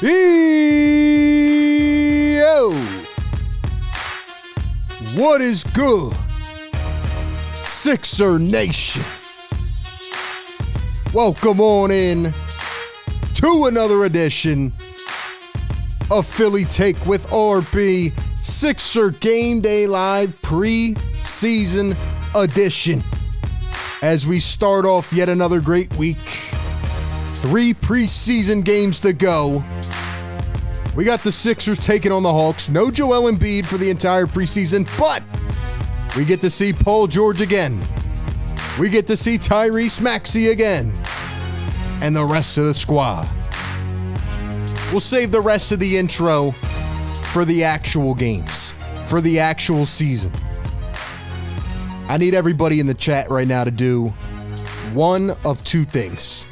Yo! What is good, Sixer Nation? Welcome on in to another edition of Philly Take with RB, Sixer Game Day Live Preseason Edition. As we start off yet another great week, 3 preseason games to go. We got the Sixers taking on the Hawks. No Joel Embiid for the entire preseason, but we get to see Paul George again. We get to see Tyrese Maxey again. And the rest of the squad. We'll save the rest of the intro for the actual games, for the actual season. I need everybody in the chat right now to do one of two things.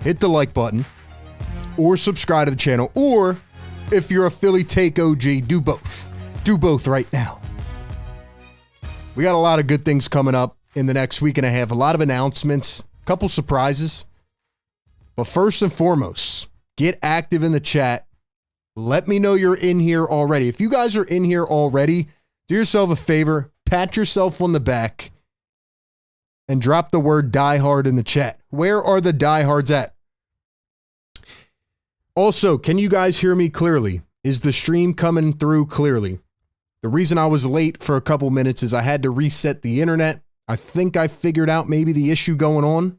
Hit the like button or subscribe to the channel, or if you're a Philly Take OG, do both. Do both right now. We got a lot of good things coming up in the next week and a half, a lot of announcements, a couple surprises. But first and foremost, get active in the chat. Let me know you're in here already. If you guys are in here already, do yourself a favor, pat yourself on the back, and drop the word diehard in the chat. Where are the diehards at? Also, can you guys hear me clearly? Is the stream coming through clearly? The reason I was late for a couple minutes is I had to reset the internet. I think I figured out maybe the issue going on.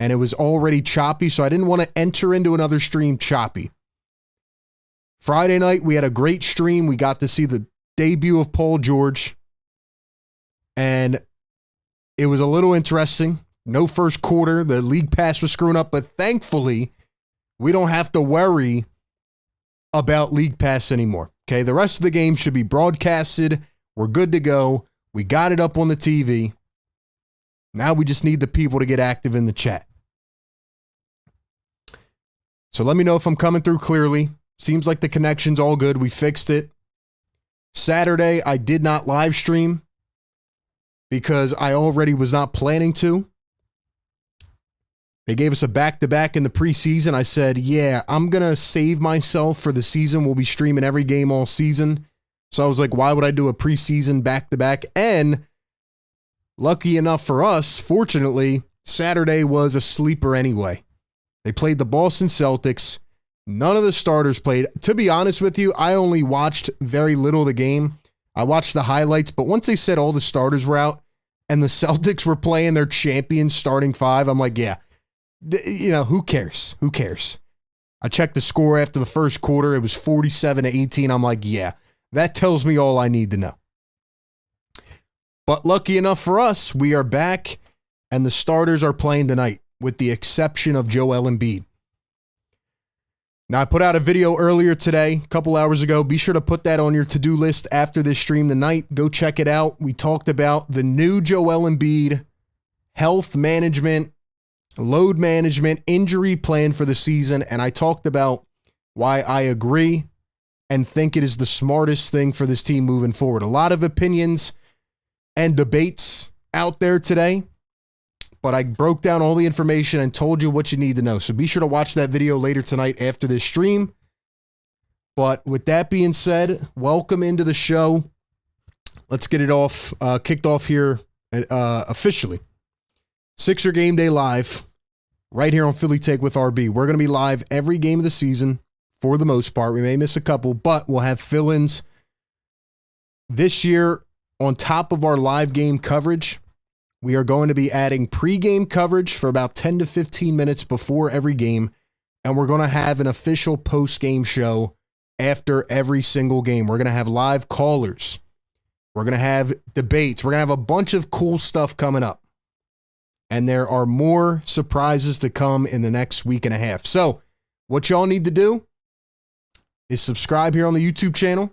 And it was already choppy, so I didn't want to enter into another stream choppy. Friday night, we had a great stream. We got to see the debut of Paul George. And it was a little interesting. No first quarter. The league pass was screwing up, but thankfully, we don't have to worry about league pass anymore. Okay, the rest of the game should be broadcasted. We're good to go. We got it up on the TV. Now we just need the people to get active in the chat. So let me know if I'm coming through clearly. Seems like the connection's all good. We fixed it. Saturday, I did not live stream because I already was not planning to. They gave us a back-to-back in the preseason. I said, yeah, I'm going to save myself for the season. We'll be streaming every game all season. So I was like, why would I do a preseason back-to-back? And lucky enough for us, fortunately, Saturday was a sleeper anyway. They played the Boston Celtics. None of the starters played. To be honest with you, I only watched very little of the game. I watched the highlights, but once they said all the starters were out and the Celtics were playing their champion starting five, I'm like, yeah. You know, who cares? Who cares? I checked the score after the first quarter. It was 47-18. I'm like, yeah, that tells me all I need to know. But lucky enough for us, we are back and the starters are playing tonight with the exception of Joel Embiid. Now, I put out a video earlier today, a couple hours ago. Be sure to put that on your to-do list after this stream tonight. Go check it out. We talked about the new Joel Embiid health management, load management, injury plan for the season, and I talked about why I agree and think it is the smartest thing for this team moving forward. A lot of opinions and debates out there today, but I broke down all the information and told you what you need to know. So be sure to watch that video later tonight after this stream. But with that being said, welcome into the show. Let's get it off, kicked off here officially. Sixer Game Day Live, right here on Philly Take with RB. We're going to be live every game of the season for the most part. We may miss a couple, but we'll have fill-ins this year. On top of our live game coverage, we are going to be adding pregame coverage for about 10 to 15 minutes before every game, and we're going to have an official post-game show after every single game. We're going to have live callers. We're going to have debates. We're going to have a bunch of cool stuff coming up. And there are more surprises to come in the next week and a half. So what y'all need to do is subscribe here on the YouTube channel.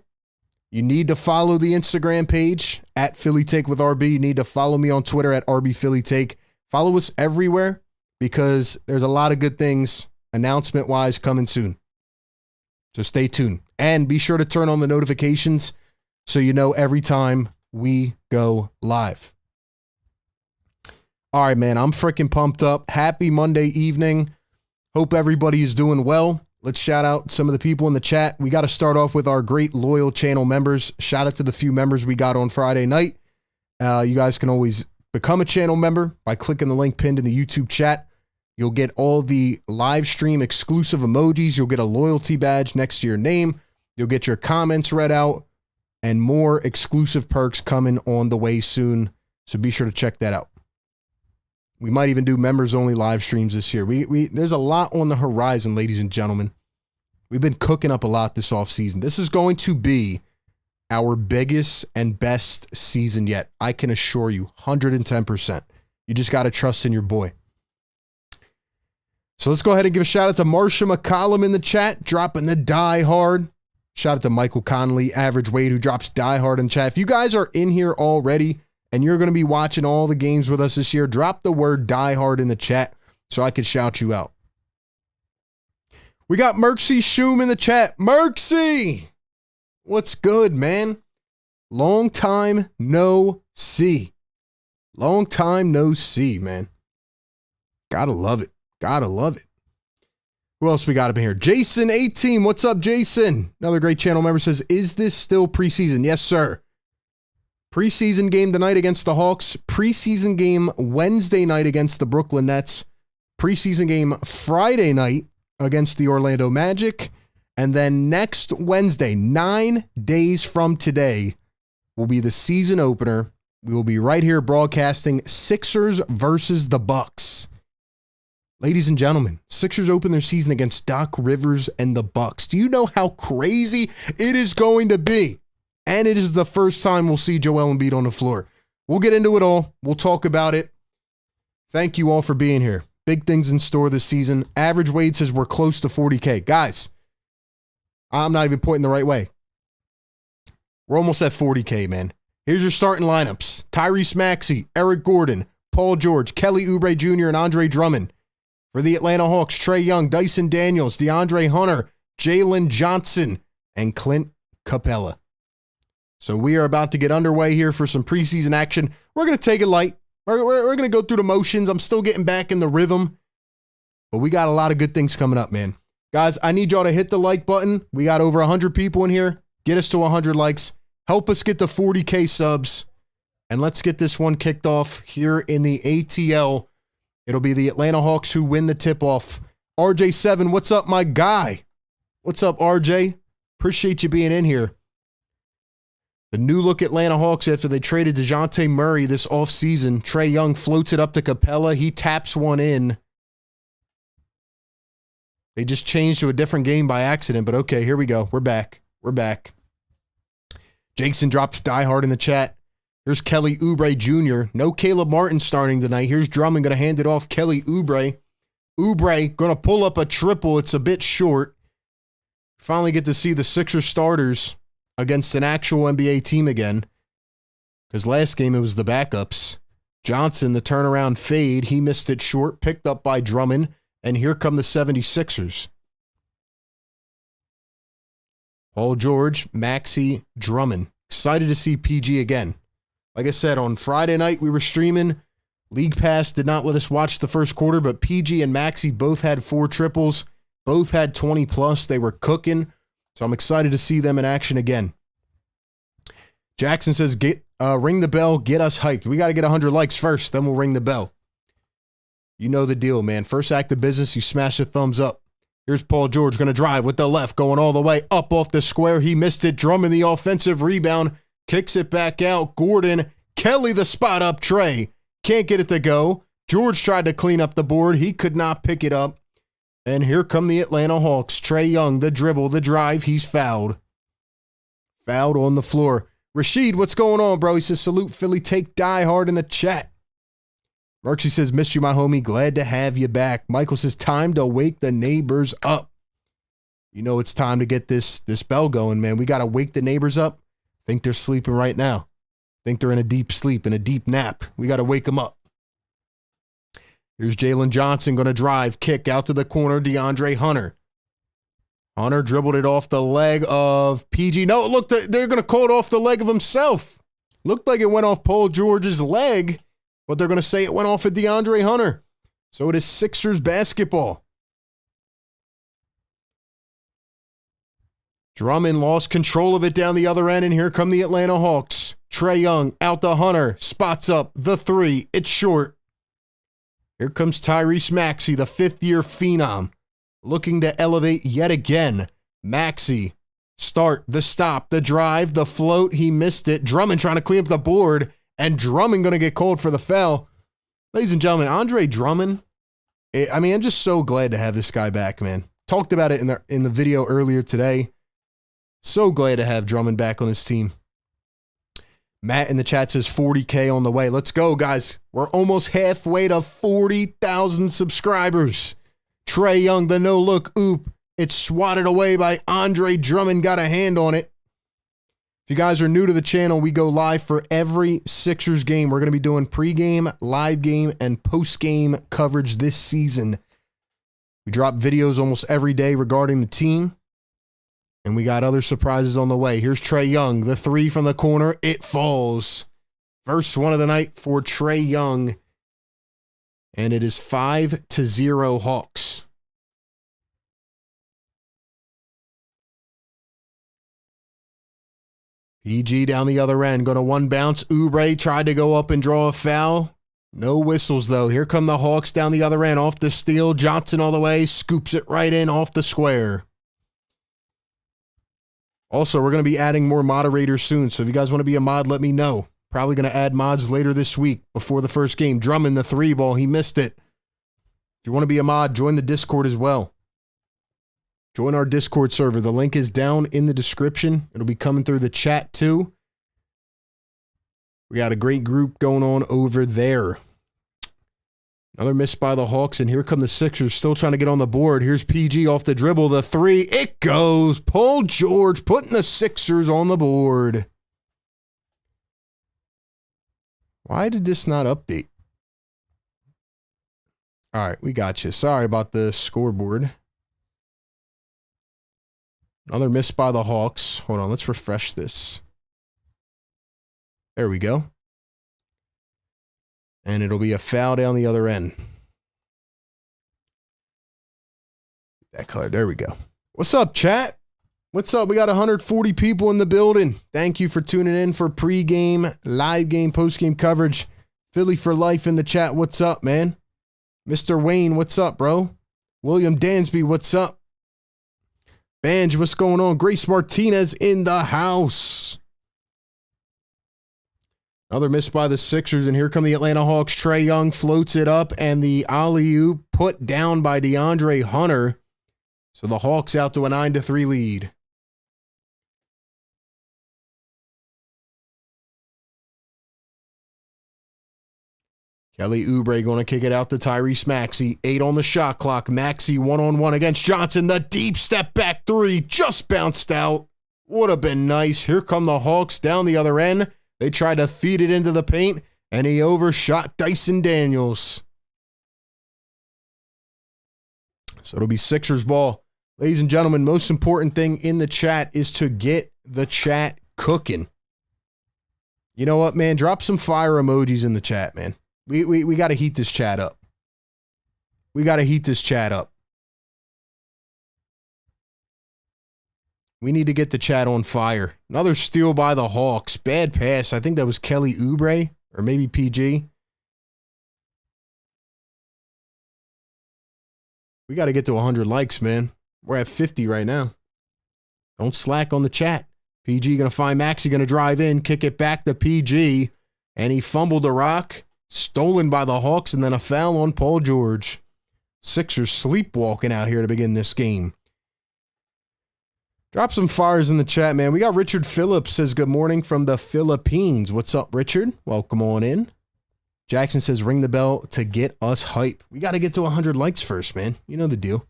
You need to follow the Instagram page at Philly Take with RB. You need to follow me on Twitter at RB Philly Take. Follow us everywhere because there's a lot of good things announcement-wise coming soon. So stay tuned. And be sure to turn on the notifications so you know every time we go live. All right, man, I'm freaking pumped up. Happy Monday evening. Hope everybody is doing well. Let's shout out some of the people in the chat. We got to start off with our great loyal channel members. Shout out to the few members we got on Friday night. You guys can always become a channel member by clicking the link pinned in the YouTube chat. You'll get all the live stream exclusive emojis. You'll get a loyalty badge next to your name. You'll get your comments read out and more exclusive perks coming on the way soon. So be sure to check that out. We might even do members only live streams this year. There's a lot on the horizon, ladies and gentlemen. We've been cooking up a lot this offseason. This is going to be our biggest and best season yet. I can assure you, 110%. You just got to trust in your boy. So let's go ahead and give a shout out to Marsha McCollum in the chat, dropping the die hard. Shout out to Michael Connolly, Average Weight, who drops die hard in the chat. If you guys are in here already and you're going to be watching all the games with us this year, drop the word die hard in the chat so I can shout you out. We got Merksy Shoom in the chat. Merksy! What's good, man? Long time no see. Long time no see, man. Gotta love it. Gotta love it. Who else we got up in here? Jason 18. What's up, Jason? Another great channel member says, is this still preseason? Yes, sir. Preseason game tonight against the Hawks. Preseason game Wednesday night against the Brooklyn Nets. Preseason game Friday night against the Orlando Magic. And then next Wednesday, 9 days from today, will be the season opener. We will be right here broadcasting Sixers versus the Bucks. Ladies and gentlemen, Sixers open their season against Doc Rivers and the Bucks. Do you know how crazy it is going to be? And it is the first time we'll see Joel Embiid on the floor. We'll get into it all. We'll talk about it. Thank you all for being here. Big things in store this season. Average Wade says we're close to 40K. Guys, I'm not even pointing the right way. We're almost at 40K, man. Here's your starting lineups. Tyrese Maxey, Eric Gordon, Paul George, Kelly Oubre Jr., and Andre Drummond. For the Atlanta Hawks, Trae Young, Dyson Daniels, DeAndre Hunter, Jalen Johnson, and Clint Capella. So we are about to get underway here for some preseason action. We're going to take it light. We're going to go through the motions. I'm still getting back in the rhythm. But we got a lot of good things coming up, man. Guys, I need y'all to hit the like button. We got over 100 people in here. Get us to 100 likes. Help us get to 40K subs. And let's get this one kicked off here in the ATL. It'll be the Atlanta Hawks who win the tip-off. RJ7, what's up, my guy? What's up, RJ? Appreciate you being in here. The new look Atlanta Hawks after they traded DeJounte Murray this offseason. Trae Young floats it up to Capella. He taps one in. They just changed to a different game by accident, but okay, here we go. We're back. We're back. Jason drops die hard in the chat. Here's Kelly Oubre Jr. No Caleb Martin starting tonight. Here's Drummond going to hand it off. Kelly Oubre. Oubre going to pull up a triple. It's a bit short. Finally get to see the Sixers starters against an actual NBA team again. Because last game it was the backups. Johnson, the turnaround fade. He missed it short. Picked up by Drummond. And here come the 76ers. Paul George, Maxey, Drummond. Excited to see PG again. Like I said, on Friday night, we were streaming. League Pass did not let us watch the first quarter, but PG and Maxey both had 4 triples. Both had 20 plus. They were cooking. So I'm excited to see them in action again. Jackson says, ring the bell, get us hyped. We got to get 100 likes first, then we'll ring the bell. You know the deal, man. First act of business, you smash a thumbs up. Here's Paul George going to drive with the left, going all the way up off the square. He missed it. Drummond the offensive rebound. Kicks it back out. Gordon. Kelly the spot up Trae. Can't get it to go. George tried to clean up the board. He could not pick it up. And here come the Atlanta Hawks. Trae Young, the dribble, the drive. He's fouled. Fouled on the floor. Rashid, what's going on, bro? He says, salute Philly. Take die hard in the chat. Merksy says, missed you, my homie. Glad to have you back. Michael says, time to wake the neighbors up. You know it's time to get this bell going, man. We got to wake the neighbors up. Think they're sleeping right now. Think they're in a deep sleep, in a deep nap. We got to wake them up. Here's Jalen Johnson going to drive, kick out to the corner, DeAndre Hunter. Hunter dribbled it off the leg of PG. No, look, they're going to call it off the leg of himself. Looked like it went off Paul George's leg, but they're going to say it went off of DeAndre Hunter. So it is Sixers basketball. Drummond lost control of it down the other end, and here come the Atlanta Hawks. Trae Young out to Hunter, spots up the three. It's short. Here comes Tyrese Maxey, the fifth-year phenom, looking to elevate yet again. Maxey, start, the stop, the drive, the float. He missed it. Drummond trying to clean up the board, and Drummond going to get called for the foul. Ladies and gentlemen, Andre Drummond, I'm just so glad to have this guy back, man. Talked about it in the video earlier today. So glad to have Drummond back on this team. Matt in the chat says 40K on the way. Let's go, guys. We're almost halfway to 40,000 subscribers. Trae Young, the no-look oop. It's swatted away by Andre Drummond. Got a hand on it. If you guys are new to the channel, we go live for every Sixers game. We're going to be doing pregame, live game, and postgame coverage this season. We drop videos almost every day regarding the team. And we got other surprises on the way. Here's Trae Young, the three from the corner. It falls. First one of the night for Trae Young. And it is 5-0 Hawks. PG down the other end. Going to one bounce. Oubre tried to go up and draw a foul. No whistles, though. Here come the Hawks down the other end. Off the steal. Johnson all the way. Scoops it right in off the square. Also, we're going to be adding more moderators soon, so if you guys want to be a mod, let me know. Probably going to add mods later this week before the first game. Drummond, the three ball, he missed it. If you want to be a mod, join the Discord as well. Join our Discord server. The link is down in the description. It'll be coming through the chat too. We got a great group going on over there. Another miss by the Hawks, and here come the Sixers, still trying to get on the board. Here's PG off the dribble, the three. It goes. Paul George putting the Sixers on the board. Why did this not update? All right, we got you. Sorry about the scoreboard. Another miss by the Hawks. Hold on, let's refresh this. There we go. And it'll be a foul down the other end. That color. There we go. What's up, chat? What's up? We got 140 people in the building. Thank you for tuning in for pregame, live game, postgame coverage. Philly for life in the chat. What's up, man? Mr. Wayne, what's up, bro? William Dansby, what's up? Banj, what's going on? Grace Martinez in the house. Another miss by the Sixers, and here come the Atlanta Hawks. Trae Young floats it up, and the alley-oop put down by DeAndre Hunter. So the Hawks out to a 9-3 lead. Kelly Oubre going to kick it out to Tyrese Maxey. 8 on the shot clock. Maxey one-on-one against Johnson. The deep step back three just bounced out. Would have been nice. Here come the Hawks down the other end. They tried to feed it into the paint, and he overshot Dyson Daniels. So it'll be Sixers ball. Ladies and gentlemen, most important thing in the chat is to get the chat cooking. You know what, man? Drop some fire emojis in the chat, man. We got to heat this chat up. We got to heat this chat up. We need to get the chat on fire. Another steal by the Hawks. Bad pass. I think that was Kelly Oubre or maybe PG. We got to get to 100 likes, man. We're at 50 right now. Don't slack on the chat. PG going to find Maxey, going to drive in, kick it back to PG, and he fumbled the rock. Stolen by the Hawks, and then a foul on Paul George. Sixers sleepwalking out here to begin this game. Drop some fires in the chat, man. We got Richard Phillips says good morning from the Philippines. What's up, Richard? Welcome on in. Jackson says ring the bell to get us hype. We got to get to 100 likes first, man. You know the deal.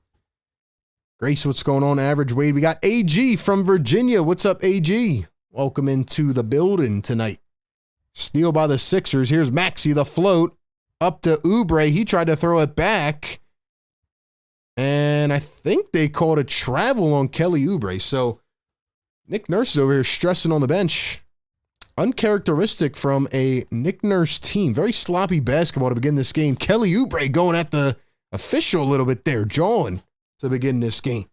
Grace, what's going on? Average Wade. We got AG from Virginia. What's up, AG? Welcome into the building tonight. Steal by the Sixers. Here's Maxey, the float. Up to Oubre. He tried to throw it back. And I think they called a travel on Kelly Oubre. So Nick Nurse is over here stressing on the bench. Uncharacteristic from a Nick Nurse team. Very sloppy basketball to begin this game. Kelly Oubre going at the official a little bit there. Jawing to begin this game.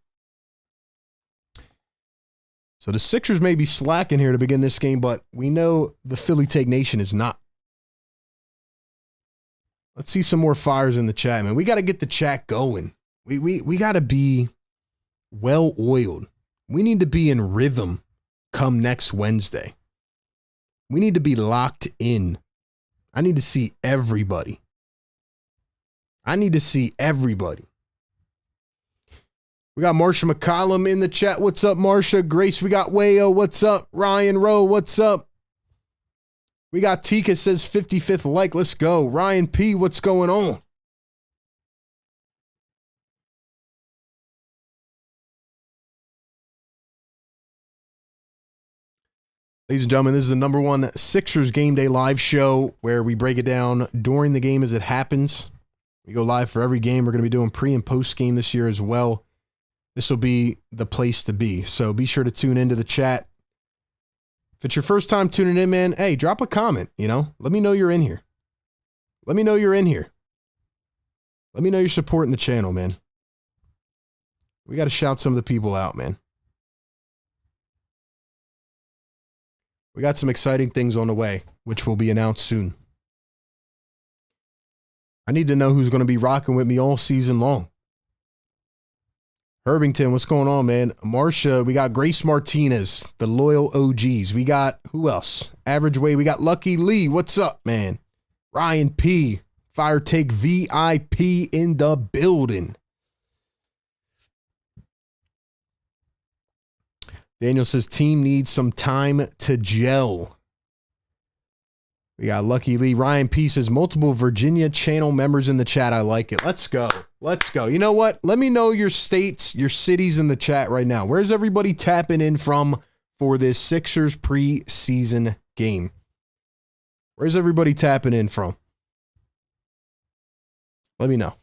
So the Sixers may be slacking here to begin this game, but we know the Philly Take Nation is not. Let's see some more fires in the chat, man. We got to get the chat going. We got to be well-oiled. We need to be in rhythm come next Wednesday. We need to be locked in. I need to see everybody. I need to see everybody. We got Marsha McCollum in the chat. What's up, Marsha? Grace, we got Wayo. What's up? Ryan Rowe, what's up? We got Tika says 55th like. Let's go. Ryan P, what's going on? Ladies and gentlemen, this is the #1 Sixers Game Day live show where we break it down during the game as it happens. We go live for every game. We're going to be doing pre and post game this year as well. This will be the place to be. So be sure to tune into the chat. If it's your first time tuning in, man, hey, drop a comment, you know? Let me know you're in here. Let me know you're in here. Let me know you're supporting the channel, man. We got to shout some of the people out, man. We got some exciting things on the way, which will be announced soon. I need to know who's going to be rocking with me all season long. Herbington, what's going on, man? Marsha, we got Grace Martinez, the loyal OGs. We got, who else? Average Way, we got Lucky Lee. What's up, man? Ryan P, Fire Take VIP in the building. Daniel says, team needs some time to gel. We got Lucky Lee. Ryan P says, multiple Virginia channel members in the chat. I like it. Let's go. Let's go. You know what? Let me know your states, your cities in the chat right now. Where's everybody tapping in from for this Sixers preseason game? Where's everybody tapping in from? Let me know.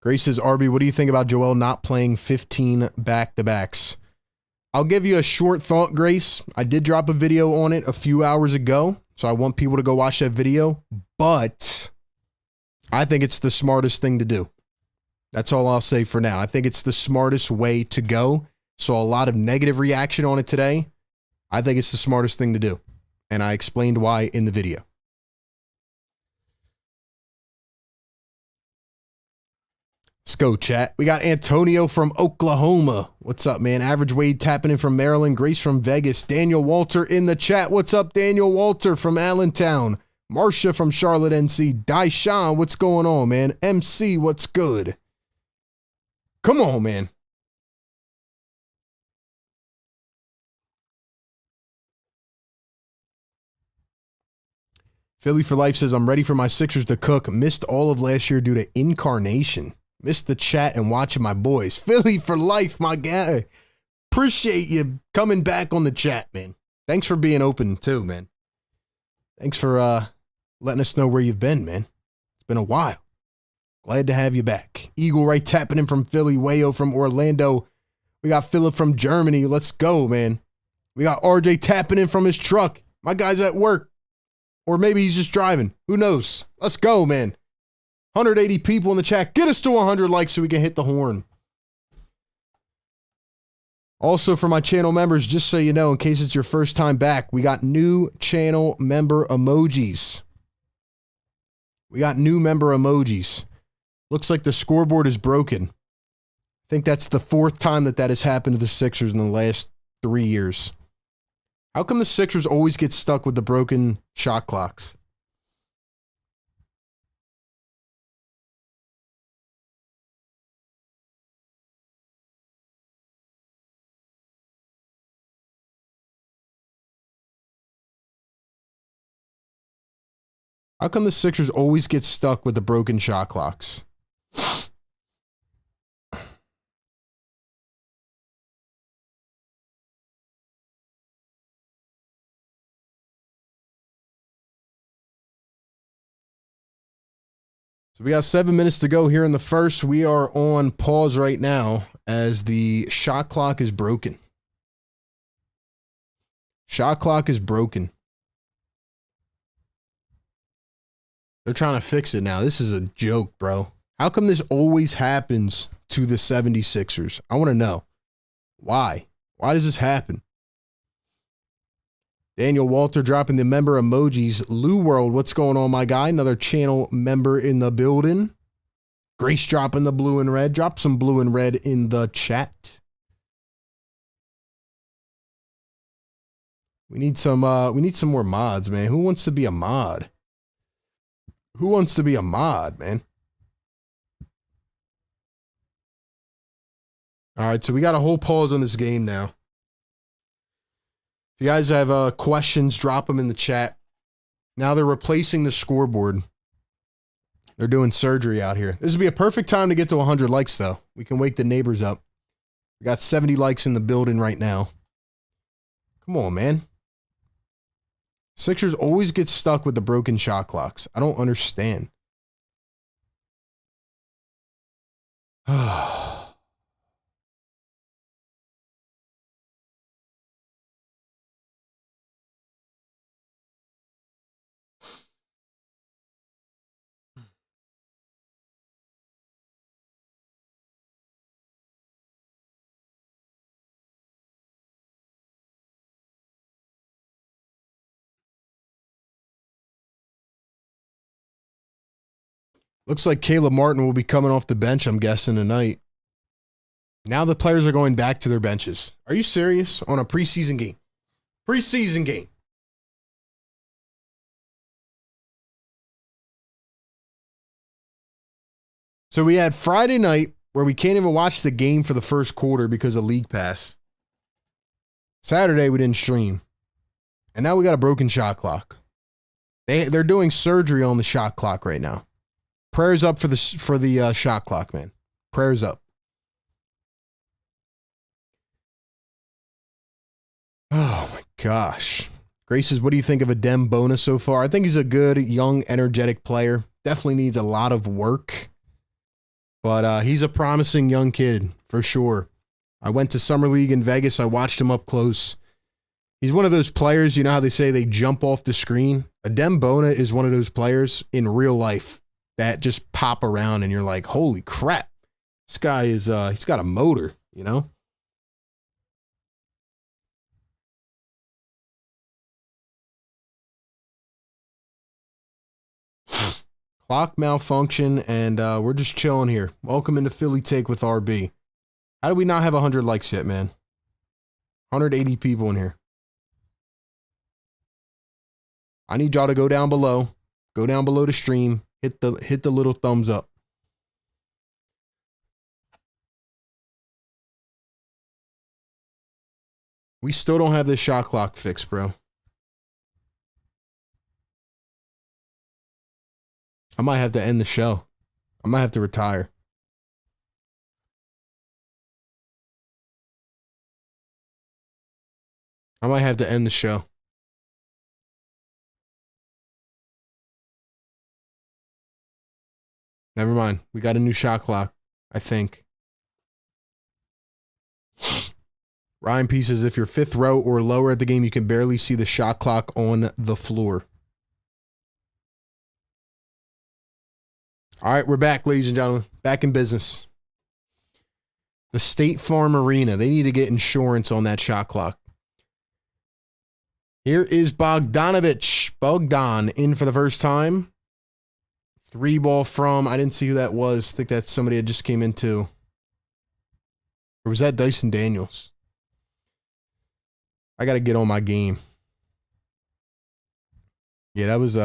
Grace says, Arby, what do you think about Joel not playing 15 back-to-backs? I'll give you a short thought, Grace. I did drop a video on it a few hours ago, so I want people to go watch that video, but I think it's the smartest thing to do. That's all I'll say for now. I think it's the smartest way to go. So a lot of negative reaction on it today. I think it's the smartest thing to do, and I explained why in the video. Let's go, chat. We got Antonio from Oklahoma. What's up, man? Average Wade tapping in from Maryland. Grace from Vegas. Daniel Walter in the chat. What's up, Daniel Walter from Allentown? Marcia from Charlotte, NC. Daishan, what's going on, man? MC, what's good? Come on, man. Philly for Life says, I'm ready for my Sixers to cook. Missed all of last year due to incarnation. Missed the chat and watching my boys. Philly for Life, my guy. Appreciate you coming back on the chat, man. Thanks for being open, too, man. Thanks for letting us know where you've been, man. It's been a while. Glad to have you back. Eagle right tapping in from Philly. Wayo from Orlando. We got Philip from Germany. Let's go, man. We got RJ tapping in from his truck. My guy's at work. Or maybe he's just driving. Who knows? Let's go, man. 180 people in the chat. Get us to 100 likes so we can hit the horn. Also, for my channel members, just so you know, in case it's your first time back, we got new channel member emojis. We got new member emojis. Looks like the scoreboard is broken. I think that's the 4th time that has happened to the Sixers in the last 3 years. How come the Sixers always get stuck with the broken shot clocks? How come the Sixers always get stuck with the broken shot clocks? So we got 7 minutes to go here in the first. We are on pause right now as the shot clock is broken. Shot clock is broken. They're trying to fix it now. This is a joke, bro. How come this always happens to the 76ers? I want to know. Why? Why does this happen? Daniel Walter dropping the member emojis. Lou World, what's going on, my guy? Another channel member in the building. Grace dropping the blue and red. Drop some blue and red in the chat. We need some more mods, man. Who wants to be a mod? Who wants to be a mod, man? All right, so we got a whole pause on this game now. If you guys have questions, drop them in the chat. Now they're replacing the scoreboard. They're doing surgery out here. This would be a perfect time to get to 100 likes, though. We can wake the neighbors up. We got 70 likes in the building right now. Come on, man. Sixers always get stuck with the broken shot clocks. I don't understand. Looks like Caleb Martin will be coming off the bench, I'm guessing, tonight. Now the players are going back to their benches. Are you serious? On a preseason game. Preseason game. So we had Friday night where we can't even watch the game for the first quarter because of League Pass. Saturday we didn't stream. And now we got a broken shot clock. They're doing surgery on the shot clock right now. Prayers up for the shot clock, man. Prayers up. Oh my gosh. Graces, what do you think of Adem Bona so far? I think he's a good, young, energetic player. Definitely needs a lot of work. But he's a promising young kid, for sure. I went to Summer League in Vegas. I watched him up close. He's one of those players, you know how they say they jump off the screen? Adem Bona is one of those players in real life that just pop around and you're like, holy crap. This guy is, he's got a motor, you know? Clock malfunction, and we're just chilling here. Welcome into Philly Take with RB. How do we not have 100 likes yet, man? 180 people in here. I need y'all to go down below. Go down below the stream. Hit the little thumbs up. We still don't have this shot clock fixed, bro. I might have to end the show. I might have to retire. I might have to end the show. Never mind. We got a new shot clock, I think. Ryan P says, if you're fifth row or lower at the game, you can barely see the shot clock on the floor. All right, we're back, ladies and gentlemen. Back in business. The State Farm Arena. They need to get insurance on that shot clock. Here is Bogdanovich. Bogdan in for the first time. 3-ball from, I didn't see who that was. I think that's somebody that just came into. Or was that Dyson Daniels? I got to get on my game. Yeah, that was,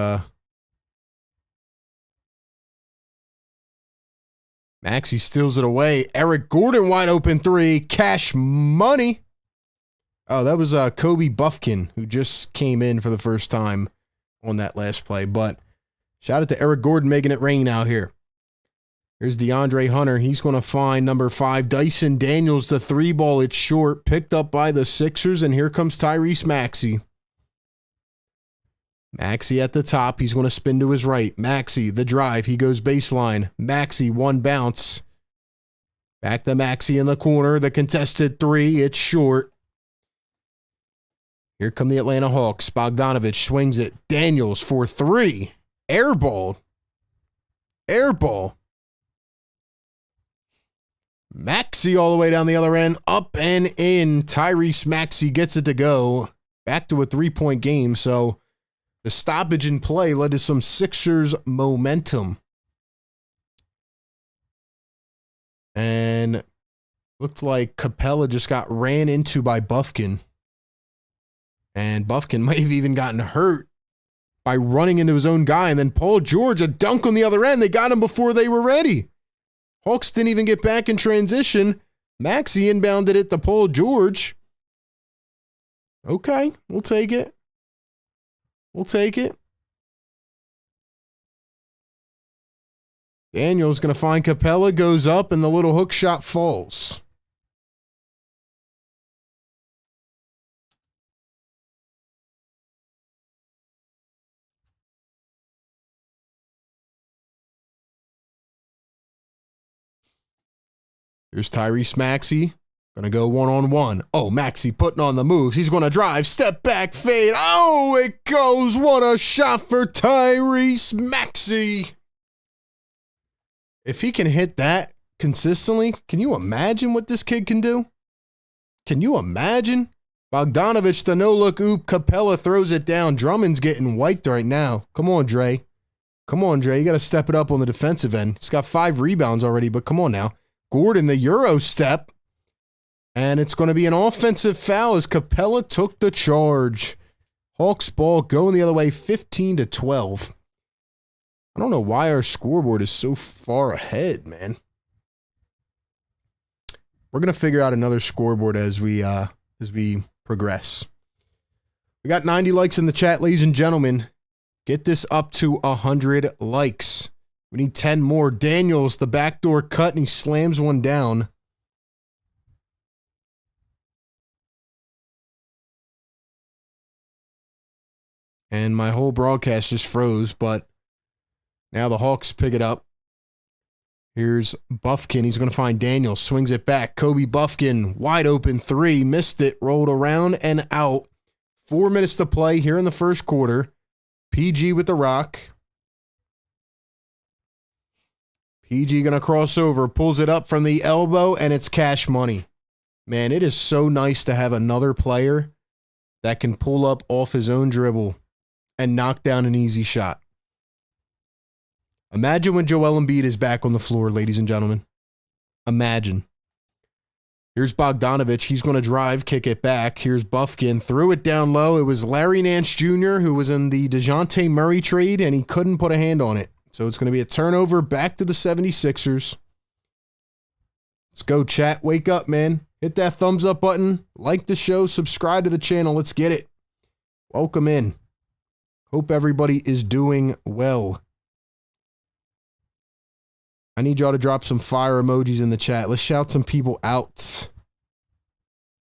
Maxey steals it away. Eric Gordon wide open 3. Cash money. Oh, that was Kobe Buffkin, who just came in for the first time on that last play. But shout out to Eric Gordon making it rain out here. Here's DeAndre Hunter. He's going to find number 5, Dyson Daniels, the 3-ball. It's short, picked up by the Sixers, and here comes Tyrese Maxey. Maxey at the top. He's going to spin to his right. Maxey, the drive. He goes baseline. Maxey, one bounce. Back to Maxey in the corner. The contested 3. It's short. Here come the Atlanta Hawks. Bogdanovich swings it. Daniels for 3. Airball. Air ball. Maxey all the way down the other end. Up and in. Tyrese Maxey gets it to go. Back to a 3-point game. So the stoppage in play led to some Sixers momentum. And looked like Capella just got ran into by Buffkin. And Buffkin might have even gotten hurt by running into his own guy. And then Paul George, a dunk on the other end. They got him before they were ready. Hawks didn't even get back in transition. Maxey inbounded it to Paul George. Okay, we'll take it. We'll take it. Daniel's going to find Capella, goes up, and the little hook shot falls. Here's Tyrese Maxey. Going to go one-on-one. Oh, Maxey putting on the moves. He's going to drive. Step back, fade. Oh, it goes. What a shot for Tyrese Maxey. If he can hit that consistently, can you imagine what this kid can do? Can you imagine? Bogdanovich, the no-look oop. Capella throws it down. Drummond's getting wiped right now. Come on, Dre. Come on, Dre. You got to step it up on the defensive end. He's got 5 rebounds already, but come on now. Gordon, the Euro step. And it's going to be an offensive foul as Capella took the charge. Hawks ball going the other way, 15-12. I don't know why our scoreboard is so far ahead, man. We're going to figure out another scoreboard as we progress. We got 90 likes in the chat, ladies and gentlemen. Get this up to 100 likes. We need 10 more. Daniels, the backdoor cut, and he slams one down. And my whole broadcast just froze, but now the Hawks pick it up. Here's Buffkin. He's going to find Daniels. Swings it back. Kobe Buffkin, wide open 3. Missed it. Rolled around and out. 4 minutes to play here in the first quarter. PG with the rock. PG going to cross over. Pulls it up from the elbow, and it's cash money. Man, it is so nice to have another player that can pull up off his own dribble and knock down an easy shot. Imagine when Joel Embiid is back on the floor, ladies and gentlemen. Imagine. Here's Bogdanovich. He's going to drive, kick it back. Here's Buffkin. Threw it down low. It was Larry Nance Jr. who was in the DeJounte Murray trade, and he couldn't put a hand on it. So it's going to be a turnover back to the 76ers. Let's go, chat. Wake up, man. Hit that thumbs up button. Like the show. Subscribe to the channel. Let's get it. Welcome in. Hope everybody is doing well. I need y'all to drop some fire emojis in the chat. Let's shout some people out.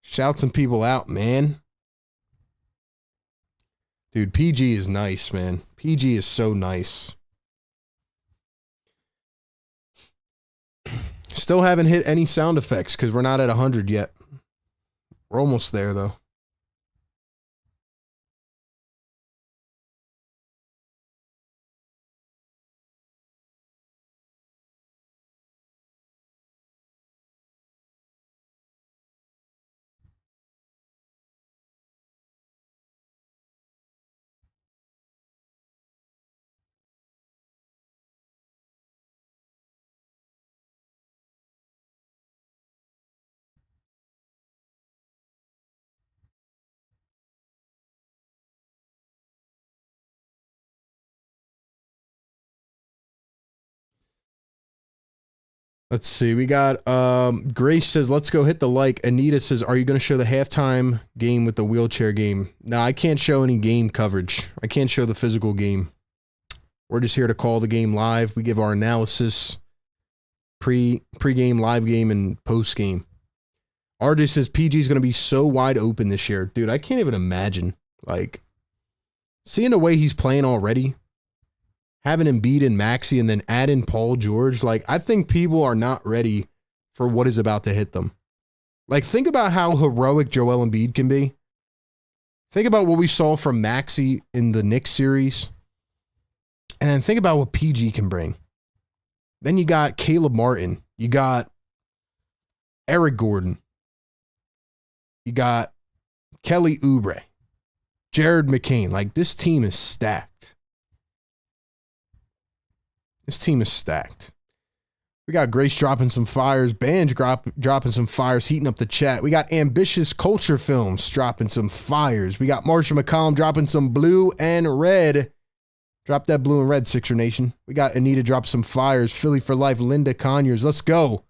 Shout some people out, man. Dude, PG is nice, man. PG is so nice. Still haven't hit any sound effects because we're not at 100 yet. We're almost there, though. Let's see. We got Grace says, let's go hit the like. Anita says, are you going to show the halftime game with the wheelchair game? No, I can't show any game coverage. I can't show the physical game. We're just here to call the game live. We give our analysis pre-game, live game, and post-game. RJ says PG is going to be so wide open this year. Dude, I can't even imagine. Like, seeing the way he's playing already, having Embiid and Maxey, and then add in Paul George, like, I think people are not ready for what is about to hit them. Like, think about how heroic Joel Embiid can be. Think about what we saw from Maxey in the Knicks series. And then think about what PG can bring. Then you got Caleb Martin. You got Eric Gordon. You got Kelly Oubre. Jared McCain. Like, this team is stacked. This team is stacked. We got Grace dropping some fires. Banj dropping some fires, heating up the chat. We got Ambitious Culture Films dropping some fires. We got Marsha McCollum dropping some blue and red. Drop that blue and red, Sixer Nation. We got Anita drop some fires. Philly for life, Linda Conyers. Let's go.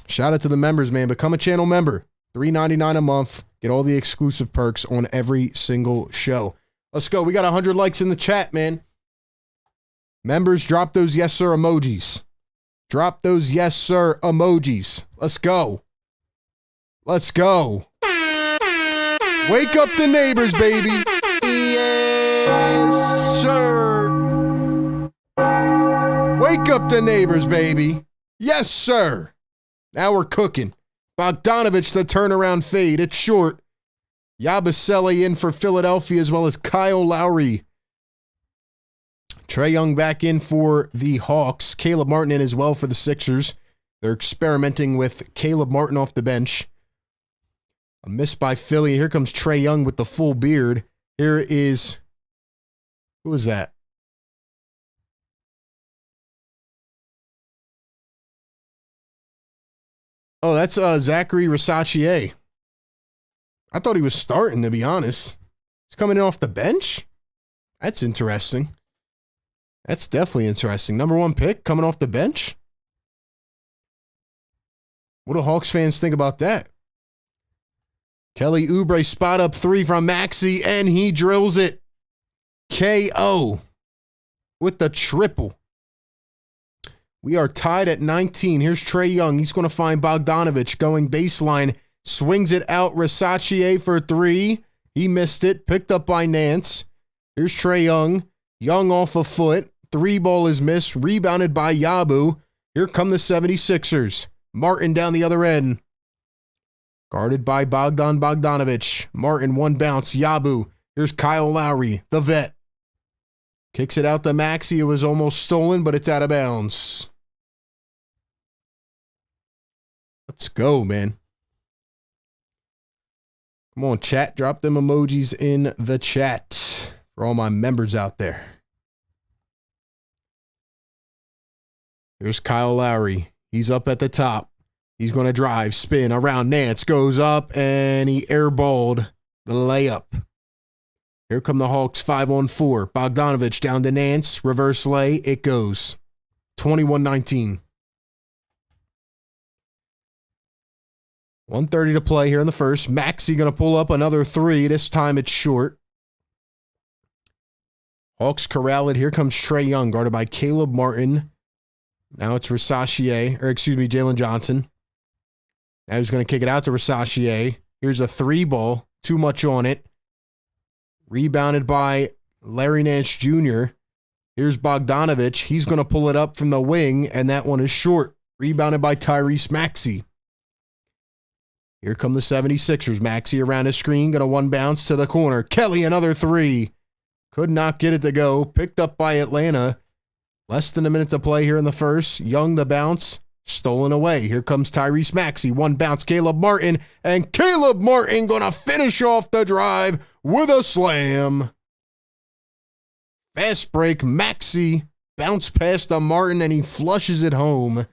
Shout out to the members, man. Become a channel member. $3.99 a month. Get all the exclusive perks on every single show. Let's go. We got 100 likes in the chat, man. Members, drop those yes, sir emojis. Drop those yes, sir emojis. Let's go. Let's go. Wake up the neighbors, baby. Yes, sir. Wake up the neighbors, baby. Yes, sir. Now we're cooking. Bogdanovich, the turnaround fade. It's short. Yabusele in for Philadelphia, as well as Kyle Lowry. Trae Young back in for the Hawks. Caleb Martin in as well for the Sixers. They're experimenting with Caleb Martin off the bench. A miss by Philly. Here comes Trae Young with the full beard. Here is, who is that? Oh, that's Zachary Rasachier. I thought he was starting, to be honest. He's coming in off the bench? That's interesting. That's definitely interesting. Number 1 pick coming off the bench? What do Hawks fans think about that? Kelly Oubre spot up 3 from Maxey, and he drills it. KO with the triple. We are tied at 19. Here's Trae Young. He's going to find Bogdanovich going baseline. Swings it out. Rasachier for 3. He missed it. Picked up by Nance. Here's Trae Young. Young off a foot. 3 ball is missed. Rebounded by Yabu. Here come the 76ers. Martin down the other end. Guarded by Bogdanovich. Martin, 1 bounce. Yabu. Here's Kyle Lowry, the vet. Kicks it out to Maxey. It was almost stolen, but it's out of bounds. Let's go, man. Come on, chat. Drop them emojis in the chat for all my members out there. Here's Kyle Lowry. He's up at the top. He's going to drive, spin around Nance. Goes up, and he airballed the layup. Here come the Hawks, 5-on-4. Bogdanovich down to Nance. Reverse lay. It goes. 21-19. 1:30 to play here in the first. Maxey going to pull up another 3. This time it's short. Hawks corral it. Here comes Trae Young, guarded by Caleb Martin. Now it's Jalen Johnson. Now he's going to kick it out to Rasachier. Here's a 3 ball. Too much on it. Rebounded by Larry Nance Jr. Here's Bogdanovich. He's going to pull it up from the wing, and that one is short. Rebounded by Tyrese Maxey. Here come the 76ers. Maxey around his screen. Going to 1 bounce to the corner. Kelly, another 3. Could not get it to go. Picked up by Atlanta. Less than a minute to play here in the first. Young the bounce. Stolen away. Here comes Tyrese Maxey. 1 bounce. Caleb Martin. And Caleb Martin going to finish off the drive with a slam. Fast break. Maxey bounce past the Martin, and he flushes it home.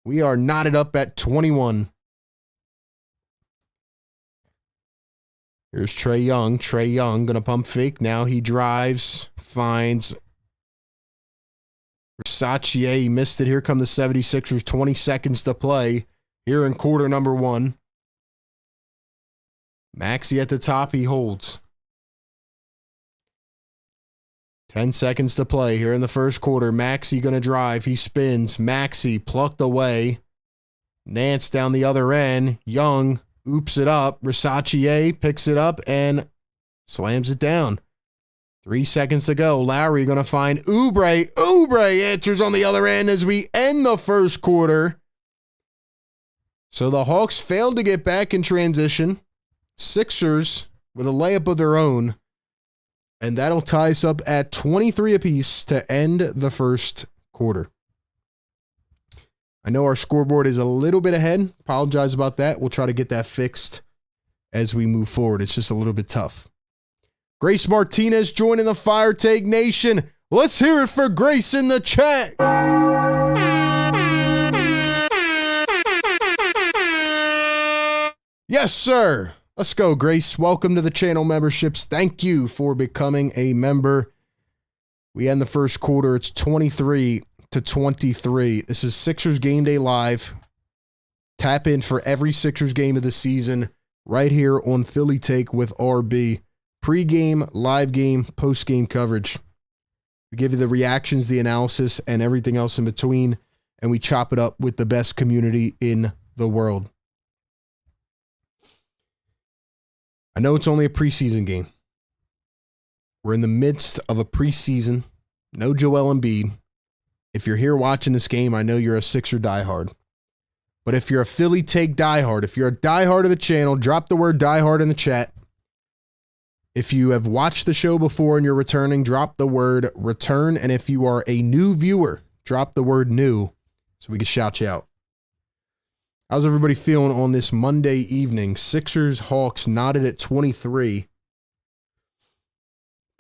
We are knotted up at 21. Here's Trae Young. Trae Young going to pump fake. Now he drives. Finds Rasachier. He missed it. Here come the 76ers. 20 seconds to play here in quarter number 1. Maxey at the top. He holds. 10 seconds to play here in the first quarter. Maxey going to drive. He spins. Maxey plucked away. Nance down the other end. Young oops it up. Rasachier picks it up and slams it down. 3 seconds to go. Lowry going to find Oubre. Oubre answers on the other end as we end the first quarter. So the Hawks failed to get back in transition. Sixers with a layup of their own. And that'll tie us up at 23 apiece to end the first quarter. I know our scoreboard is a little bit ahead. Apologize about that. We'll try to get that fixed as we move forward. It's just a little bit tough. Grace Martinez joining the Fire Take Nation. Let's hear it for Grace in the chat. Yes, sir. Let's go, Grace. Welcome to the channel memberships. Thank you for becoming a member. We end the first quarter. It's 23-23. This is Sixers Game Day Live. Tap in for every Sixers game of the season right here on Philly Take with RB. Pre-game, live game, post-game coverage. We give you the reactions, the analysis, and everything else in between, and we chop it up with the best community in the world. I know it's only a preseason game. We're in the midst of a preseason. No Joel Embiid. If you're here watching this game, I know you're a Sixer diehard. But if you're a Philly Take diehard, if you're a diehard of the channel, drop the word diehard in the chat. If you have watched the show before and you're returning, drop the word return. And if you are a new viewer, drop the word new so we can shout you out. How's everybody feeling on this Monday evening? Sixers Hawks knotted at 23.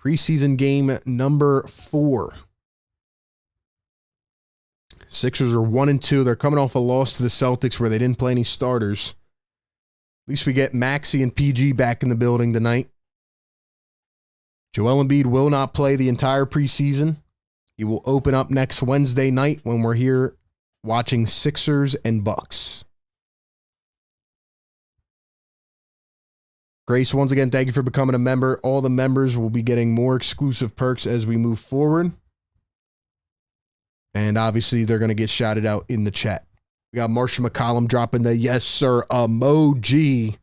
Preseason game number 4. Sixers are 1-2. They're coming off a loss to the Celtics where they didn't play any starters. At least we get Maxey and PG back in the building tonight. Joel Embiid will not play the entire preseason. He will open up next Wednesday night when we're here watching Sixers and Bucks. Grace, once again, thank you for becoming a member. All the members will be getting more exclusive perks as we move forward. And obviously, they're going to get shouted out in the chat. We got Marsha McCollum dropping the yes, sir emoji.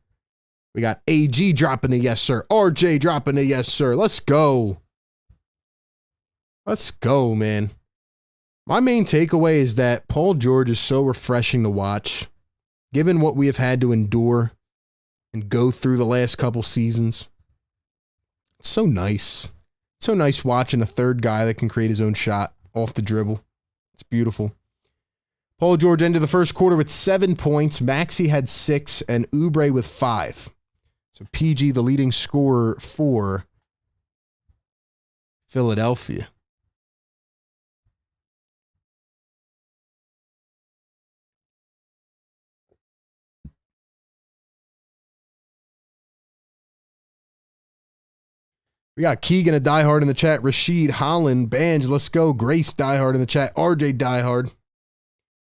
We got AG dropping the yes, sir. RJ dropping the yes, sir. Let's go. Let's go, man. My main takeaway is that Paul George is so refreshing to watch, given what we have had to endure and go through the last couple seasons. It's so nice. It's so nice watching a third guy that can create his own shot off the dribble. It's beautiful. Paul George ended the first quarter with 7 points. Maxey had 6 and Oubre with 5. So PG, the leading scorer for Philadelphia. We got Keegan, a diehard in the chat. Rashid, Holland, Banj, let's go. Grace, diehard in the chat. RJ, diehard.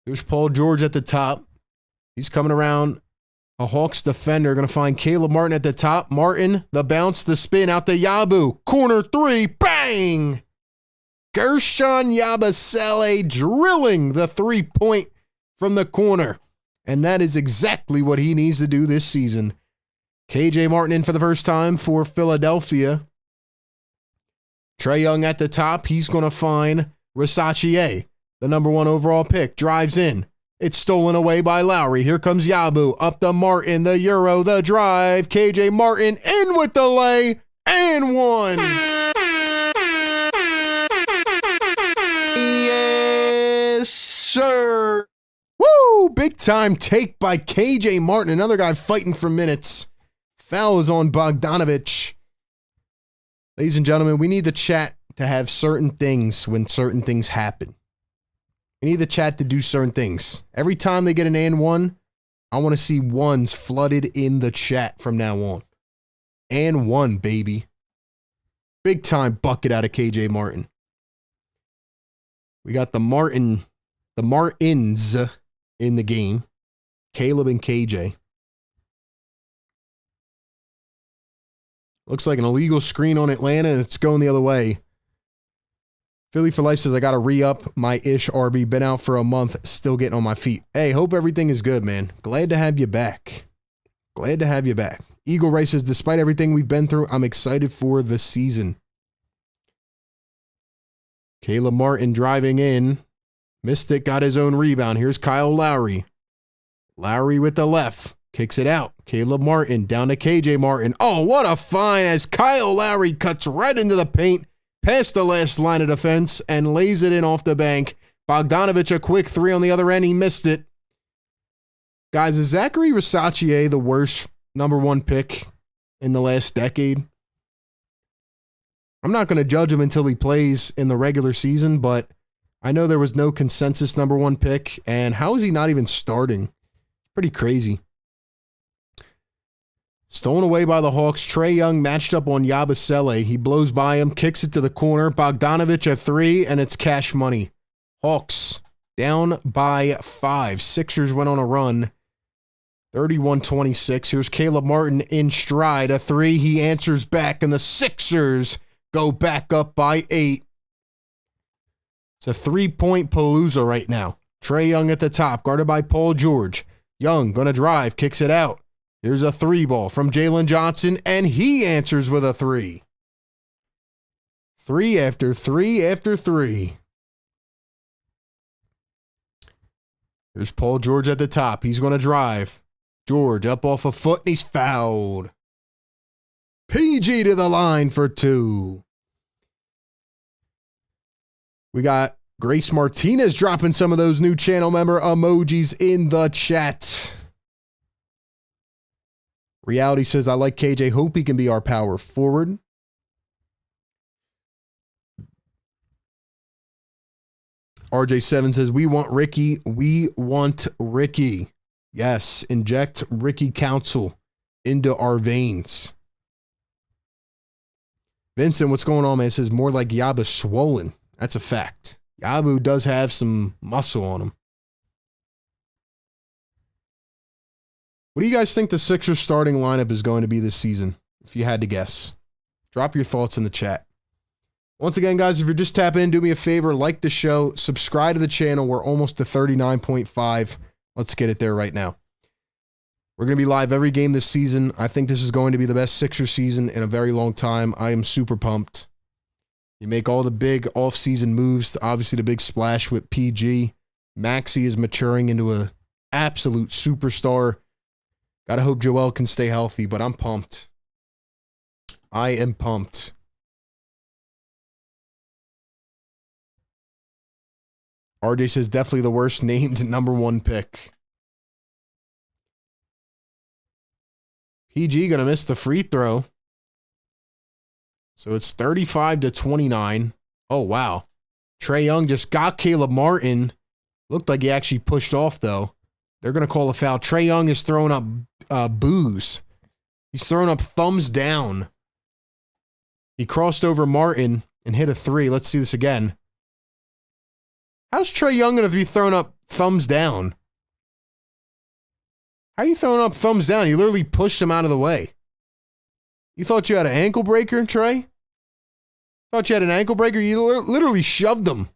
There's Paul George at the top. He's coming around. A Hawks defender going to find Caleb Martin at the top. Martin, the bounce, the spin out to Yabu. Corner 3, bang! Gershon Yabusele drilling the 3-point from the corner. And that is exactly what he needs to do this season. KJ Martin in for the first time for Philadelphia. Trae Young at the top. He's going to find Risachier, the number 1 overall pick. Drives in. It's stolen away by Lowry. Here comes Yabu. Up to Martin. The Euro. The drive. KJ Martin in with the lay. And 1. Yes, sir. Woo! Big time take by KJ Martin. Another guy fighting for minutes. Foul is on Bogdanovich. Ladies and gentlemen, we need the chat to have certain things when certain things happen. We need the chat to do certain things. Every time they get an and 1, I want to see ones flooded in the chat from now on. And 1, baby. Big time bucket out of KJ Martin. We got the Martins in the game. Caleb and KJ. Looks like an illegal screen on Atlanta, and it's going the other way. Philly for Life says, I got to re-up my ish RB. Been out for a month, still getting on my feet. Hey, hope everything is good, man. Glad to have you back. Glad to have you back. Eagle Ray says, despite everything we've been through, I'm excited for the season. Caleb Martin driving in. Mystic got his own rebound. Here's Kyle Lowry. Lowry with the left. Kicks it out. Caleb Martin down to KJ Martin. Oh, what a find as Kyle Lowry cuts right into the paint, past the last line of defense, and lays it in off the bank. Bogdanovich, a quick three on the other end. He missed it. Guys, is Zachary Versace the worst #1 pick in the last decade? I'm not going to judge him until he plays in the regular season, but I know there was no consensus #1 pick, and how is he not even starting? Pretty crazy. Stolen away by the Hawks. Trae Young matched up on Yabusele. He blows by him, kicks it to the corner. Bogdanovich a three, and it's cash money. Hawks down by 5. Sixers went on a run. 31-26. Here's Caleb Martin in stride. A three. He answers back, and the Sixers go back up by 8. It's a 3-point palooza right now. Trae Young at the top, guarded by Paul George. Young gonna drive, kicks it out. Here's a 3-ball from Jalen Johnson, and he answers with a 3. 3 after 3 after 3. Here's Paul George at the top. He's going to drive. George up off a foot, and he's fouled. PG to the line for 2. We got Grace Martinez dropping some of those new channel member emojis in the chat. Reality says, I like KJ. Hope he can be our power forward. RJ7 says, we want Ricky. We want Ricky. Yes, inject Ricky Council into our veins. Vincent, what's going on, man? It says more like Yabu swollen. That's a fact. Yabu does have some muscle on him. What do you guys think the Sixers starting lineup is going to be this season, if you had to guess? Drop your thoughts in the chat. Once again, guys, if you're just tapping in, do me a favor, like the show, subscribe to the channel. We're almost to 39.5. Let's get it there right now. We're going to be live every game this season. I think this is going to be the best Sixers season in a very long time. I am super pumped. You make all the big off-season moves. Obviously, the big splash with PG. Maxey is maturing into an absolute superstar. Gotta hope Joel can stay healthy, but I'm pumped. I am pumped. RJ says definitely the worst named #1 pick. PG gonna miss the free throw. So it's 35-29. Oh, wow. Trae Young just got Caleb Martin. Looked like he actually pushed off, though. They're going to call a foul. Trae Young is throwing up boos. He's throwing up thumbs down. He crossed over Martin and hit a 3. Let's see this again. How's Trae Young going to be throwing up thumbs down? How are you throwing up thumbs down? You literally pushed him out of the way. You thought you had an ankle breaker, Trae? Thought you had an ankle breaker? You literally shoved him.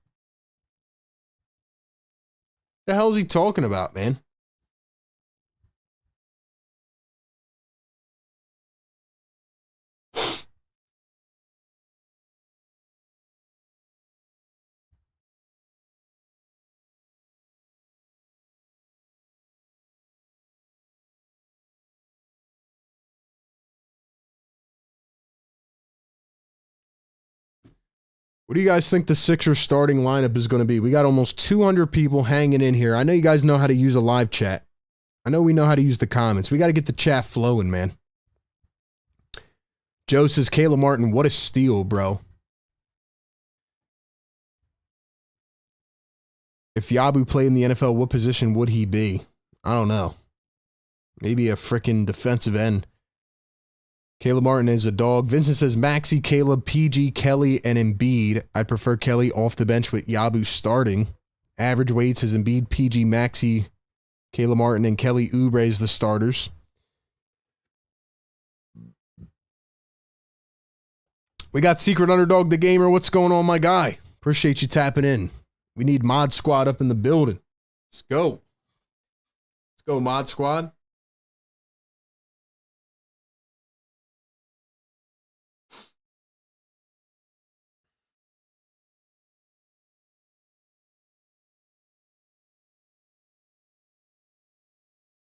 The hell is he talking about, man? What do you guys think the Sixers starting lineup is going to be? We got almost 200 people hanging in here. I know you guys know how to use a live chat. I know we know how to use the comments. We got to get the chat flowing, man. Joe says, Caleb Martin, what a steal, bro. If Yabu played in the NFL, what position would he be? I don't know. Maybe a freaking defensive end. Caleb Martin is a dog. Vincent says, Maxey, Caleb, PG, Kelly, and Embiid. I'd prefer Kelly off the bench with Yabu starting. Average weights is Embiid, PG, Maxey, Caleb Martin, and Kelly Oubre is the starters. We got Secret Underdog the Gamer. What's going on, my guy? Appreciate you tapping in. We need Mod Squad up in the building. Let's go. Let's go, Mod Squad.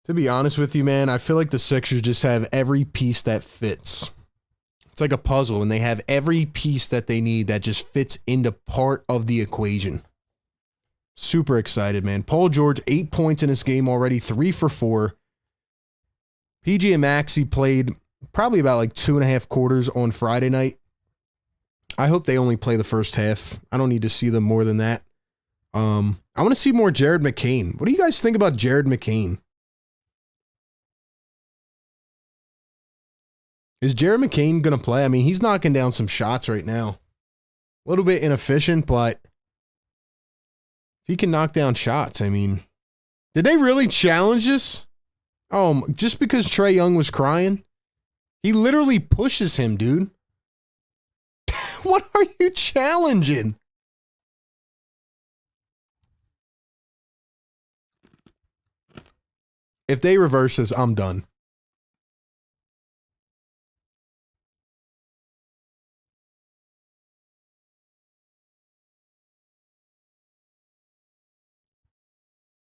To be honest with you, man, I feel like the Sixers just have every piece that fits. It's like a puzzle, and they have every piece that they need that just fits into part of the equation. Super excited, man. Paul George, 8 points in this game already, 3 for 4. PG and Maxey played probably about like 2.5 quarters on Friday night. I hope they only play the first half. I don't need to see them more than that. I want to see more Jared McCain. What do you guys think about Jared McCain? Is Jared McCain going to play? I mean, he's knocking down some shots right now. A little bit inefficient, but if he can knock down shots, I mean, did they really challenge this? Oh, just because Trae Young was crying? He literally pushes him, dude. What are you challenging? If they reverse this, I'm done.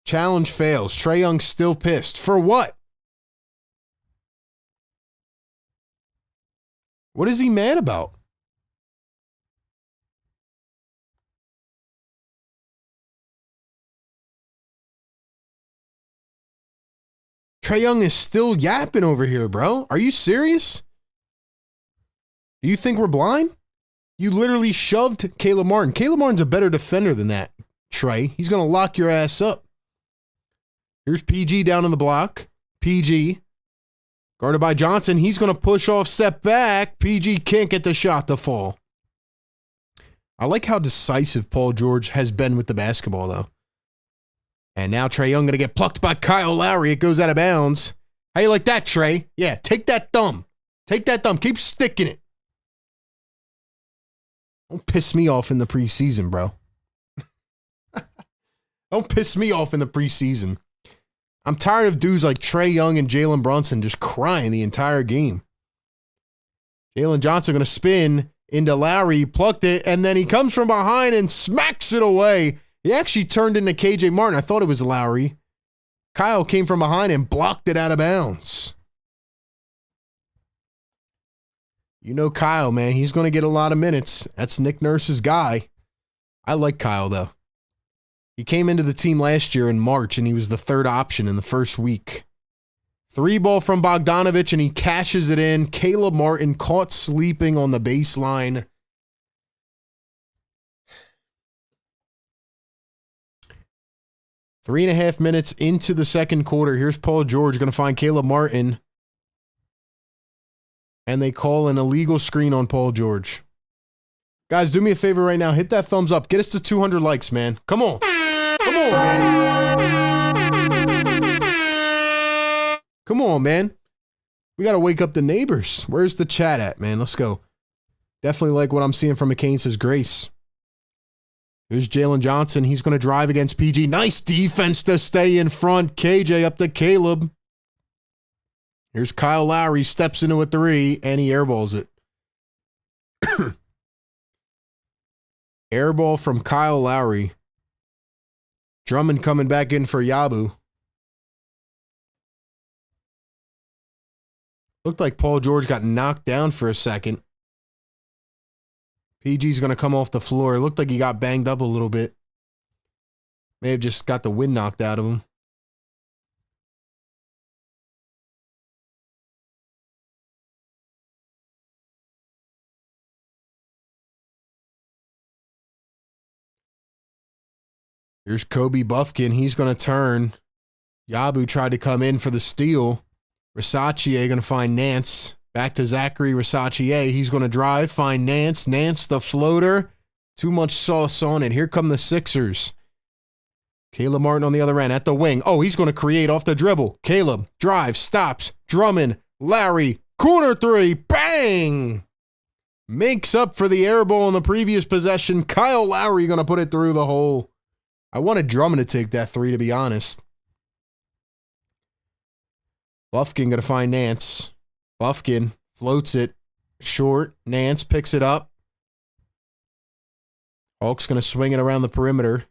Challenge fails. Trae Young still pissed. For what? What is he mad about? Trae Young is still yapping over here, bro. Are you serious? Do you think we're blind? You literally shoved Caleb Martin. Caleb Martin's a better defender than that, Trae. He's going to lock your ass up. Here's PG down in the block. PG. Guarded by Johnson. He's going to push off, step back. PG can't get the shot to fall. I like how decisive Paul George has been with the basketball, though. And now Trae Young going to get plucked by Kyle Lowry. It goes out of bounds. How you like that, Trae? Yeah, take that thumb. Take that thumb. Keep sticking it. Don't piss me off in the preseason, bro. Don't piss me off in the preseason. I'm tired of dudes like Trae Young and Jalen Brunson just crying the entire game. Jalen Johnson going to spin into Lowry, plucked it, and then he comes from behind and smacks it away. He actually turned into KJ Martin. I thought it was Lowry. Kyle came from behind and blocked it out of bounds. You know Kyle, man. He's going to get a lot of minutes. That's Nick Nurse's guy. I like Kyle, though. He came into the team last year in March, and he was the third option in the first week. 3-ball from Bogdanovich, and he cashes it in. Caleb Martin caught sleeping on the baseline. Three and a half minutes into the second quarter. Here's Paul George going to find Caleb Martin. And they call an illegal screen on Paul George. Guys, do me a favor right now. Hit that thumbs up. Get us to 200 likes, man. Come on. Come on, man. Come on, man. We got to wake up the neighbors. Where's the chat at, man? Let's go. Definitely like what I'm seeing from McCain, says Grace. Here's Jalen Johnson. He's going to drive against PG. Nice defense to stay in front. KJ up to Caleb. Here's Kyle Lowry. Steps into a 3, and he airballs it. Airball from Kyle Lowry. Drummond coming back in for Yabu. Looked like Paul George got knocked down for a second. PG's going to come off the floor. Looked like he got banged up a little bit. May have just got the wind knocked out of him. Here's Kobe Buffkin. He's going to turn. Yabu tried to come in for the steal. Rasachier going to find Nance. Back to Zachary Rasachier. He's going to drive, find Nance. Nance, the floater. Too much sauce on it. Here come the Sixers. Caleb Martin on the other end at the wing. Oh, he's going to create off the dribble. Caleb, drive, stops. Drummond, Larry, corner 3. Bang! Makes up for the air ball in the previous possession. Kyle Lowry going to put it through the hole. I wanted Drummond to take that 3, to be honest. Buffkin going to find Nance. Buffkin floats it short. Nance picks it up. Hawks going to swing it around the perimeter.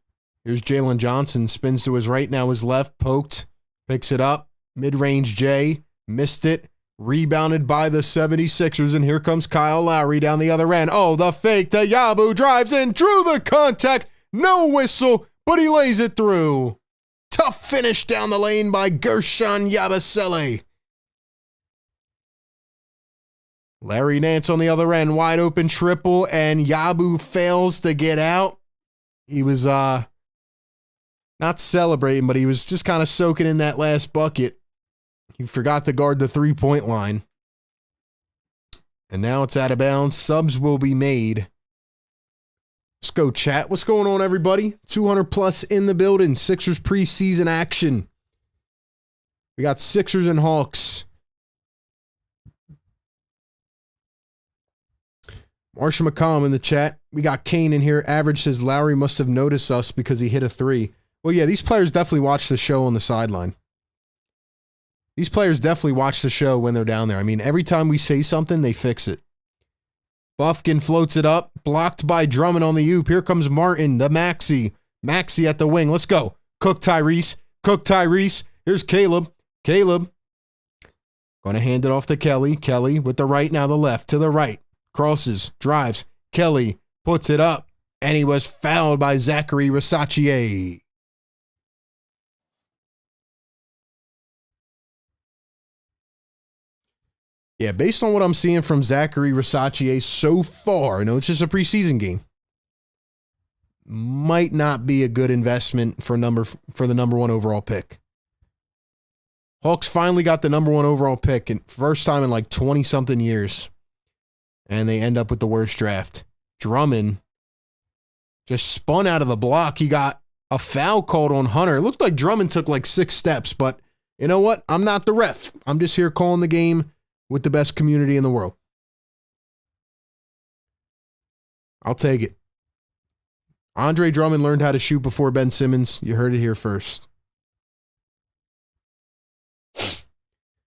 Here's Jalen Johnson. Spins to his right, now his left. Poked. Picks it up. Mid-range J. Missed it. Rebounded by the 76ers. And here comes Kyle Lowry down the other end. Oh, the fake to Yabu. Drives in. Drew the contact. No whistle. but he lays it through. Tough finish down the lane by Gershon Yabusele. Larry Nance on the other end, wide open triple, and Yabu fails to get out. He was not celebrating, but he was just kind of soaking in that last bucket. He forgot to guard the three-point line. And now it's out of bounds. Subs will be made. Let's go, chat. What's going on, everybody? 200 plus in the building. Sixers preseason action. We got Sixers and Hawks. Marsha McCollum in the chat. We got Kane in here. Average says Lowry must have noticed us because he hit a three. Well, yeah, these players definitely watch the show on the sideline. These players definitely watch the show when they're down there. I mean, every time we say something, they fix it. Bufkin floats it up. Blocked by Drummond on the oop. Here comes Martin, the Maxi. Maxi at the wing. Let's go. Cook Tyrese. Cook Tyrese. Here's Caleb. Caleb. Going to hand it off to Kelly. Kelly with the right, now the left. To the right. Crosses. Drives. Kelly puts it up. And he was fouled by Zachary Rasachier. Yeah, based on what I'm seeing from Zachary Rasachier so far, I know it's just a preseason game, might not be a good investment for the number one overall pick. Hawks finally got the number one overall pick, and first time in like 20-something years, and they end up with the worst draft. Drummond just spun out of the block. He got a foul called on Hunter. It looked like Drummond took like 6 steps, but you know what? I'm not the ref. I'm just here calling the game with the best community in the world. I'll take it. Andre Drummond learned how to shoot before Ben Simmons. You heard it here first.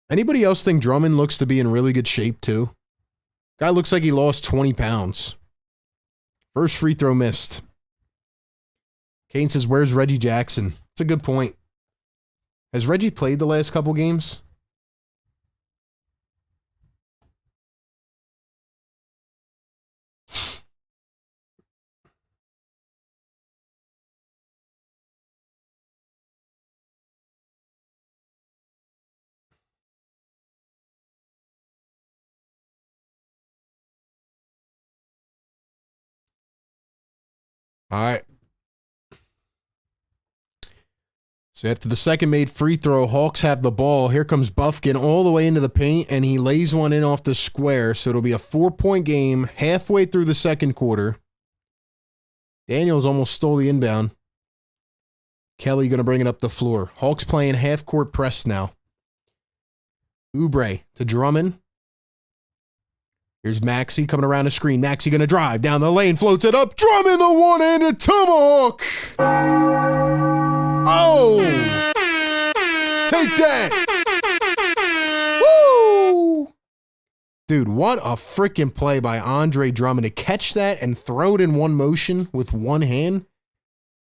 Anybody else think Drummond looks to be in really good shape too? Guy looks like he lost 20 pounds. First free throw missed. Kane says, where's Reggie Jackson? It's a good point. Has Reggie played the last couple games? All right. So after the second made free throw, Hawks have the ball. Here comes Bufkin all the way into the paint, and he lays one in off the square. So it'll be a 4-point game halfway through the second quarter. Daniels almost stole the inbound. Kelly going to bring it up the floor. Hawks playing half-court press now. Oubre to Drummond. Here's Maxey coming around the screen. Maxey going to drive down the lane, floats it up. Drummond the one-handed tomahawk. Oh! Take that! Woo! Dude, what a freaking play by Andre Drummond to catch that and throw it in one motion with one hand.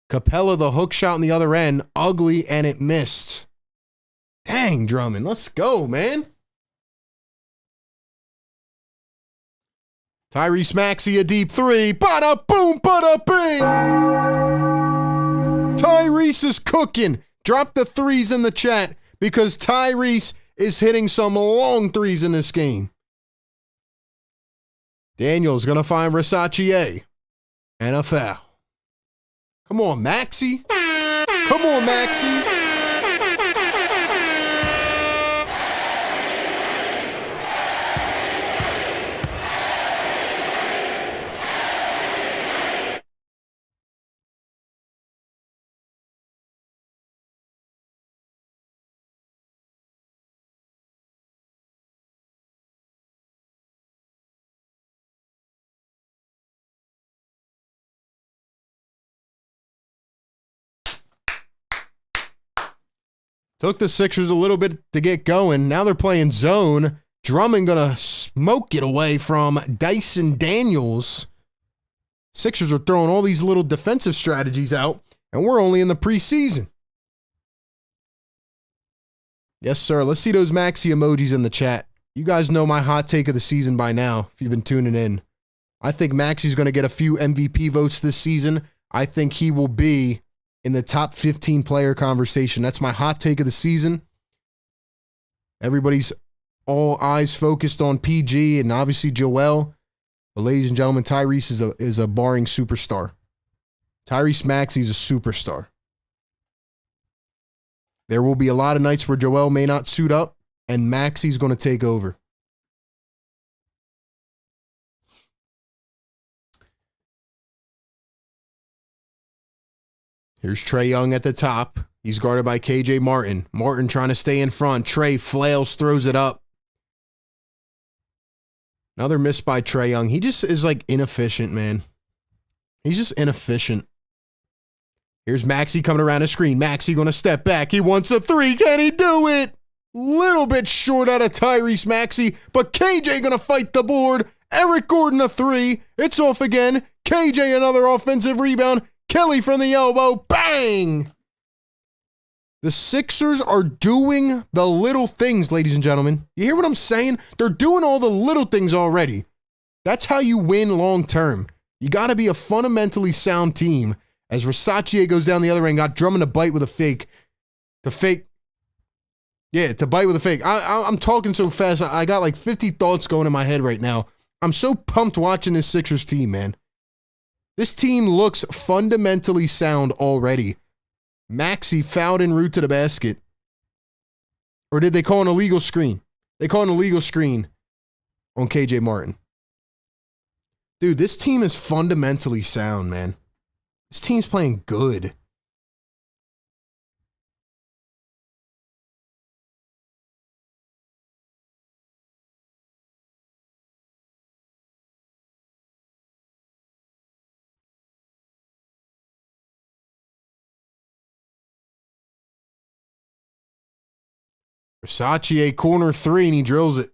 Capella, the hook shot on the other end, ugly, and it missed. Dang, Drummond, let's go, man. Tyrese Maxey, a deep three. Bada boom, bada bing. Tyrese is cooking. Drop the threes in the chat because Tyrese is hitting some long threes in this game. Daniel's going to find Rasachier. And a foul. Come on, Maxey. Come on, Maxey. Took the Sixers a little bit to get going. Now they're playing zone. Drummond going to smoke it away from Dyson Daniels. Sixers are throwing all these little defensive strategies out, and we're only in the preseason. Yes, sir. Let's see those Maxi emojis in the chat. You guys know my hot take of the season by now, if you've been tuning in. I think Maxi's going to get a few MVP votes this season. I think he will be in the top 15 player conversation. That's my hot take of the season. Everybody's all eyes focused on PG and obviously Joel. But ladies and gentlemen, Tyrese is a barring superstar. Tyrese Maxey's a superstar. There will be a lot of nights where Joel may not suit up, and Maxey's going to take over. Here's Trae Young at the top. He's guarded by KJ Martin. Martin trying to stay in front. Trae flails, throws it up. Another miss by Trae Young. He just is like inefficient, man. He's just inefficient. Here's Maxey coming around the screen. Maxey going to step back. He wants a three. Can he do it? Little bit short out of Tyrese Maxey, but KJ going to fight the board. Eric Gordon a three. It's off again. KJ another offensive rebound. Kelly from the elbow. Bang! The Sixers are doing the little things, ladies and gentlemen. You hear what I'm saying? They're doing all the little things already. That's how you win long term. You got to be a fundamentally sound team. As Versace goes down the other end, got Drummond to bite with a fake. To bite with a fake. I'm talking so fast. I got like 50 thoughts going in my head right now. I'm so pumped watching this Sixers team, man. This team looks fundamentally sound already. Maxey fouled en route to the basket. Or did they call an illegal screen? They called an illegal screen on KJ Martin. Dude, this team is fundamentally sound, man. This team's playing good. Versace corner three, and he drills it.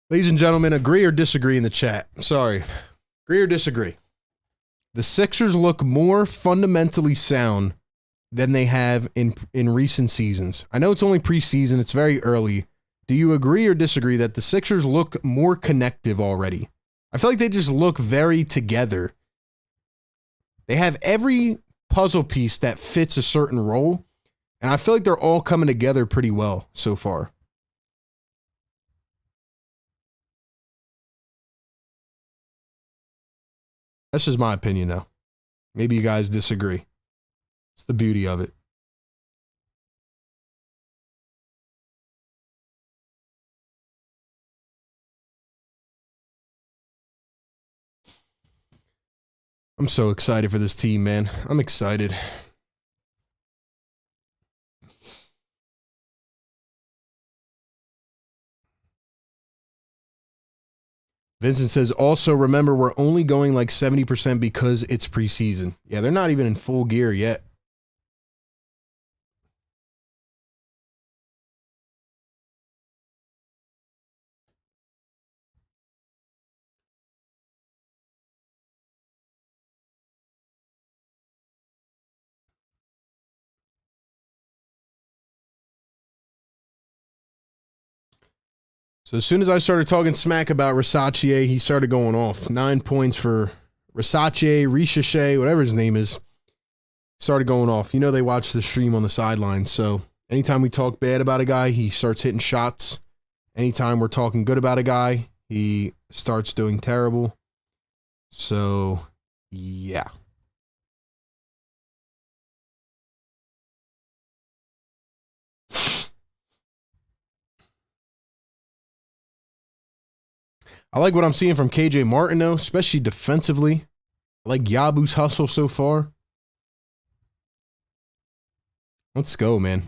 Ladies and gentlemen, agree or disagree in the chat. Sorry. Agree or disagree? The Sixers look more fundamentally sound than they have in recent seasons. I know it's only preseason. It's very early. Do you agree or disagree that the Sixers look more connective already? I feel like they just look very together. They have every puzzle piece that fits a certain role, and I feel like they're all coming together pretty well so far. That's just my opinion, though. Maybe you guys disagree. It's the beauty of it. I'm so excited for this team, man. I'm excited. Vincent says, also remember, we're only going like 70% because it's preseason. Yeah, they're not even in full gear yet. So as soon as I started talking smack about Versace, he started going off. 9 points for Versace, Richache, whatever his name is. Started going off. You know they watch the stream on the sideline, so Anytime we talk bad about a guy, he starts hitting shots. Anytime we're talking good about a guy, he starts doing terrible. So, yeah. I like what I'm seeing from KJ Martin, though, especially defensively. I like Yabu's hustle so far. Let's go, man.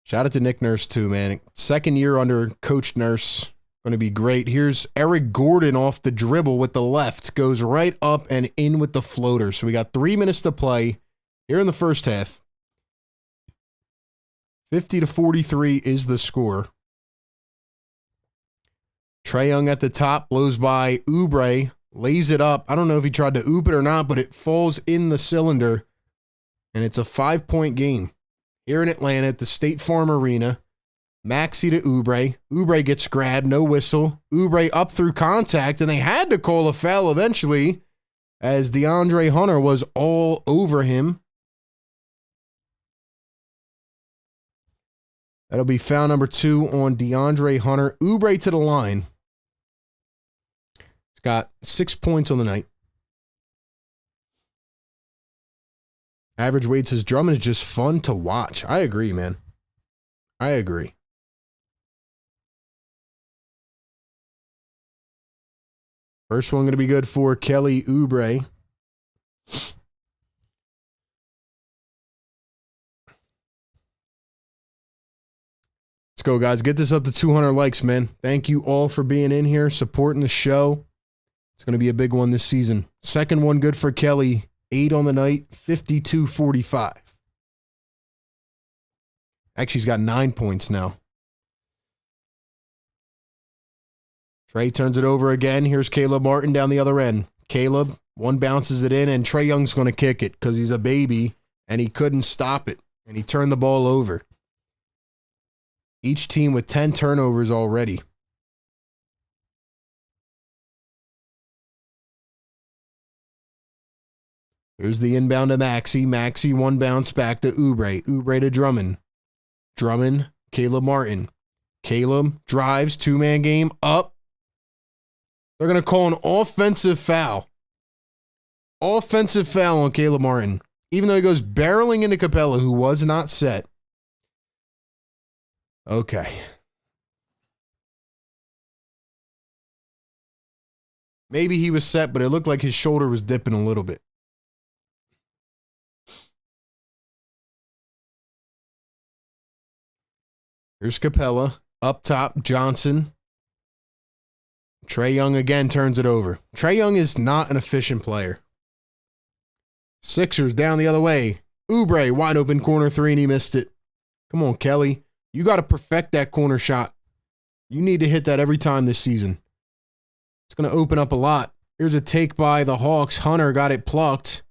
Shout out to Nick Nurse, too, man. Second year under Coach Nurse. Going to be great. Here's Eric Gordon off the dribble with the left. Goes right up and in with the floater. So we got 3 minutes to play here in the first half. 50-43 is the score. Trae Young at the top, blows by Oubre, lays it up. I don't know if he tried to oop it or not, but it falls in the cylinder. And it's a 5-point game here in Atlanta at the State Farm Arena. Maxey to Oubre. Oubre gets grabbed, no whistle. Oubre up through contact, and they had to call a foul eventually as DeAndre Hunter was all over him. That'll be foul number 2 on DeAndre Hunter. Oubre to the line. He's got 6 points on the night. Average Wade says Drummond is just fun to watch. I agree, man. I agree. First one going to be good for Kelly Oubre. Let's go, guys. Get this up to 200 likes, man. Thank you all for being in here, supporting the show. It's going to be a big one this season. Second one good for Kelly. 8 on the night, 52-45. Actually, he's got 9 points now. Trae turns it over again. Here's Caleb Martin down the other end. Caleb, one bounces it in, and Trae Young's going to kick it because he's a baby, and he couldn't stop it, and he turned the ball over. Each team with 10 turnovers already. Here's the inbound to Maxey. Maxey, one bounce back to Oubre. Oubre to Drummond. Drummond, Caleb Martin. Caleb drives, 2-man game, up. They're going to call an offensive foul. Offensive foul on Caleb Martin. Even though he goes barreling into Capella, who was not set. Okay. Maybe he was set, but it looked like his shoulder was dipping a little bit. Here's Capella. Up top, Johnson. Trae Young again turns it over. Trae Young is not an efficient player. Sixers down the other way. Oubre, wide open corner 3, and he missed it. Come on, Kelly. You got to perfect that corner shot. You need to hit that every time this season. It's going to open up a lot. Here's a take by the Hawks. Hunter got it plucked.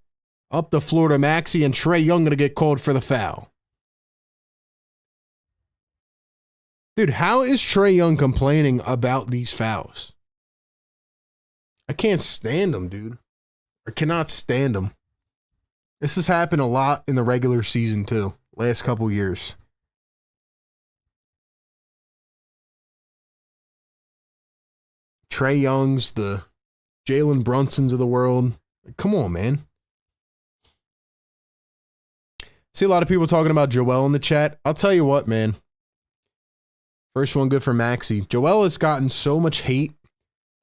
Up the floor to Maxey, and Trae Young going to get called for the foul. Dude, how is Trae Young complaining about these fouls? I can't stand them, dude. I cannot stand them. This has happened a lot in the regular season, too. Last couple years. Trae Young's, the Jalen Brunsons of the world. Come on, man. See a lot of people talking about Joel in the chat. I'll tell you what, man. First one good for Maxey. Joel has gotten so much hate.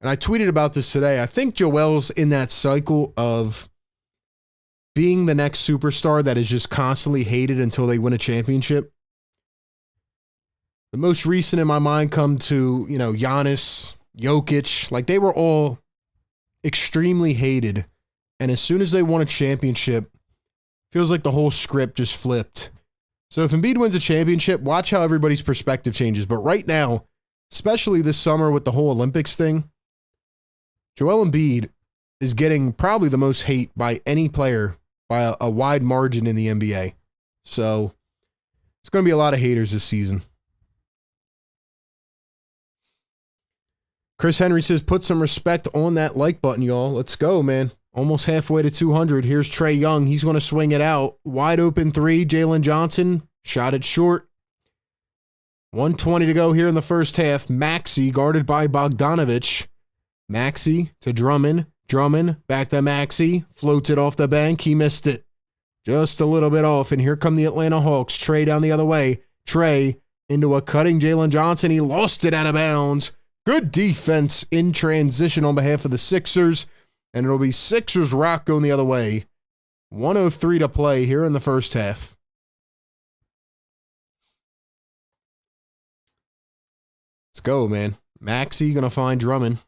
And I tweeted about this today. I think Joel's in that cycle of being the next superstar that is just constantly hated until they win a championship. The most recent in my mind come to, Giannis, Jokic. Like, they were all extremely hated. And as soon as they won a championship, feels like the whole script just flipped. So if Embiid wins a championship, watch how everybody's perspective changes. But right now, especially this summer with the whole Olympics thing, Joel Embiid is getting probably the most hate by any player by a wide margin in the NBA. So it's going to be a lot of haters this season. Chris Henry says, put some respect on that like button, y'all. Let's go, man. Almost halfway to 200. Here's Trae Young. He's going to swing it out. Wide open three. Jalen Johnson shot it short. 1:20 to go here in the first half. Maxey guarded by Bogdanovich. Maxey to Drummond. Drummond back to Maxey. Floats it off the bank. He missed it. Just a little bit off. And here come the Atlanta Hawks. Trae down the other way. Trae into a cutting Jalen Johnson. He lost it out of bounds. Good defense in transition on behalf of the Sixers. And it'll be Sixers rock going the other way. 1:03 to play here in the first half. Let's go, man. Maxey going to find Drummond.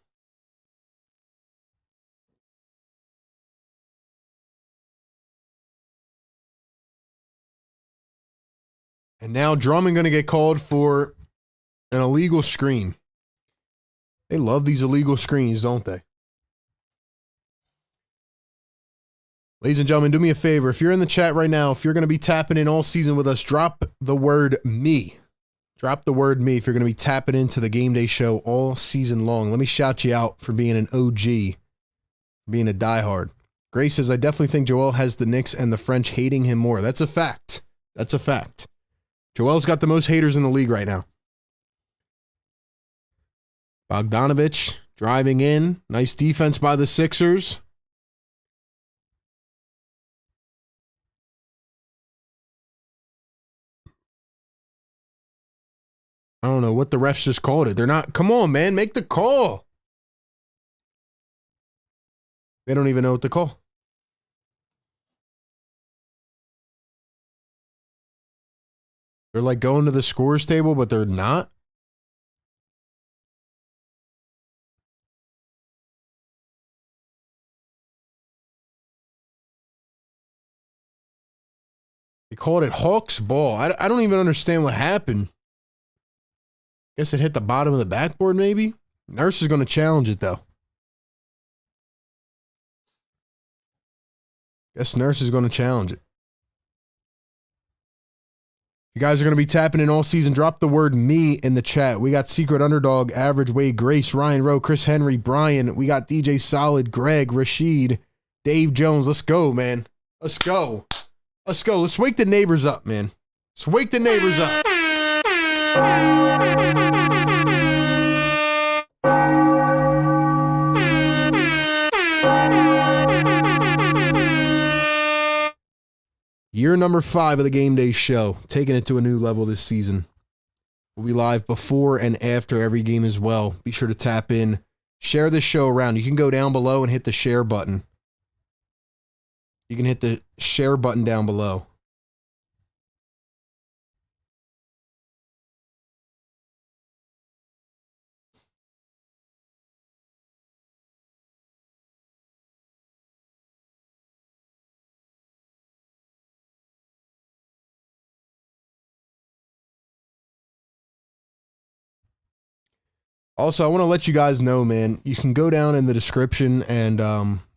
And now Drummond going to get called for an illegal screen. They love these illegal screens, don't they? Ladies and gentlemen, do me a favor. If you're in the chat right now, if you're going to be tapping in all season with us, drop the word me. Drop the word me if you're going to be tapping into the Game Day Show all season long. Let me shout you out for being an OG, being a diehard. Grace says, I definitely think Joel has the Knicks and the French hating him more. That's a fact. That's a fact. Joel's got the most haters in the league right now. Bogdanovich driving in. Nice defense by the Sixers. I don't know what the refs just called it. They're not. Come on, man. Make the call. They don't even know what to call. They're like going to the scores table, but they're not. They called it Hawks ball. I don't even understand what happened. Guess it hit the bottom of the backboard, maybe? Nurse is going to challenge it, though. Guess Nurse is going to challenge it. You guys are going to be tapping in all season. Drop the word me in the chat. We got Secret Underdog, Average Wade, Grace, Ryan Rowe, Chris Henry, Brian. We got DJ Solid, Greg, Rashid, Dave Jones. Let's go, man. Let's go. Let's go. Let's wake the neighbors up, man. Let's wake the neighbors up. Year number 5 of the Game Day Show, taking it to a new level this season. We'll be live before and after every game as well. Be sure to tap in, share this show around. You can go down below and hit the share button. You can hit the share button down below. Also, I want to let you guys know, man, you can go down in the description and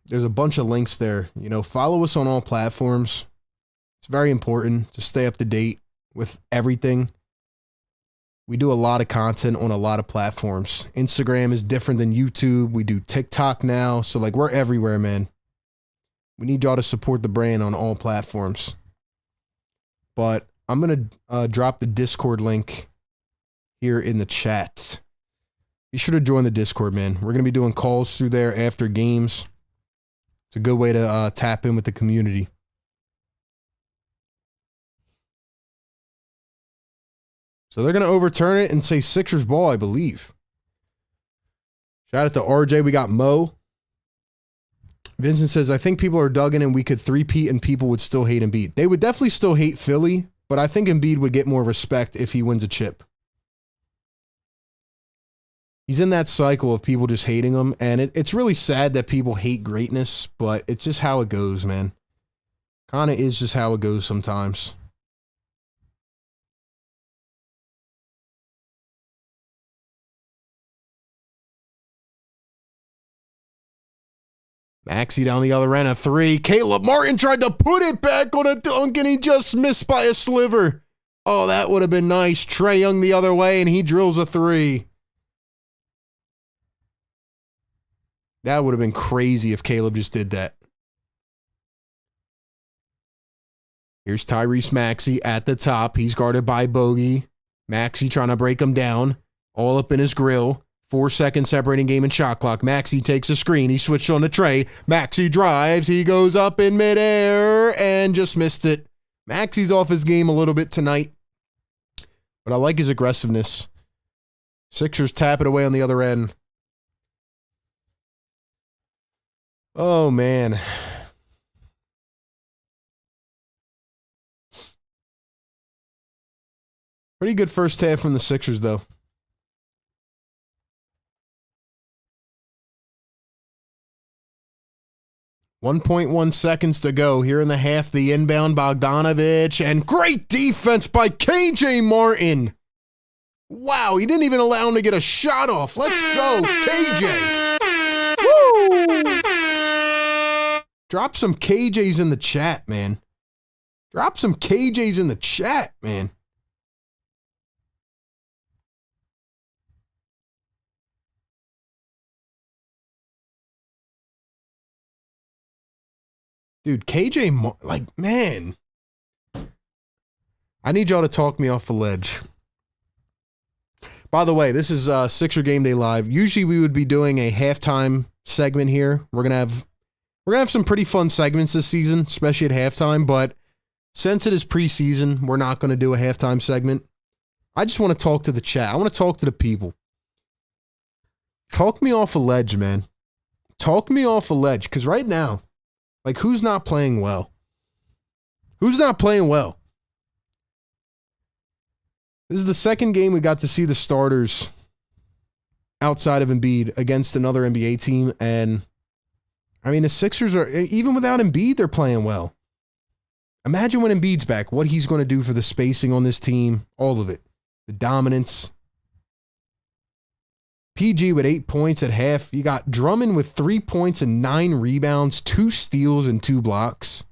there's a bunch of links there. You know, follow us on all platforms. It's very important to stay up to date with everything. We do a lot of content on a lot of platforms. Instagram is different than YouTube. We do TikTok now. So, like, we're everywhere, man. We need y'all to support the brand on all platforms. But I'm going to drop the Discord link here in the chat. Be sure to join the Discord, man. We're going to be doing calls through there after games. It's a good way to tap in with the community. So they're going to overturn it and say Sixers ball, I believe. Shout out to RJ. We got Mo. Vincent says, I think people are dug in and we could three-peat and people would still hate Embiid. They would definitely still hate Philly, but I think Embiid would get more respect if he wins a chip. He's in that cycle of people just hating him, and it's really sad that people hate greatness, but it's just how it goes, man. Kind of is just how it goes sometimes. Maxey down the other end, a three. Caleb Martin tried to put it back on a dunk, and he just missed by a sliver. Oh, that would have been nice. Trae Young the other way, and he drills a three. That would have been crazy if Caleb just did that. Here's Tyrese Maxey at the top. He's guarded by Bogey. Maxey trying to break him down. All up in his grill. 4 seconds separating game and shot clock. Maxey takes a screen. He switched on to Trey. Maxey drives. He goes up in midair and just missed it. Maxey's off his game a little bit tonight, but I like his aggressiveness. Sixers tap it away on the other end. Oh, man. Pretty good first half from the Sixers, though. .1 seconds to go here in the half. The inbound, Bogdanovic, and great defense by KJ Martin. Wow, he didn't even allow him to get a shot off. Let's go, KJ. Woo! Drop some KJs in the chat, man. Drop some KJs in the chat, man. Dude, KJ, like, man. I need y'all to talk me off the ledge. By the way, this is Sixer Game Day Live. Usually we would be doing a halftime segment here. We're gonna have some pretty fun segments this season, especially at halftime, but since it is preseason, we're not gonna do a halftime segment. I just want to talk to the chat. I want to talk to the people. Talk me off a ledge, man. Talk me off a ledge, because right now, like, who's not playing well? Who's not playing well? This is the second game we got to see the starters outside of Embiid against another NBA team. And, I mean, the Sixers are, even without Embiid, they're playing well. Imagine when Embiid's back, what he's going to do for the spacing on this team, all of it. The dominance. PG with 8 points at half. You got Drummond with 3 points and 9 rebounds, 2 steals and 2 blocks.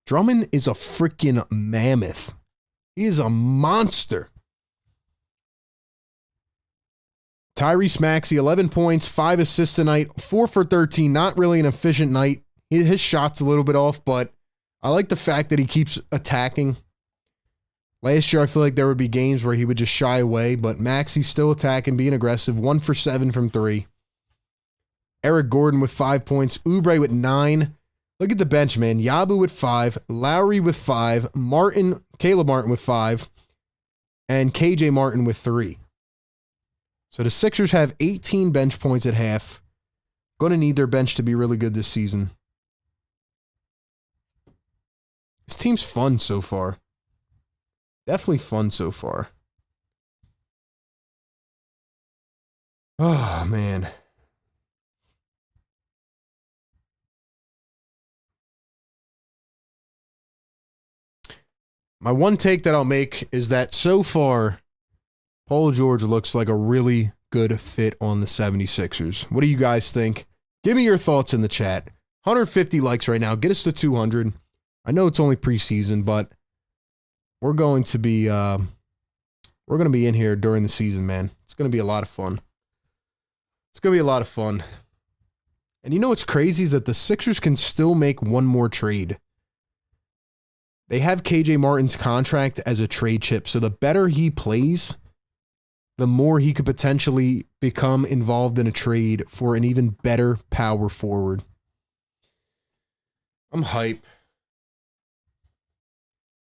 Drummond is a freaking mammoth. He is a monster. Tyrese Maxey, 11 points, 5 assists tonight, 4 for 13. Not really an efficient night. His shot's a little bit off, but I like the fact that he keeps attacking. Last year, I feel like there would be games where he would just shy away, but Maxey's still attacking, being aggressive. 1 for 7 from 3. Eric Gordon with 5 points. Oubre with 9. Look at the bench, man. Yabu with 5. Lowry with 5. Caleb Martin with 5. And KJ Martin with 3. So the Sixers have 18 bench points at half. Going to need their bench to be really good this season. This team's fun so far. Definitely fun so far. Oh, man. My one take that I'll make is that so far, Paul George looks like a really good fit on the 76ers. What do you guys think? Give me your thoughts in the chat. 150 likes right now. Get us to 200. I know it's only preseason, but we're going to be in here during the season, man. It's going to be a lot of fun. It's going to be a lot of fun. And you know what's crazy is that the Sixers can still make one more trade. They have KJ Martin's contract as a trade chip, so the better he plays, the more he could potentially become involved in a trade for an even better power forward. I'm hype.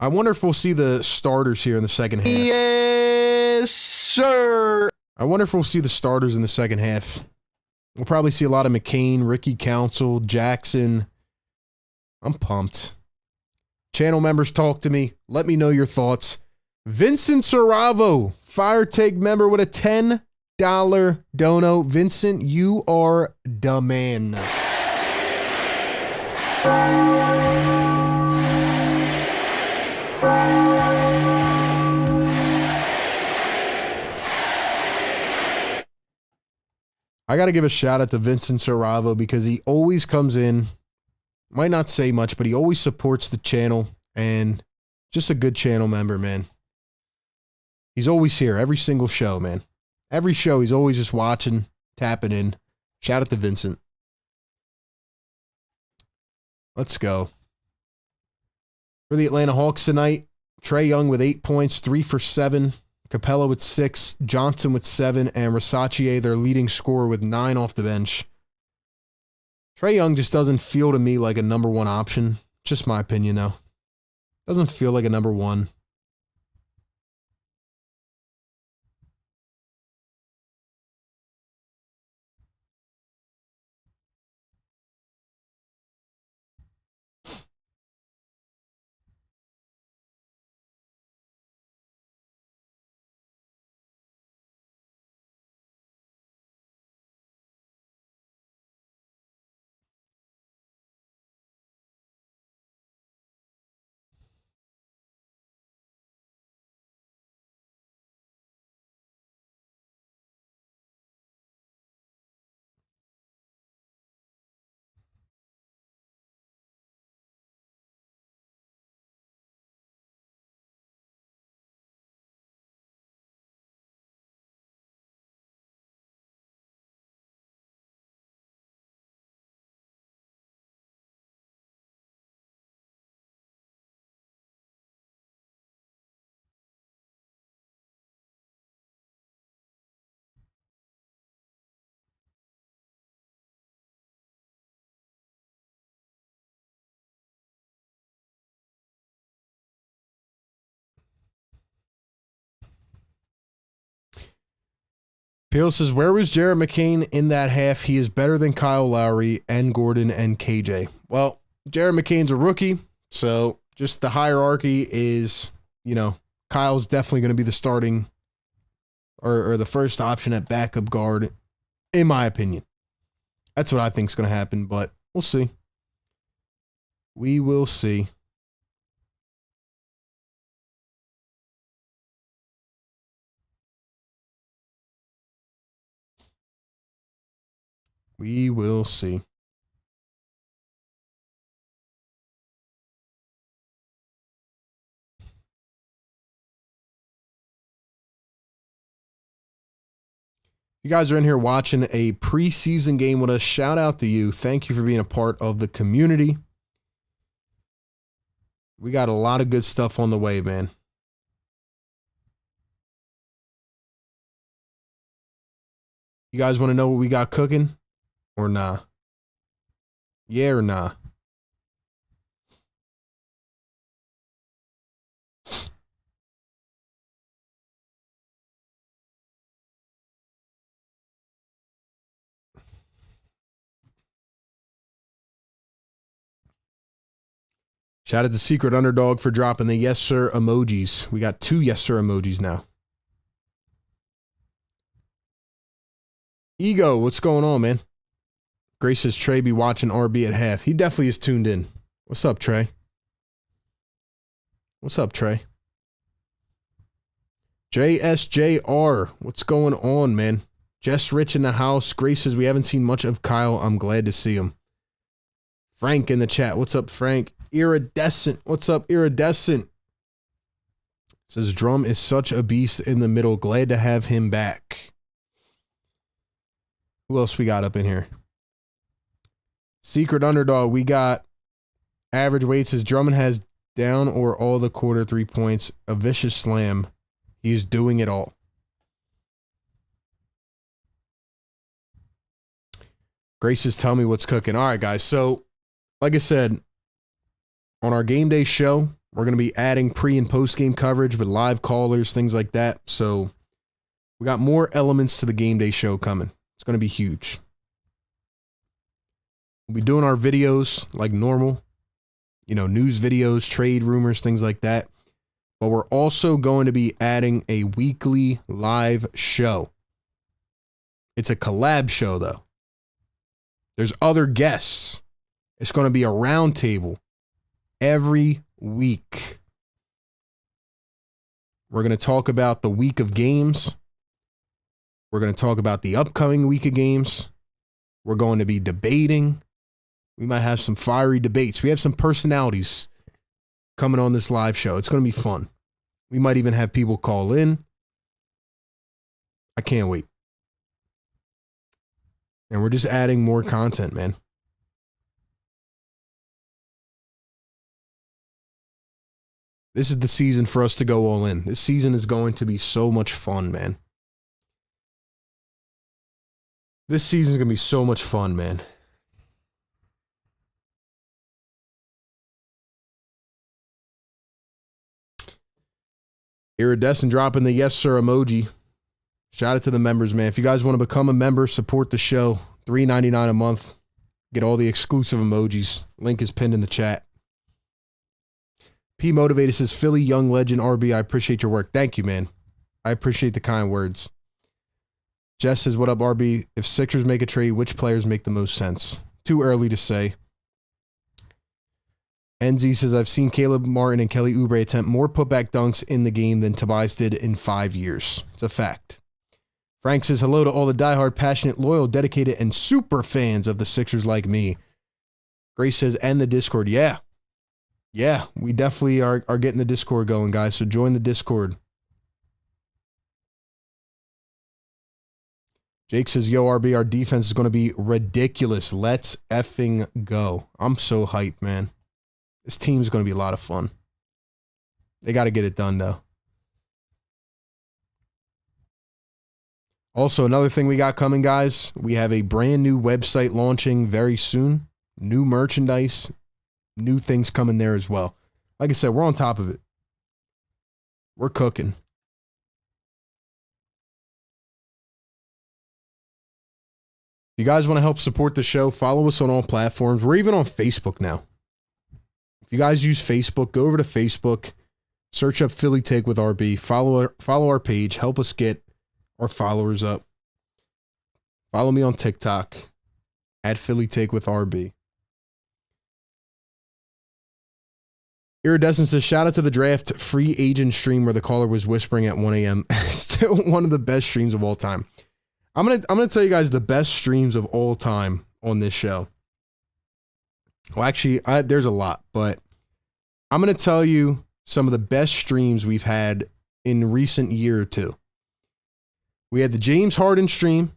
I wonder if we'll see the starters here in the second half. Yes, sir. I wonder if we'll see the starters in the second half. We'll probably see a lot of McCain, Ricky Council, Jackson. I'm pumped. Channel members, talk to me. Let me know your thoughts. Vincent Saravo, Fire Take member with a $10 dono. Vincent, you are the man. I got to give a shout out to Vincent Saravo because he always comes in, might not say much, but he always supports the channel and just a good channel member, man. He's always here, every single show, man. Every show, he's always just watching, tapping in. Shout out to Vincent. Let's go. For the Atlanta Hawks tonight, Trae Young with 8 points, 3 for 7. Capella with 6, Johnson with 7, and Rasace, their leading scorer, with 9 off the bench. Trae Young just doesn't feel to me like a number one option. Just my opinion, though. Doesn't feel like a number one. Peel says, where was Jared McCain in that half? He is better than Kyle Lowry and Gordon and KJ. Well, Jared McCain's a rookie, so just the hierarchy is, you know, Kyle's definitely going to be the starting or the first option at backup guard, in my opinion. That's what I think is going to happen, but we'll see. We will see. We will see. You guys are in here watching a preseason game with us. Shout out to you. Thank you for being a part of the community. We got a lot of good stuff on the way, man. You guys want to know what we got cooking? Or nah? Yeah or nah? Shout out to Secret Underdog for dropping the yes sir emojis. We got 2 yes sir emojis now. Ego, what's going on, man? Grace says Trey be watching RB at half. He definitely is tuned in. What's up, Trey? What's up, Trey? JSJR, what's going on, man? Jess Rich in the house. Grace says we haven't seen much of Kyle. I'm glad to see him. Frank in the chat. What's up, Frank? Iridescent. What's up, Iridescent? Says Drum is such a beast in the middle. Glad to have him back. Who else we got up in here? Secret Underdog. We got average weight. Says Drummond has down or all the quarter 3 points. A vicious slam. He's doing it all. Grace is telling me what's cooking. All right, guys. So, like I said, on our game day show, we're going to be adding pre and post game coverage with live callers, things like that. So we got more elements to the game day show coming. It's going to be huge. We'll be doing our videos like normal, you know, news videos, trade rumors, things like that. But we're also going to be adding a weekly live show. It's a collab show, though. There's other guests. It's going to be a round table every week. We're going to talk about the week of games. We're going to talk about the upcoming week of games. We're going to be debating. We might have some fiery debates. We have some personalities coming on this live show. It's going to be fun. We might even have people call in. I can't wait. And we're just adding more content, man. This is the season for us to go all in. This season is going to be so much fun, man. This season is going to be so much fun, man. Iridescent dropping the yes sir emoji. Shout out to the members, man. If you guys want to become a member, support the show. $3.99 a month. Get all the exclusive emojis. Link is pinned in the chat. P Motivated says, Philly young legend RB, I appreciate your work. Thank you, man. I appreciate the kind words. Jess says, what up, RB? If Sixers make a trade, which players make the most sense? Too early to say. NZ says, I've seen Caleb Martin and Kelly Oubre attempt more putback dunks in the game than Tobias did in 5 years. It's a fact. Frank says, hello to all the diehard, passionate, loyal, dedicated, and super fans of the Sixers like me. Grace says, and the Discord. Yeah. Yeah, we definitely are getting the Discord going, guys. So join the Discord. Jake says, yo, RB, our defense is going to be ridiculous. Let's effing go. I'm so hyped, man. This team is going to be a lot of fun. They got to get it done, though. Also, another thing we got coming, guys, we have a brand new website launching very soon. New merchandise. New things coming there as well. Like I said, we're on top of it. We're cooking. If you guys want to help support the show, follow us on all platforms. We're even on Facebook now. If you guys use Facebook, go over to Facebook, search up Philly Take with RB, follow our page, help us get our followers up. Follow me on TikTok at Philly Take with RB. Iridescent says, shout out to the draft free agent stream where the caller was whispering at 1 a.m. Still one of the best streams of all time. I'm gonna tell you guys the best streams of all time on this show. Well, actually, there's a lot, but I'm gonna tell you some of the best streams we've had in recent year or two. We had the James Harden stream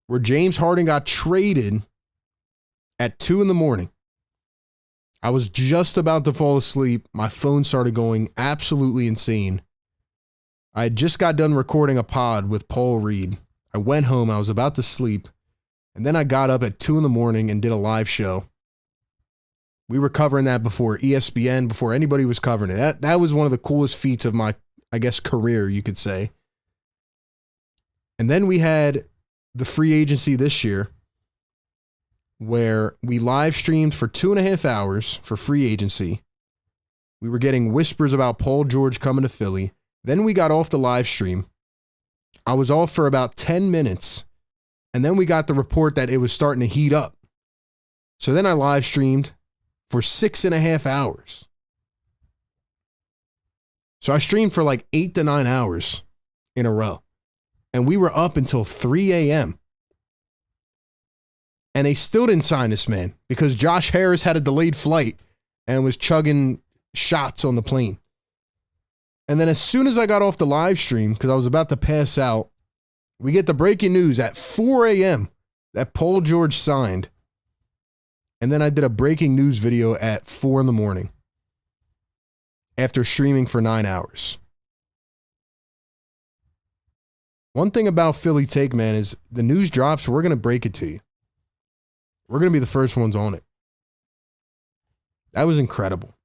where James Harden got traded at 2 a.m. I was just about to fall asleep. My phone started going absolutely insane. I had just got done recording a pod with Paul Reed. I went home. I was about to sleep. And then I got up at 2 a.m. and did a live show. We were covering that before ESPN, before anybody was covering it. That was one of the coolest feats of my, I guess, career, you could say. And then we had the free agency this year, where we live streamed for 2.5 hours for free agency. We were getting whispers about Paul George coming to Philly. Then we got off the live stream. I was off for about 10 minutes. And then we got the report that it was starting to heat up. So then I live streamed for 6.5 hours. So I streamed for like 8 to 9 hours in a row. And we were up until 3 a.m. And they still didn't sign this man because Josh Harris had a delayed flight and was chugging shots on the plane. And then as soon as I got off the live stream, because I was about to pass out, we get the breaking news at 4 a.m. that Paul George signed. And then I did a breaking news video at 4 a.m. after streaming for 9 hours. One thing about Philly Take, man, is the news drops, we're going to break it to you. We're going to be the first ones on it. That was incredible.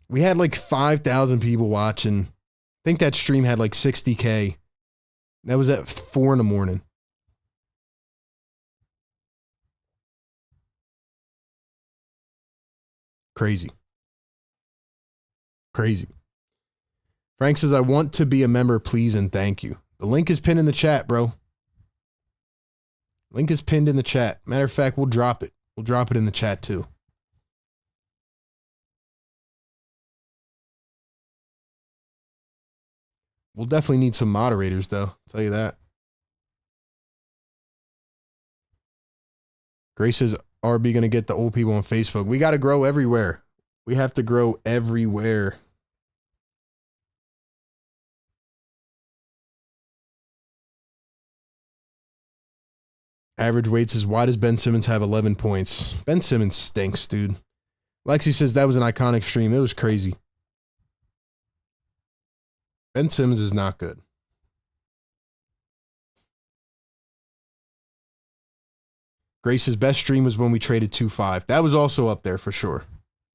We had like 5,000 people watching. I think that stream had like 60K. That was at 4 a.m. Crazy. Crazy. Frank says, I want to be a member, please and thank you. The link is pinned in the chat, bro. Link is pinned in the chat. Matter of fact, we'll drop it. We'll drop it in the chat too. We'll definitely need some moderators though. I'll tell you that. Grace is RB going to get the old people on Facebook. We got to grow everywhere. We have to grow everywhere. Average weight says, why does Ben Simmons have 11 points? Ben Simmons stinks, dude. Lexi says that was an iconic stream. It was crazy. Ben Simmons is not good. Grace's best stream was when we traded 2-5. That was also up there for sure.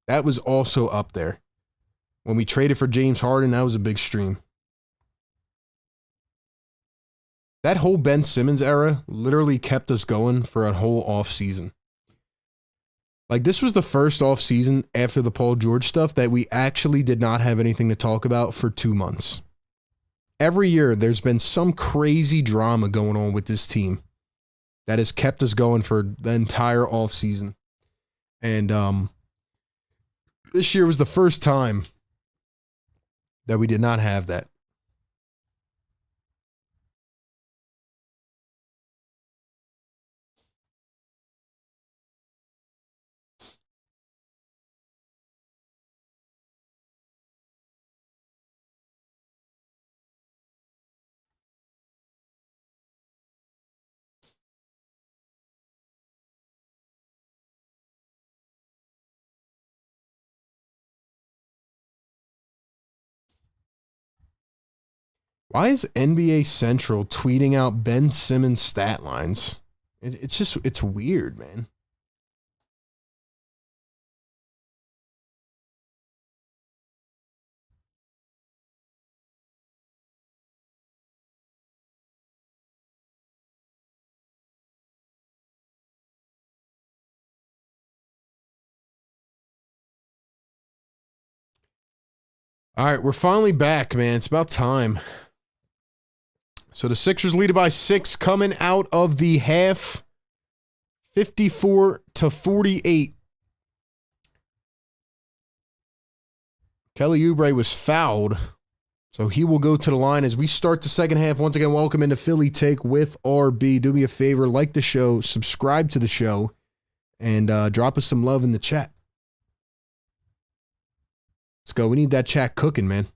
That was also up there. When we traded for James Harden, that was a big stream. That whole Ben Simmons era literally kept us going for a whole off season. Like, this was the first off season after the Paul George stuff that we actually did not have anything to talk about for 2 months. Every year, there's been some crazy drama going on with this team that has kept us going for the entire off season. And this year was the first time that we did not have that. Why is NBA Central tweeting out Ben Simmons stat lines? It's weird, man. All right, we're finally back, man. It's about time. So the Sixers lead by 6 coming out of the half, 54-48. Kelly Oubre was fouled, so he will go to the line as we start the second half. Once again, welcome into Philly Take with RB. Do me a favor, like the show, subscribe to the show, and drop us some love in the chat. Let's go. We need that chat cooking, man.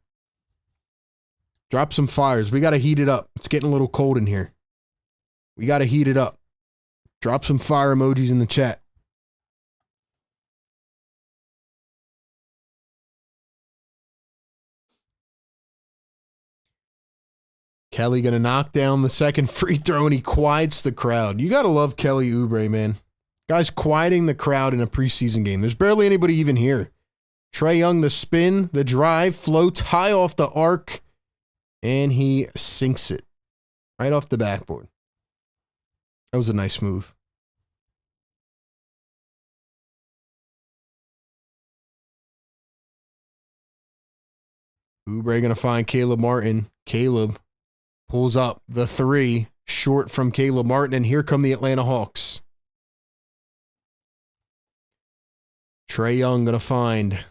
Drop some fires. We got to heat it up. It's getting a little cold in here. We got to heat it up. Drop some fire emojis in the chat. Kelly going to knock down the second free throw, and he quiets the crowd. You got to love Kelly Oubre, man. Guy's quieting the crowd in a preseason game. There's barely anybody even here. Trae Young, the spin, the drive, floats high off the arc, and he sinks it right off the backboard. That was a nice move. Oubre going to find Caleb Martin. Caleb pulls up the 3, short from Caleb Martin, and here come the Atlanta Hawks. Trae Young going to find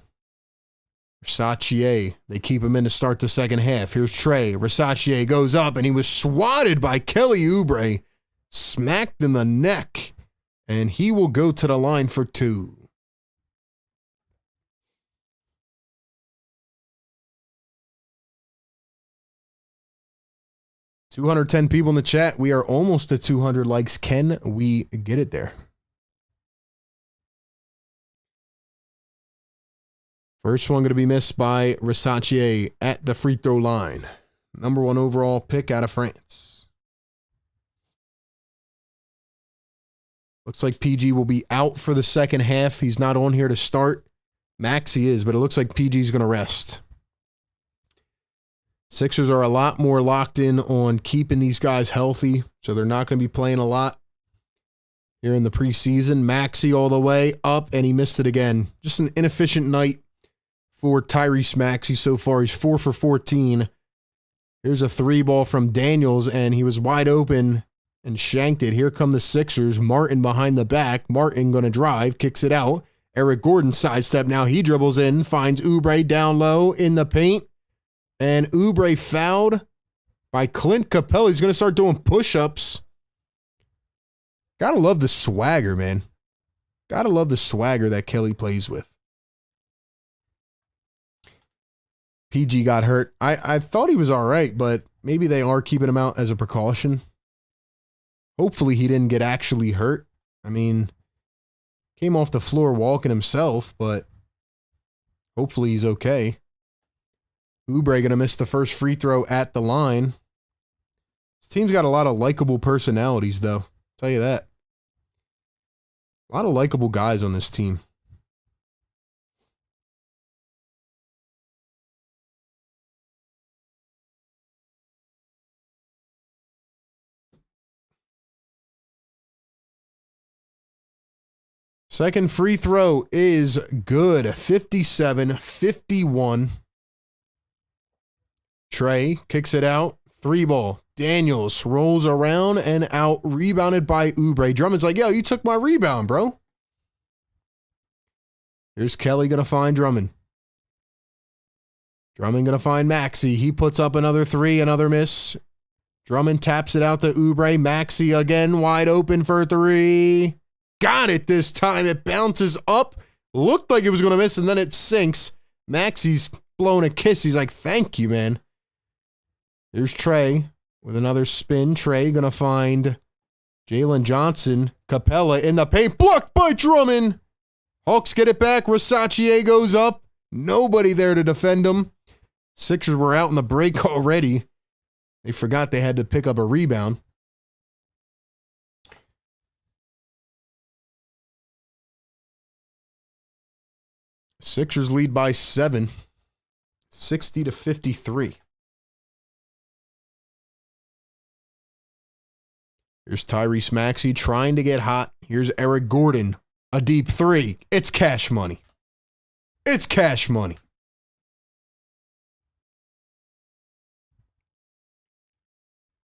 Versace. They keep him in to start the second half. Here's Trae. Versace goes up, and he was swatted by Kelly Oubre, smacked in the neck, and he will go to the line for 2. $210 people in the chat. We are almost at 200 likes. Can we get it there? First one going to be missed by Versace at the free throw line. Number 1 overall pick out of France. Looks like PG will be out for the second half. He's not on here to start. Maxey is, but it looks like PG's going to rest. Sixers are a lot more locked in on keeping these guys healthy, so they're not going to be playing a lot here in the preseason. Maxey all the way up, and he missed it again. Just an inefficient night for Tyrese Maxey so far. He's 4 for 14. Here's a 3-ball from Daniels, and he was wide open and shanked it. Here come the Sixers. Martin behind the back. Martin going to drive, kicks it out. Eric Gordon sidestep. Now he dribbles in, finds Oubre down low in the paint, and Oubre fouled by Clint Capella. He's going to start doing push-ups. Gotta love the swagger, man. Gotta love the swagger that Kelly plays with. PG got hurt. I thought he was all right, but maybe they are keeping him out as a precaution. Hopefully he didn't get actually hurt. I mean, came off the floor walking himself, but hopefully he's okay. Oubre going to miss the first free throw at the line. This team's got a lot of likable personalities, though. I'll tell you that. A lot of likable guys on this team. Second free throw is good. 57-51. Trey kicks it out. 3-ball. Daniels rolls around and out. Rebounded by Oubre. Drummond's like, yo, you took my rebound, bro. Here's Kelly going to find Drummond. Drummond going to find Maxey. He puts up another three, another miss. Drummond taps it out to Oubre. Maxey again wide open for three. Got it this time. It bounces up. Looked like it was going to miss, and then it sinks. Maxey's blowing a kiss. He's like, thank you, man. Here's Trey with another spin. Trey going to find Jalen Johnson. Capella in the paint. Blocked by Drummond. Hawks get it back. Versace goes up. Nobody there to defend him. Sixers were out in the break already. They forgot they had to pick up a rebound. Sixers lead by 7. 60-53. Here's Tyrese Maxey trying to get hot. Here's Eric Gordon. A deep three. It's cash money. It's cash money.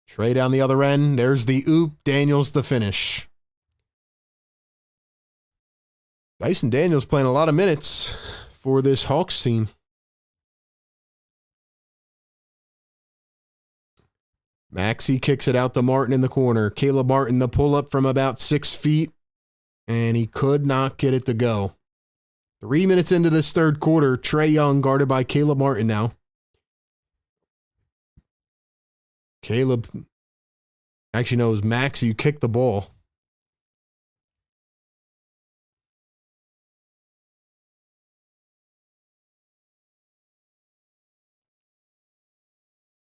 Trey down the other end. There's the oop. Daniels the finish. Dyson Daniels playing a lot of minutes for this Hawks team. Maxey kicks it out to Martin in the corner. Caleb Martin, the pull-up from about 6 feet, and he could not get it to go. 3 minutes into this third quarter, Trae Young guarded by Caleb Martin now. Caleb, actually no, it was Maxey who kicked the ball.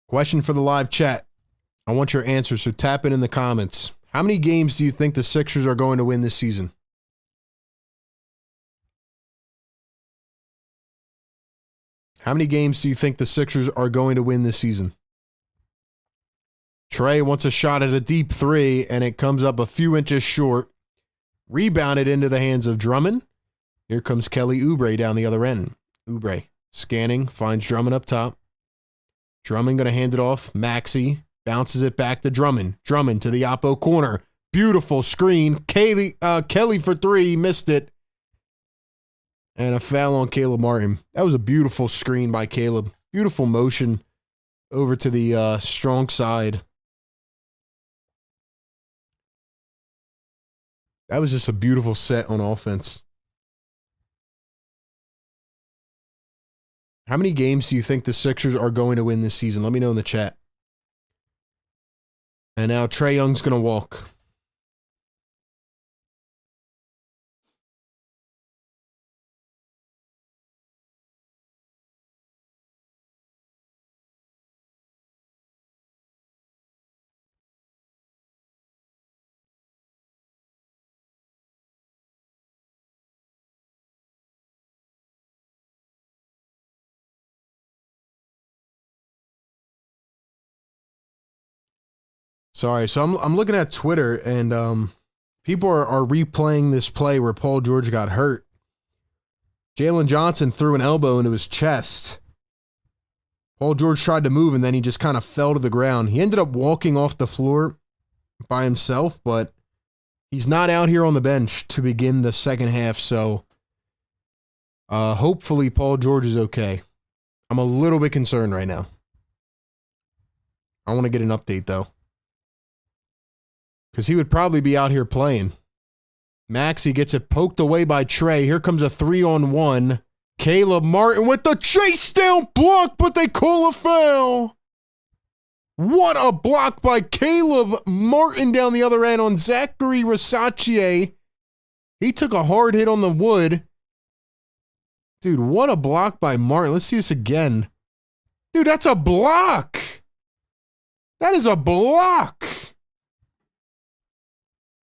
Question for the live chat. I want your answers, so tap in the comments. How many games do you think the Sixers are going to win this season? How many games do you think the Sixers are going to win this season? Trey wants a shot at a deep three, and it comes up a few inches short. Rebounded into the hands of Drummond. Here comes Kelly Oubre down the other end. Oubre scanning, finds Drummond up top. Drummond going to hand it off. Maxey bounces it back to Drummond. Drummond to the oppo corner. Beautiful screen. Kelly for three. Missed it. And a foul on Caleb Martin. That was a beautiful screen by Caleb. Beautiful motion over to the strong side. That was just a beautiful set on offense. How many games do you think the Sixers are going to win this season? Let me know in the chat. And now Trae Young's going to walk. Sorry, so I'm looking at Twitter, and people are replaying this play where Paul George got hurt. Jalen Johnson threw an elbow into his chest. Paul George tried to move, and then he just kind of fell to the ground. He ended up walking off the floor by himself, but he's not out here on the bench to begin the second half, so hopefully Paul George is okay. I'm a little bit concerned right now. I want to get an update, though, because he would probably be out here playing. Maxey gets it poked away by Trey. Here comes a 3-on-1. Caleb Martin with the chase down block, but they call a foul. What a block by Caleb Martin down the other end on Zachary Versace. He took a hard hit on the wood. Dude, what a block by Martin. Let's see this again. Dude, that's a block. That is a block.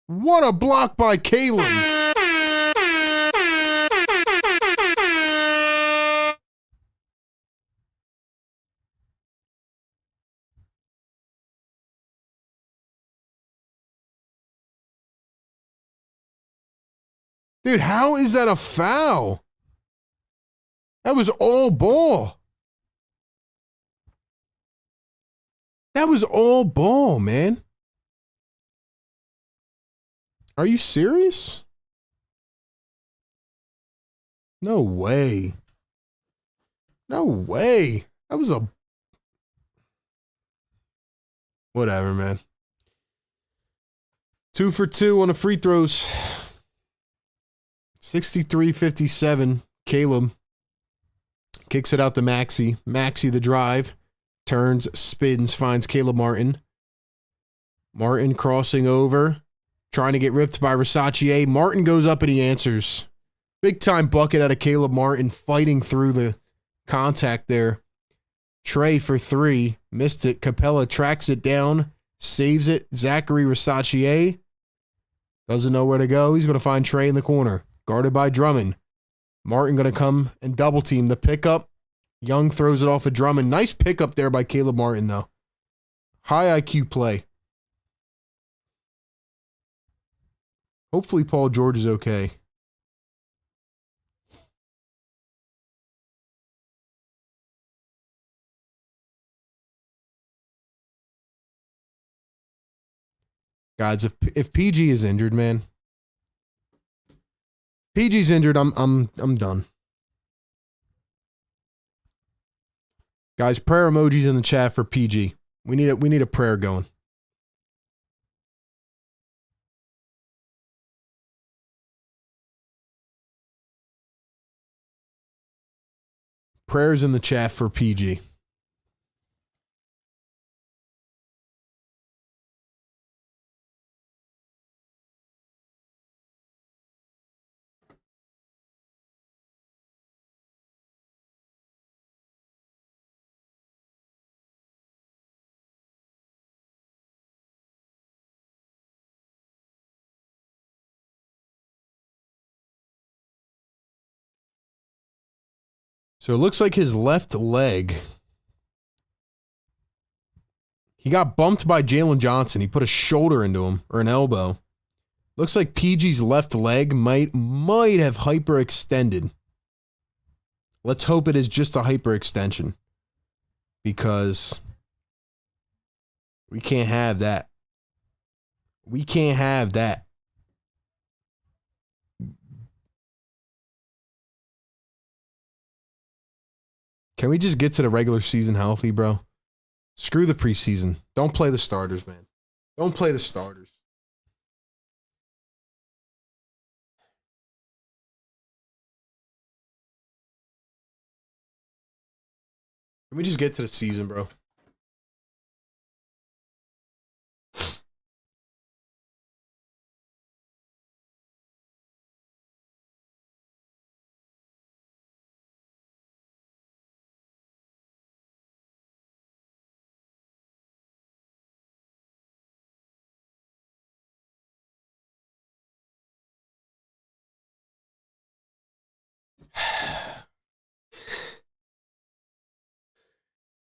What a block by Caleb. Dude, how is that a foul? That was all ball. That was all ball, man. Are you serious? No way. No way. That was a... Whatever, man. 2 for 2 on the free throws. 63-57. Caleb kicks it out to Maxey. Maxey the drive. Turns, spins, finds Caleb Martin. Martin crossing over. Trying to get ripped by Versace. Martin goes up and he answers. Big time bucket out of Caleb Martin, fighting through the contact there. Trey for 3. Missed it. Capella tracks it down. Saves it. Zachary Versace doesn't know where to go. He's going to find Trey in the corner. Guarded by Drummond. Martin going to come and double team the pickup. Young throws it off of Drummond. Nice pickup there by Caleb Martin, though. High IQ play. Hopefully Paul George is okay. Guys, if PG is injured, man. PG's injured, I'm done. Guys, prayer emojis in the chat for PG. We need a prayer going. Prayers in the chat for PG. So it looks like his left leg, he got bumped by Jalen Johnson. He put a shoulder into him, or an elbow. Looks like PG's left leg might have hyperextended. Let's hope it is just a hyperextension, because we can't have that. We can't have that. Can we just get to the regular season healthy, bro? Screw the preseason. Don't play the starters, man. Don't play the starters. Can we just get to the season, bro?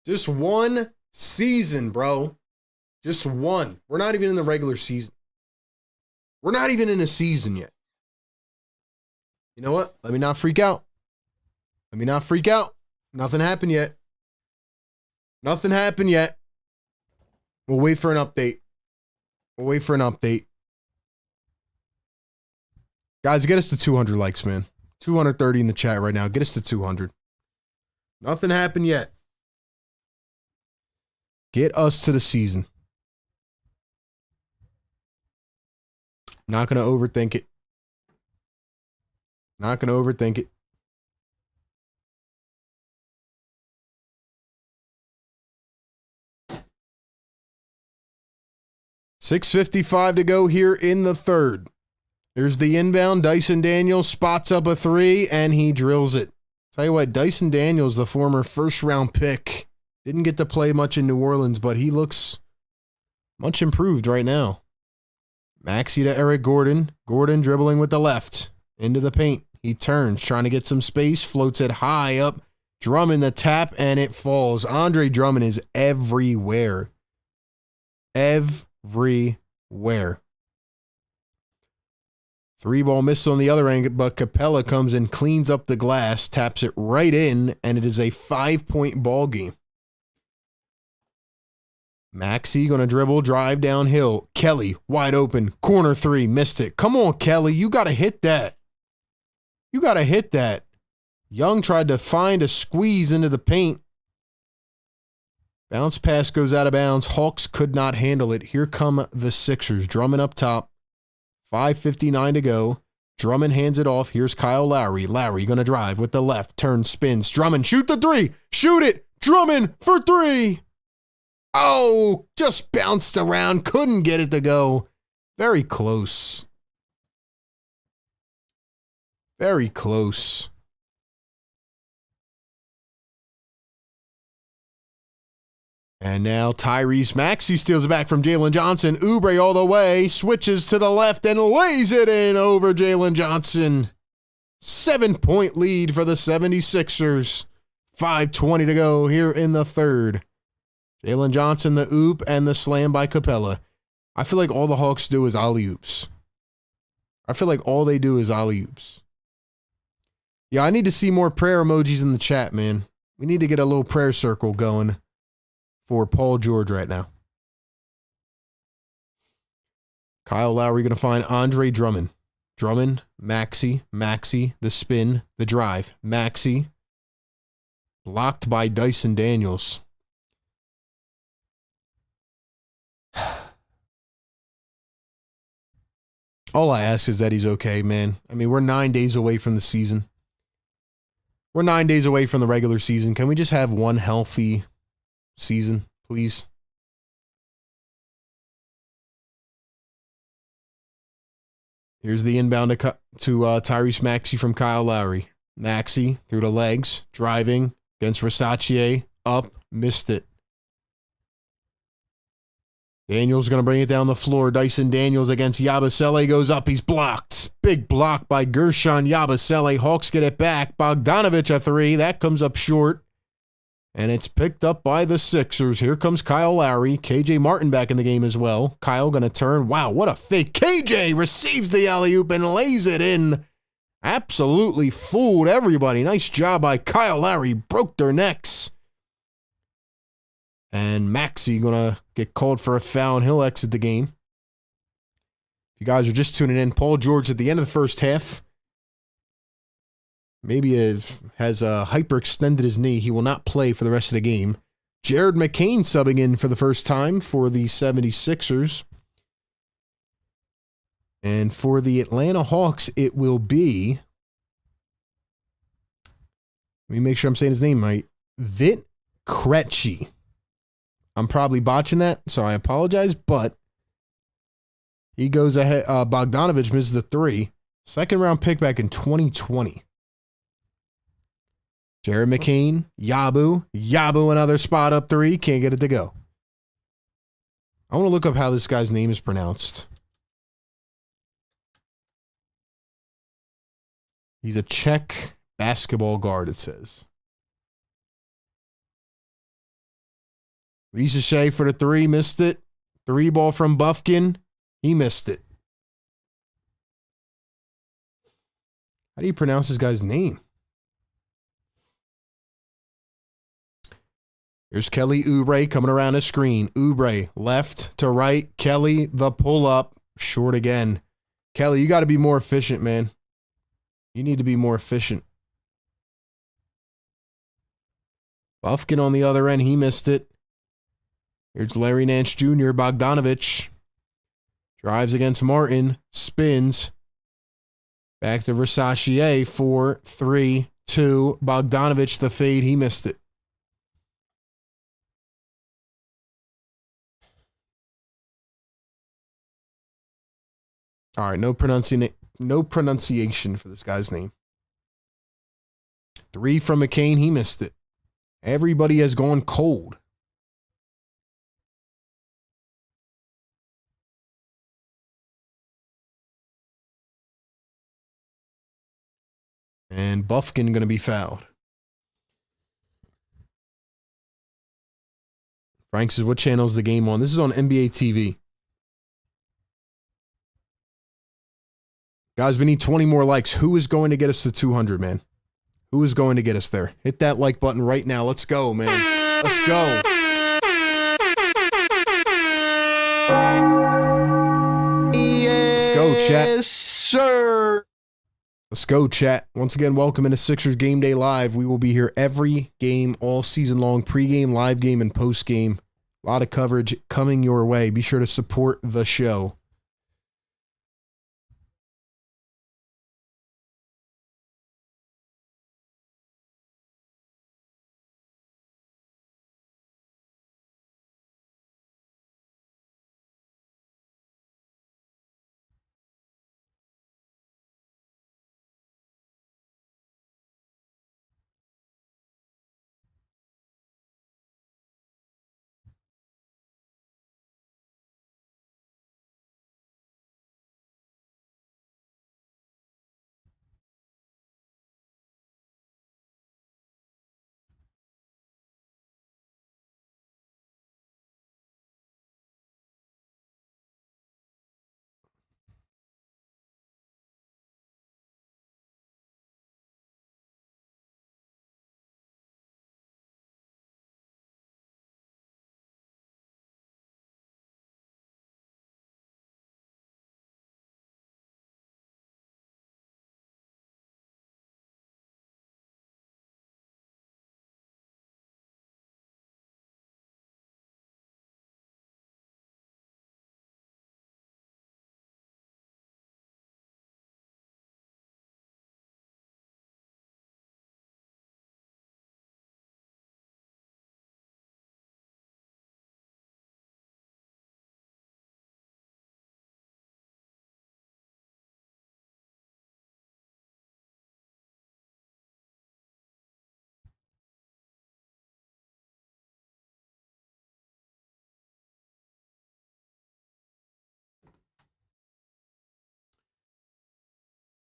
Just one season, bro. Just one. We're not even in the regular season. We're not even in a season yet. You know what? Let me not freak out. Let me not freak out. Nothing happened yet. Nothing happened yet. We'll wait for an update. We'll wait for an update. Guys, get us to 200 likes, man. 230 in the chat right now. Get us to 200. Nothing happened yet. Get us to the season. Not going to overthink it. Not going to overthink it. .655 to go here in the third. Here's the inbound. Dyson Daniels spots up a 3, and he drills it. Tell you what, Dyson Daniels, the former first-round pick Didn't get to play much in New Orleans, but he looks much improved right now. Maxey to Eric Gordon. Gordon dribbling with the left. Into the paint. He turns, trying to get some space. Floats it high up. Drummond the tap, and it falls. Andre Drummond is everywhere. Everywhere. 3-ball miss on the other end, but Capella comes and cleans up the glass, taps it right in, and it is a 5-point ball game. Maxey going to dribble, drive downhill. Kelly, wide open, corner 3, missed it. Come on, Kelly, you got to hit that. You got to hit that. Young tried to find a squeeze into the paint. Bounce pass goes out of bounds. Hawks could not handle it. Here come the Sixers. Drummond up top. 5:59 to go. Drummond hands it off. Here's Kyle Lowry. Lowry going to drive with the left. Turn, spins. Drummond, shoot the 3. Shoot it. Drummond for 3. Oh, just bounced around. Couldn't get it to go. Very close. Very close. And now Tyrese Maxey steals it back from Jalen Johnson. Oubre all the way, switches to the left and lays it in over Jalen Johnson. 7-point lead for the 76ers. 5:20 to go here in the third. Jalen Johnson, the oop, and the slam by Capella. I feel like all the Hawks do is alley-oops. I feel like all they do is alley-oops. Yeah, I need to see more prayer emojis in the chat, man. We need to get a little prayer circle going for Paul George right now. Kyle Lowry going to find Andre Drummond. Drummond, Maxey, the spin, the drive. Maxey, blocked by Dyson Daniels. All I ask is that he's okay, man. I mean, we're 9 days away from the season. We're 9 days away from the regular season. Can we just have one healthy season, please? Here's the inbound to Tyrese Maxey from Kyle Lowry. Maxey through the legs, driving against Versace, up, missed it. Daniels going to bring it down the floor. Dyson Daniels against Yabusele goes up. He's blocked. Big block by Gershon Yabusele. Hawks get it back. Bogdanovich a 3. That comes up short. And it's picked up by the Sixers. Here comes Kyle Lowry. KJ Martin back in the game as well. Kyle going to turn. Wow, what a fake. KJ receives the alley-oop and lays it in. Absolutely fooled everybody. Nice job by Kyle Lowry. Broke their necks. And Maxey going to get called for a foul, and he'll exit the game. If you guys are just tuning in, Paul George at the end of the first half maybe has hyperextended his knee. He will not play for the rest of the game. Jared McCain subbing in for the first time for the 76ers. And for the Atlanta Hawks, it will be, let me make sure I'm saying his name right, Vit Krejci. I'm probably botching that, so I apologize, but he goes ahead. Bogdanovich misses the 3. Second round pick back in 2020. Jared McCain, Yabu, another spot up 3. Can't get it to go. I want to look up how this guy's name is pronounced. He's a Czech basketball guard, it says. Risache for the 3, missed it. 3 ball from Bufkin. He missed it. How do you pronounce this guy's name? Here's Kelly Oubre coming around the screen. Oubre left to right. Kelly, the pull up. Short again. Kelly, you got to be more efficient, man. You need to be more efficient. Bufkin on the other end. He missed it. Here's Larry Nance Jr. Bogdanovich. Drives against Martin. Spins. Back to Versace. 4, 3, 2. Bogdanovich, the fade. He missed it. All right, no pronunciation for this guy's name. 3 from McCain. He missed it. Everybody has gone cold. And Buffkin going to be fouled. Frank says, what channel is the game on? This is on NBA TV. Guys, we need 20 more likes. Who is going to get us to 200, man? Who is going to get us there? Hit that like button right now. Let's go, man. Let's go. Let's go, chat. Yes, sir. Let's go, chat. Once again, welcome into Sixers Game Day Live. We will be here every game all season long, pregame, live game, and postgame. A lot of coverage coming your way. Be sure to support the show.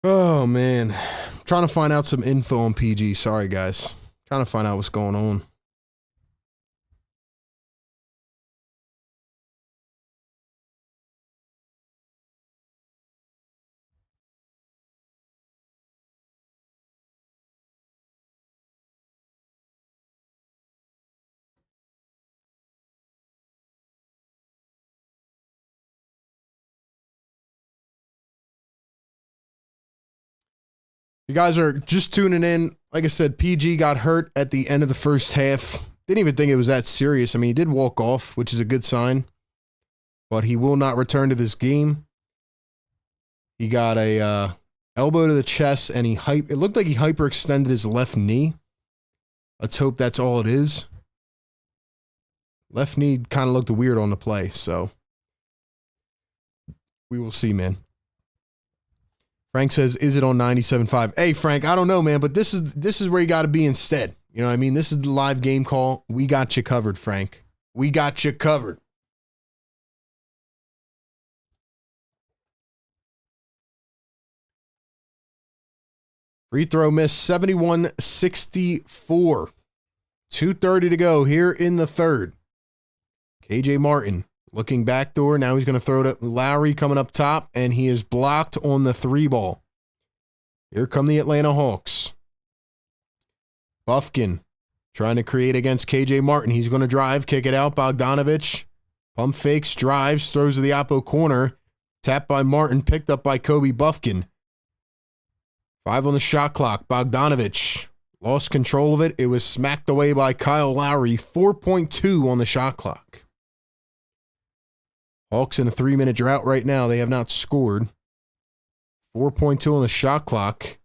Oh, man. I'm trying to find out some info on PG. Sorry, guys. Trying to find out what's going on. You guys are just tuning in. Like I said, PG got hurt at the end of the first half. Didn't even think it was that serious. I mean, he did walk off, which is a good sign. But he will not return to this game. He got a elbow to the chest, and it looked like he hyperextended his left knee. Let's hope that's all it is. Left knee kind of looked weird on the play, so we will see, man. Frank says, is it on 97.5? Hey, Frank, I don't know, man, but this is where you got to be instead. You know what I mean? This is the live game call. We got you covered, Frank. We got you covered. Free throw miss, 71-64. 2:30 to go here in the third. KJ Martin looking backdoor. Now he's going to throw to Lowry coming up top, and he is blocked on the three ball. Here come the Atlanta Hawks. Buffkin trying to create against KJ Martin. He's going to drive, kick it out. Bogdanovich pump fakes, drives, throws to the oppo corner. Tapped by Martin, picked up by Kobe Buffkin. 5 on the shot clock. Bogdanovich lost control of it. It was smacked away by Kyle Lowry. 4.2 on the shot clock. Hawks in a 3-minute drought right now. They have not scored. 4.2 on the shot clock.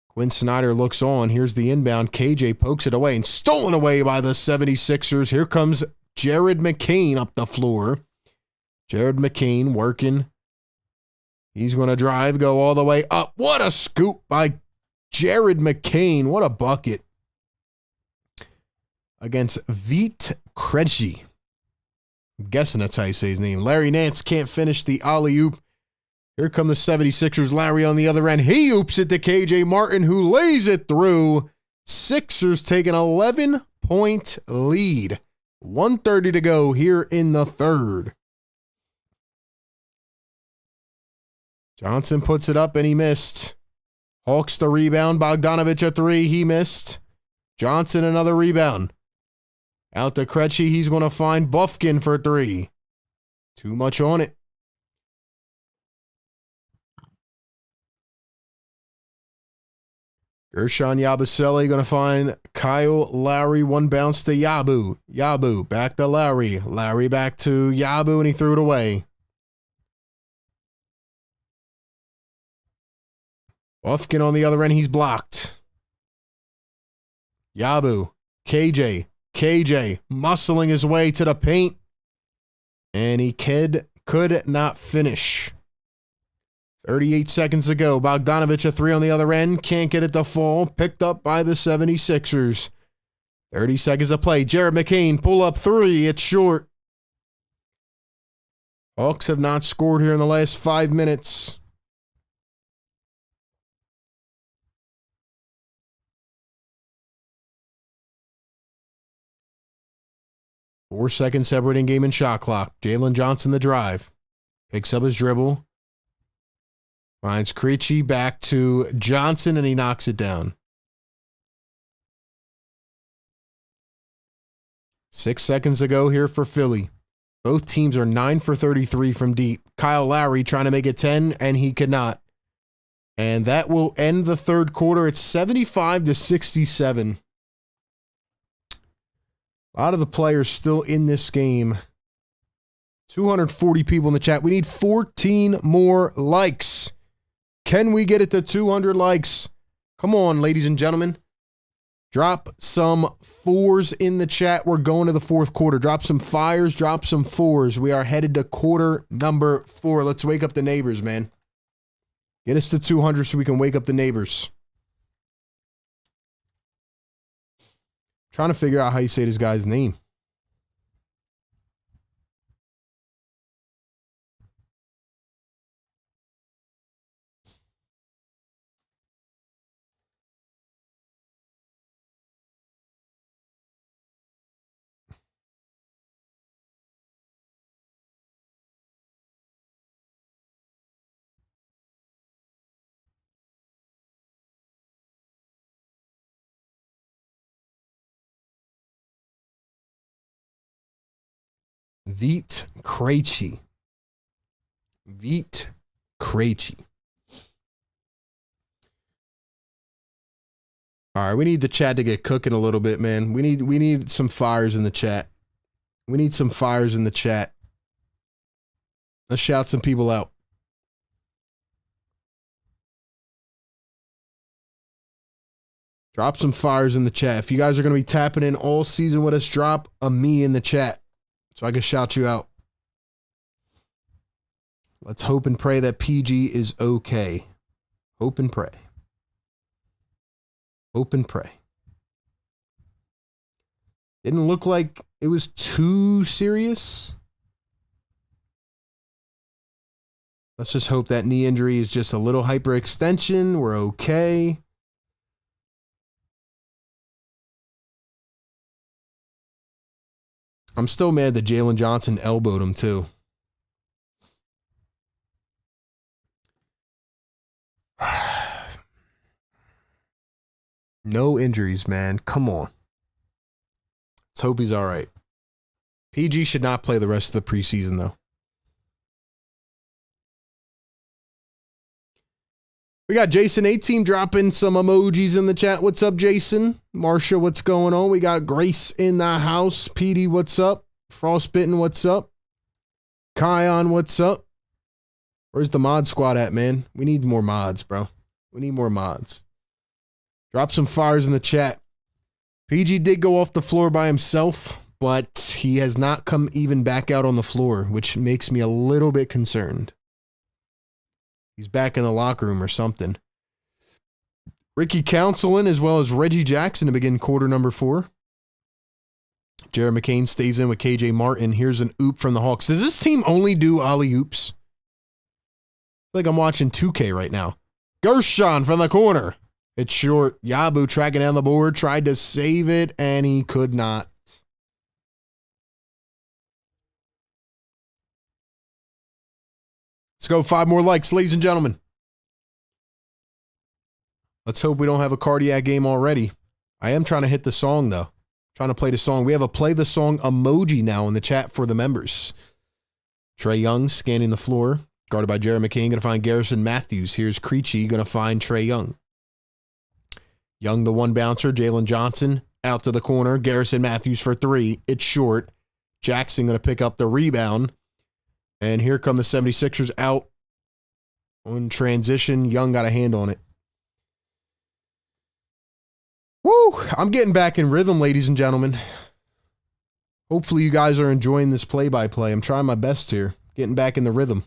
Quinn Snyder looks on. Here's the inbound. KJ pokes it away and stolen away by the 76ers. Here comes Jared McCain up the floor. Jared McCain working. He's going to drive, go all the way up. What a scoop by Jared McCain. What a bucket. against Vít Krejci. I'm guessing that's how you say his name. Larry Nance can't finish the alley-oop. Here come the 76ers. Larry on the other end. He oops it to KJ Martin, who lays it through. Sixers take an 11-point lead. 1:30 to go here in the third. Johnson puts it up and he missed. Hawks the rebound. Bogdanovich a three. He missed. Johnson another rebound. Out to Krejci. He's going to find Bufkin for three. Too much on it. Gershon Yabusele going to find Kyle Lowry. One bounce to Yabu. Yabu back to Lowry. Lowry back to Yabu, and he threw it away. Bufkin on the other end. He's blocked. Yabu. KJ muscling his way to the paint. And he could not finish. 38 seconds to go. Bogdanovich a three on the other end. Can't get it to fall. Picked up by the 76ers. 30 seconds to play. Jared McCain pull up three. It's short. Hawks have not scored here in the last 5 minutes. Four seconds separating game and shot clock. Jalen Johnson the drive. Picks up his dribble. Finds Krejci back to Johnson, and he knocks it down. 6 seconds to go here for Philly. Both teams are 9 for 33 from deep. Kyle Lowry trying to make it 10, and he could not. And that will end the third quarter. It's 75-67. A lot of the players still in this game. 240 people in the chat. We need 14 more likes. Can we get it to 200 likes? Come on, ladies and gentlemen. Drop some fours in the chat. We're going to the fourth quarter. Drop some fires, drop some fours. We are headed to quarter number 4. Let's wake up the neighbors, man. Get us to 200 so we can wake up the neighbors. Trying to figure out how you say this guy's name. Vít Krejci. Vít Krejci. All right, we need the chat to get cooking a little bit, man. We need some fires in the chat. We need some fires in the chat. Let's shout some people out. Drop some fires in the chat. If you guys are going to be tapping in all season with us, drop a me in the chat so I can shout you out. Let's hope and pray that PG is okay. Hope and pray. Hope and pray. Didn't look like it was too serious. Let's just hope that knee injury is just a little hyperextension. We're okay. I'm still mad that Jalen Johnson elbowed him too. No injuries, man. Come on. Let's hope he's all right. PG should not play the rest of the preseason, though. We got Jason 18 dropping some emojis in the chat. What's up, Jason? Marsha, what's going on? We got Grace in the house. PD, what's up? Frostbitten, what's up? Kion, what's up? Where's the mod squad at, man? We need more mods, bro. We need more mods. Drop some fires in the chat. PG did go off the floor by himself, but he has not come even back out on the floor, which makes me a little bit concerned. He's back in the locker room or something. Ricky Counseling as well as Reggie Jackson to begin quarter number 4. Jared McCain stays in with KJ Martin. Here's an oop from the Hawks. Does this team only do alley-oops? I feel like I'm watching 2K right now. Gershon from the corner. It's short. Yabu tracking down the board. Tried to save it, and he could not. Let's go 5 more likes, ladies and gentlemen. Let's hope we don't have a cardiac game already. I am trying to hit the song, though. Trying to play the song. We have a play the song emoji now in the chat for the members. Trae Young scanning the floor. Guarded by Jared McCain. Going to find Garrison Matthews. Here's Creechy. Going to find Trae Young. Young, the one bouncer. Jalen Johnson out to the corner. Garrison Matthews for 3. It's short. Jackson going to pick up the rebound. And here come the 76ers out on transition. Young got a hand on it. Woo! I'm getting back in rhythm, ladies and gentlemen. Hopefully you guys are enjoying this play-by-play. I'm trying my best here. Getting back in the rhythm.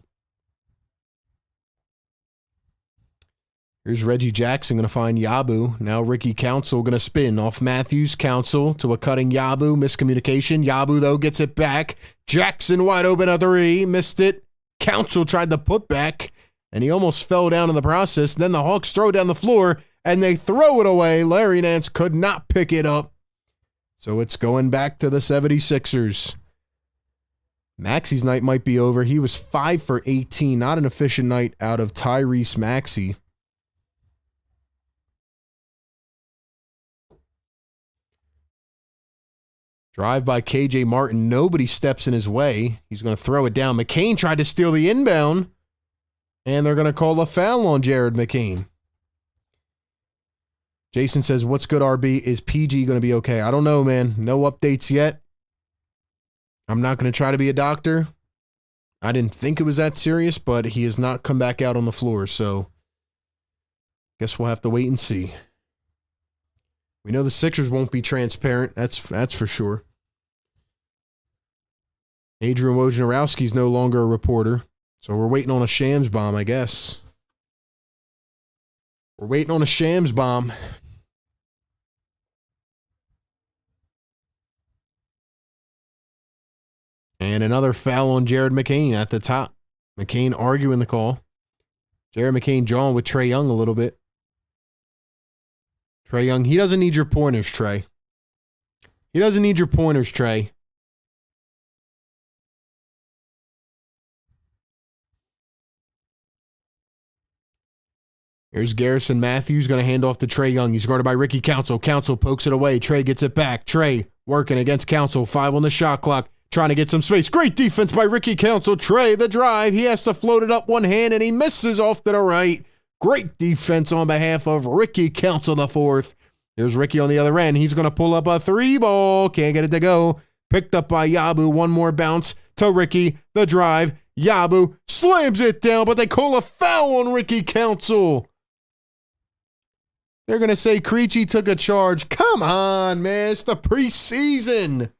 Here's Reggie Jackson going to find Yabu. Now Ricky Council going to spin off Matthews. Council to a cutting Yabu. Miscommunication. Yabu, though, gets it back. Jackson wide open a 3. Missed it. Council tried to put back, and he almost fell down in the process. Then the Hawks throw down the floor, and they throw it away. Larry Nance could not pick it up. So it's going back to the 76ers. Maxey's night might be over. He was 5 for 18. Not an efficient night out of Tyrese Maxey. Drive by KJ Martin. Nobody steps in his way. He's going to throw it down. McCain tried to steal the inbound. And they're going to call a foul on Jared McCain. Jason says, what's good, RB? Is PG going to be okay? I don't know, man. No updates yet. I'm not going to try to be a doctor. I didn't think it was that serious, but he has not come back out on the floor, so guess we'll have to wait and see. We know the Sixers won't be transparent. That's for sure. Adrian Wojnarowski's no longer a reporter, so we're waiting on a Shams bomb, I guess. We're waiting on a Shams bomb. And another foul on Jared McCain at the top. McCain arguing the call. Jared McCain jawing with Trae Young a little bit. Trae Young, he doesn't need your pointers, Trae. He doesn't need your pointers, Trae. Here's Garrison Matthews going to hand off to Trae Young. He's guarded by Ricky Council. Council pokes it away. Trae gets it back. Trae working against Council. 5 on the shot clock. Trying to get some space. Great defense by Ricky Council. Trae, the drive. He has to float it up one hand, and he misses off to the right. Great defense on behalf of Ricky Council the fourth. There's Ricky on the other end. He's going to pull up a 3-ball. Can't get it to go. Picked up by Yabu. One more bounce to Ricky. The drive. Yabu slams it down, but they call a foul on Ricky Council. They're going to say Creechy took a charge. Come on, man. It's the preseason.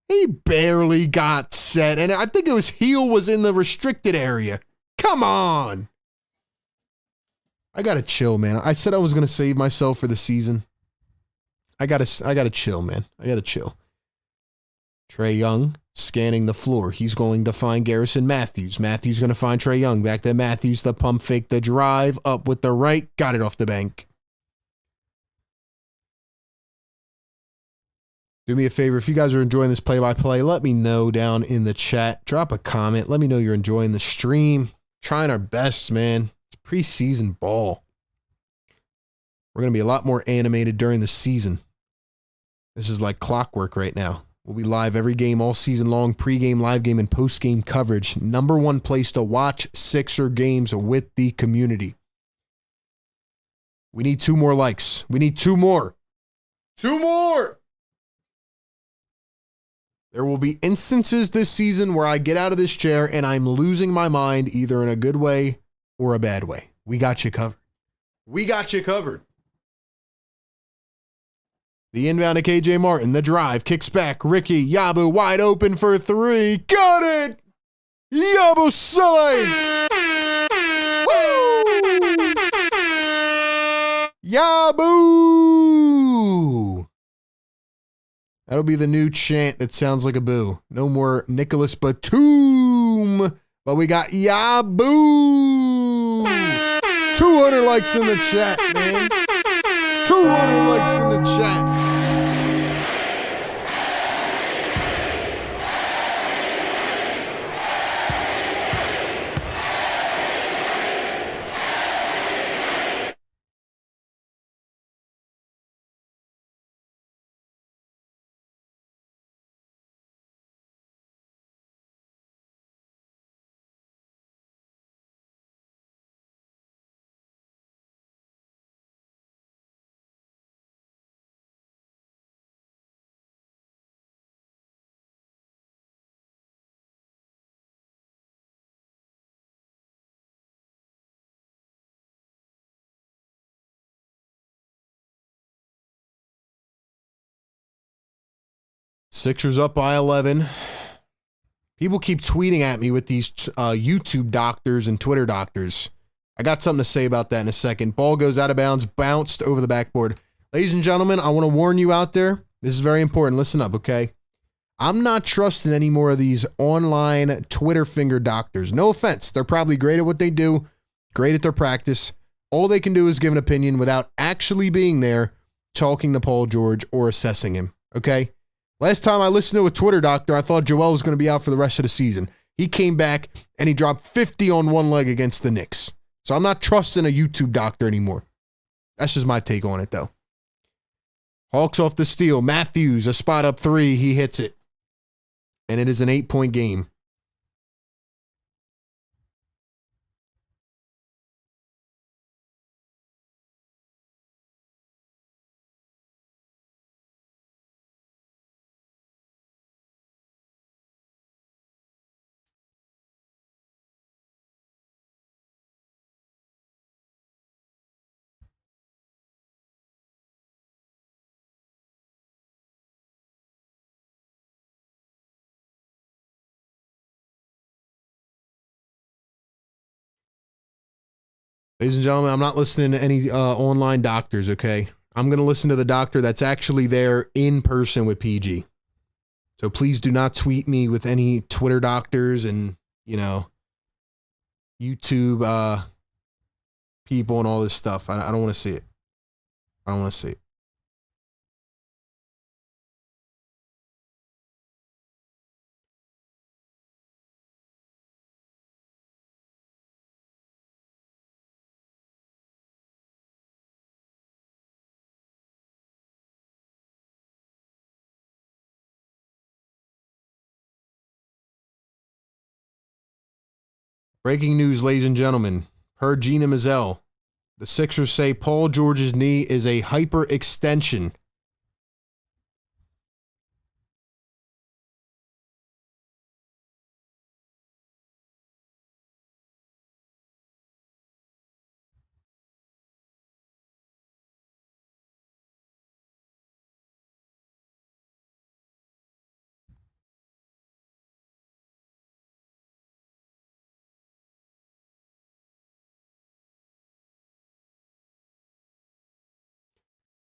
He barely got set. And I think it was heel was in the restricted area. Come on. I got to chill, man. I said I was going to save myself for the season. I got to chill, man. I got to chill. Trae Young scanning the floor. He's going to find Garrison Matthews. Matthews going to find Trae Young. Back to Matthews, the pump fake, the drive, up with the right. Got it off the bank. Do me a favor, if you guys are enjoying this play-by-play, let me know down in the chat. Drop a comment. Let me know you're enjoying the stream. Trying our best, man. It's preseason ball. We're going to be a lot more animated during the season. This is like clockwork right now. We'll be live every game all season long, pregame, live game, and postgame coverage. #1 place to watch Sixer games with the community. We need 2 more likes. We need 2 more. 2 more! There will be instances this season where I get out of this chair and I'm losing my mind either in a good way or a bad way. We got you covered. We got you covered. The inbound to KJ Martin. The drive. Kicks back. Ricky. Yabu wide open for 3. Got it! Yabu side! Woo! Yabu! That'll be the new chant that sounds like a boo. No more Nicholas Batum, but we got Yaboo. 200 likes in the chat, man. 200 likes in the chat. Sixers up by 11. People keep tweeting at me with these YouTube doctors and Twitter doctors. I got something to say about that in a second. Ball goes out of bounds, bounced over the backboard. Ladies and gentlemen, I want to warn you out there. This is very important. Listen up, okay? I'm not trusting any more of these online Twitter finger doctors. No offense. They're probably great at what they do, great at their practice. All they can do is give an opinion without actually being there, talking to Paul George or assessing him, okay? Last time I listened to a Twitter doctor, I thought Joel was going to be out for the rest of the season. He came back and he dropped 50 on one leg against the Knicks. So I'm not trusting a YouTube doctor anymore. That's just my take on it, though. Hawks off the steal. Matthews, a spot up three. He hits it. And it is an 8-point game. Ladies and gentlemen, I'm not listening to any online doctors, okay? I'm going to listen to the doctor that's actually there in person with PG. So please do not tweet me with any Twitter doctors and, you know, YouTube people and all this stuff. I don't want to see it. I don't want to see it. Breaking news, ladies and gentlemen. Per Gina Mizell, the Sixers say Paul George's knee is a hyperextension.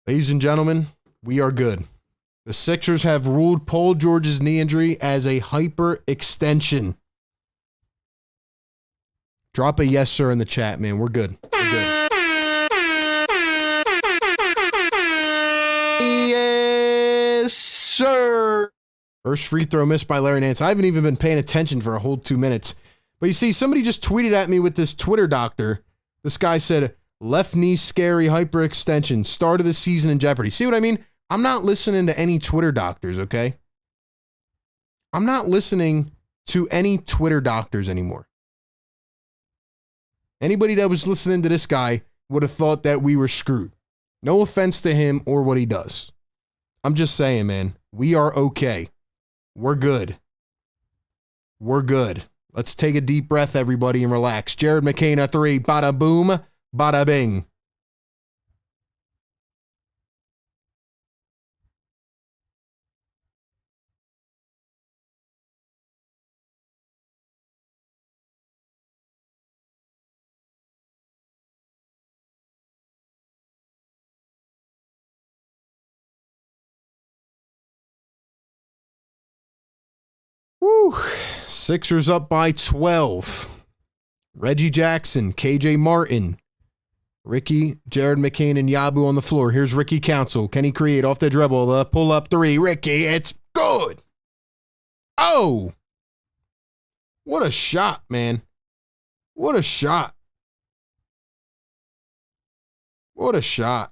Ladies and gentlemen, we are good. The Sixers have ruled Paul George's knee injury as a hyperextension. Drop a yes, sir, in the chat, man. We're good. We're good. Yes, sir. First free throw missed by Larry Nance. I haven't even been paying attention for a whole 2 minutes. But you see, somebody just tweeted at me with this Twitter doctor. This guy said, left knee scary hyperextension. Start of the season in jeopardy. See what I mean? I'm not listening to any Twitter doctors, okay? I'm not listening to any Twitter doctors anymore. Anybody that was listening to this guy would have thought that we were screwed. No offense to him or what he does. I'm just saying, man, we are okay. We're good. We're good. Let's take a deep breath, everybody, and relax. Jared McCain, 3. Bada boom, bada bing. Woo. Sixers up by 12. Reggie Jackson, KJ Martin, Ricky, Jared McCain, and Yabu on the floor. Here's Ricky Council. Can he create off the dribble? The pull-up three. Ricky, it's good. Oh. What a shot, man. What a shot. What a shot.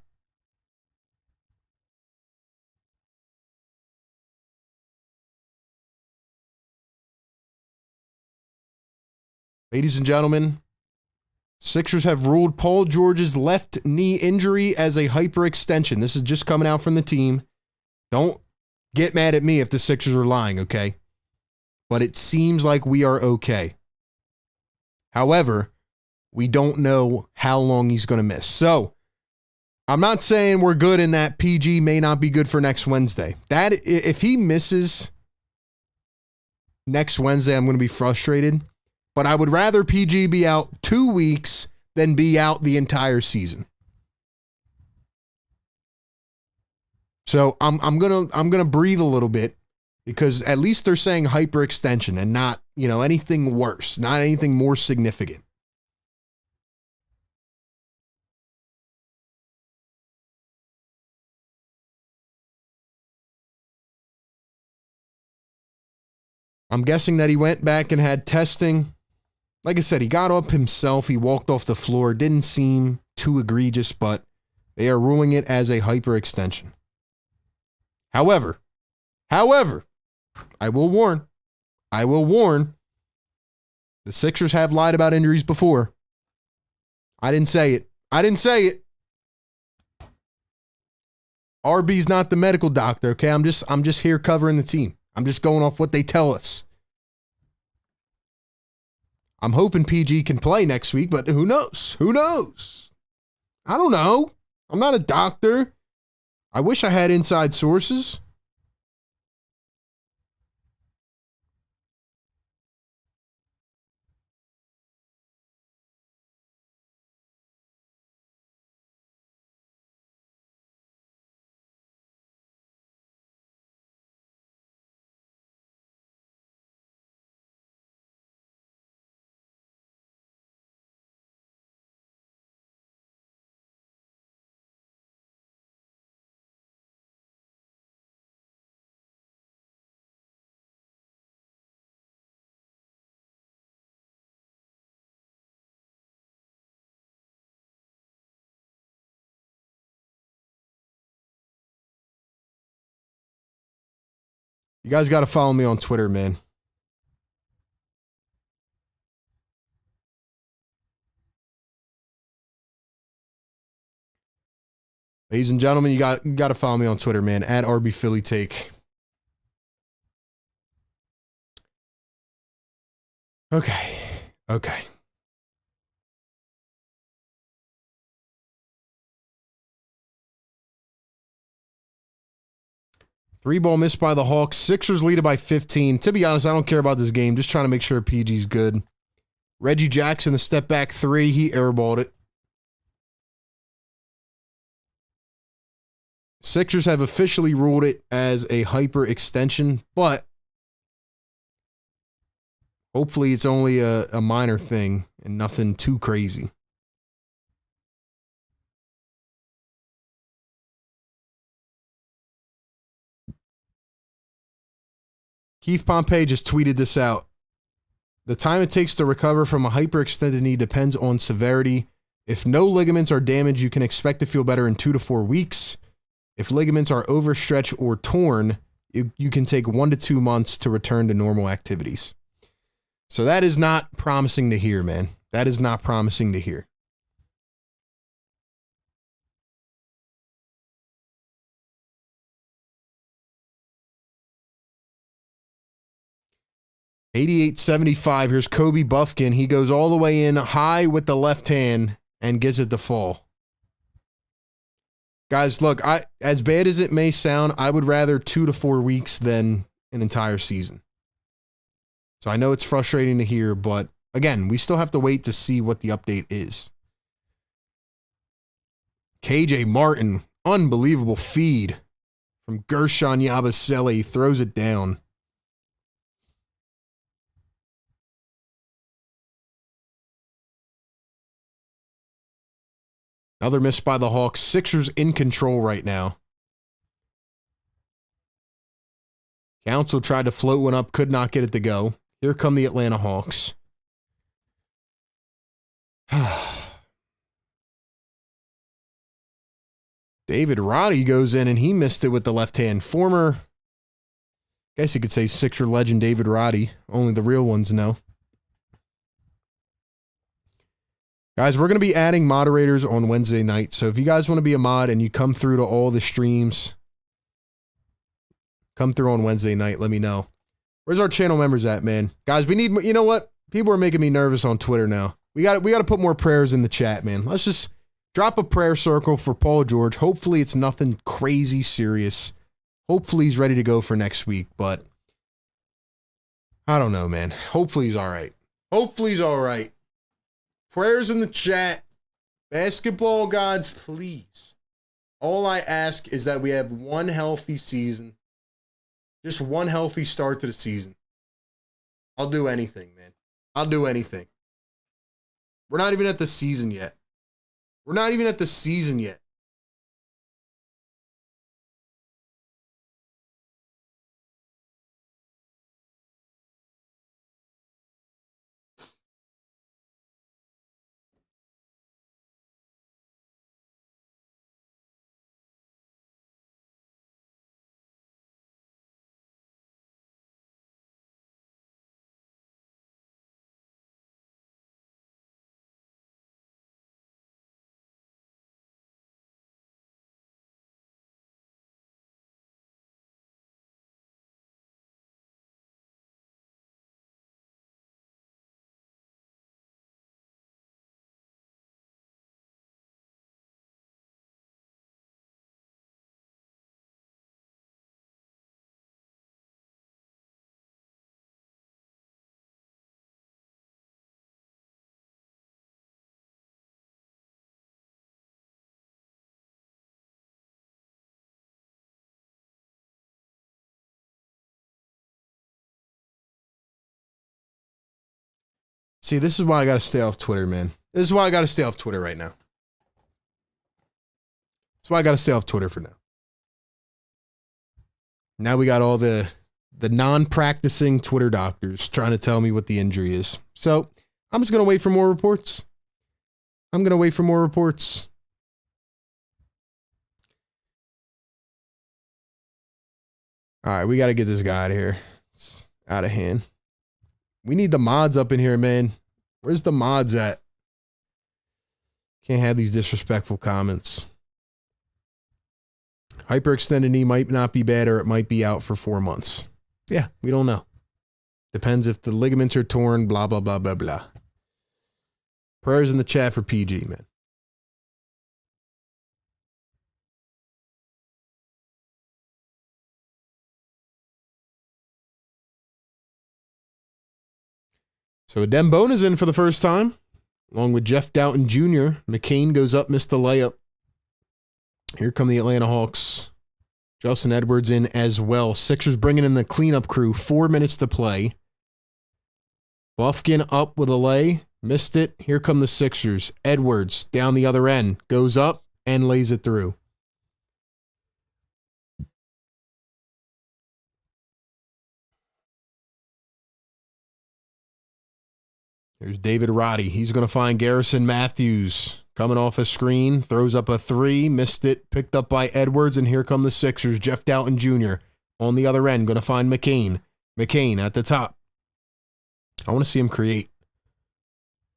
Ladies and gentlemen, Sixers have ruled Paul George's left knee injury as a hyperextension. This is just coming out from the team. Don't get mad at me if the Sixers are lying, okay? But it seems like we are okay. However, we don't know how long he's going to miss. So, I'm not saying we're good and that PG may not be good for next Wednesday. That if he misses next Wednesday, I'm going to be frustrated. But I would rather PG be out 2 weeks than be out the entire season. So I'm gonna breathe a little bit because at least they're saying hyperextension and not, anything worse, not anything more significant. I'm guessing that he went back and had testing. Like I said, he got up himself. He walked off the floor. Didn't seem too egregious, but they are ruling it as a hyperextension. However, I will warn, the Sixers have lied about injuries before. I didn't say it. RB's not the medical doctor, okay? I'm just here covering the team. I'm just going off what they tell us. I'm hoping PG can play next week, but who knows? I don't know. I'm not a doctor. I wish I had inside sources. You guys got to follow me on Twitter, man. Ladies and gentlemen, you got to follow me on Twitter, man, at RB Philly Take. Okay. 3-ball missed by the Hawks. Sixers lead it by 15. To be honest, I don't care about this game. Just trying to make sure PG's good. Reggie Jackson, the step back three. He airballed it. Sixers have officially ruled it as a hyper extension, but hopefully it's only a minor thing and nothing too crazy. Keith Pompey just tweeted this out. The time it takes to recover from a hyperextended knee depends on severity. If no ligaments are damaged, you can expect to feel better in 2 to 4 weeks. If ligaments are overstretched or torn, you can take 1 to 2 months to return to normal activities. So that is not promising to hear, man. That is not promising to hear. $88.75. Here's Kobe Buffkin. He goes all the way in high with the left hand and gets it to fall. Guys, look, as bad as it may sound, I would rather 2 to 4 weeks than an entire season. So I know it's frustrating to hear, but again, we still have to wait to see what the update is. KJ Martin, unbelievable feed from Gershon Yabusele. He throws it down. Another miss by the Hawks. Sixers in control right now. Council tried to float one up, could not get it to go. Here come the Atlanta Hawks. David Roddy goes in and he missed it with the left hand. Former, I guess you could say Sixer legend David Roddy. Only the real ones know. Guys, we're going to be adding moderators on Wednesday night. So if you guys want to be a mod and you come through to all the streams, come through on Wednesday night. Let me know. Where's our channel members at, man? Guys, we need, you know what? People are making me nervous on Twitter now. We got to put more prayers in the chat, man. Let's just drop a prayer circle for Paul George. Hopefully it's nothing crazy serious. Hopefully he's ready to go for next week, but I don't know, man. Hopefully he's all right. Hopefully he's all right. Prayers in the chat. Basketball gods, please. All I ask is that we have one healthy season. Just one healthy start to the season. I'll do anything, man. I'll do anything. We're not even at the season yet. We're not even at the season yet. See, this is why I got to stay off Twitter, man. This is why I got to stay off Twitter right now. That's why I got to stay off Twitter for now. Now we got all the non-practicing Twitter doctors trying to tell me what the injury is. So I'm just going to wait for more reports. I'm going to wait for more reports. All right, we got to get this guy out of here. It's out of hand. We need the mods up in here, man. Where's the mods at? Can't have these disrespectful comments. Hyperextended knee might not be bad, or it might be out for 4 months. Yeah, we don't know. Depends if the ligaments are torn, blah, blah, blah, blah, blah. Prayers in the chat for PG, man. So Dembona's in for the first time, along with Jeff Doughton Jr. McCain goes up, missed the layup. Here come the Atlanta Hawks. Justin Edwards in as well. Sixers bringing in the cleanup crew. 4 minutes to play. Buffkin up with a lay. Missed it. Here come the Sixers. Edwards down the other end. Goes up and lays it through. Here's David Roddy. He's going to find Garrison Matthews. Coming off a screen. Throws up a three. Missed it. Picked up by Edwards. And here come the Sixers. Jeff Doughton Jr. on the other end. Going to find McCain. McCain at the top. I want to see him create.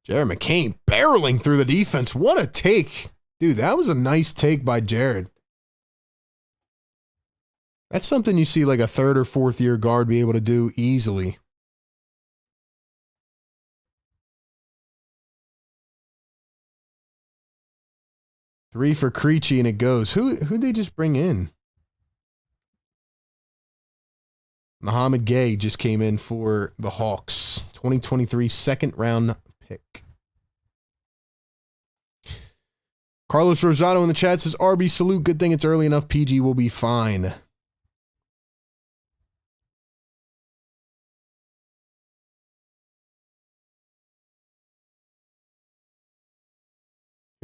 Jared McCain barreling through the defense. What a take. Dude, that was a nice take by Jared. That's something you see like a third or fourth year guard be able to do easily. Three for Creechy and it goes. Who'd they just bring in? Muhammad Gay just came in for the Hawks. 2023 second round pick. Carlos Rosado in the chat says, RB salute. Good thing it's early enough. PG will be fine.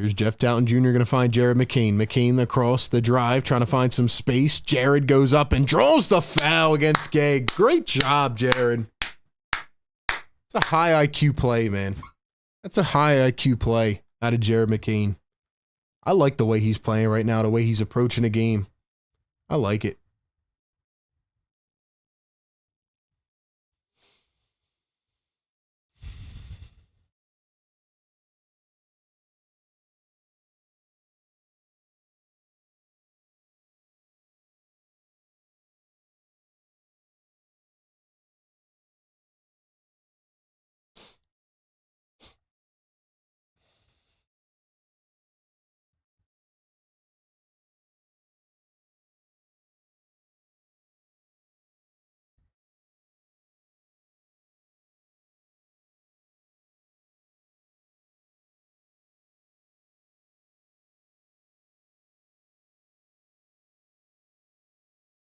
Here's Jeff Doughton Jr. going to find Jared McCain. McCain across the drive, trying to find some space. Jared goes up and draws the foul against Gay. Great job, Jared. It's a high IQ play, man. That's a high IQ play out of Jared McCain. I like the way he's playing right now, the way he's approaching the game. I like it.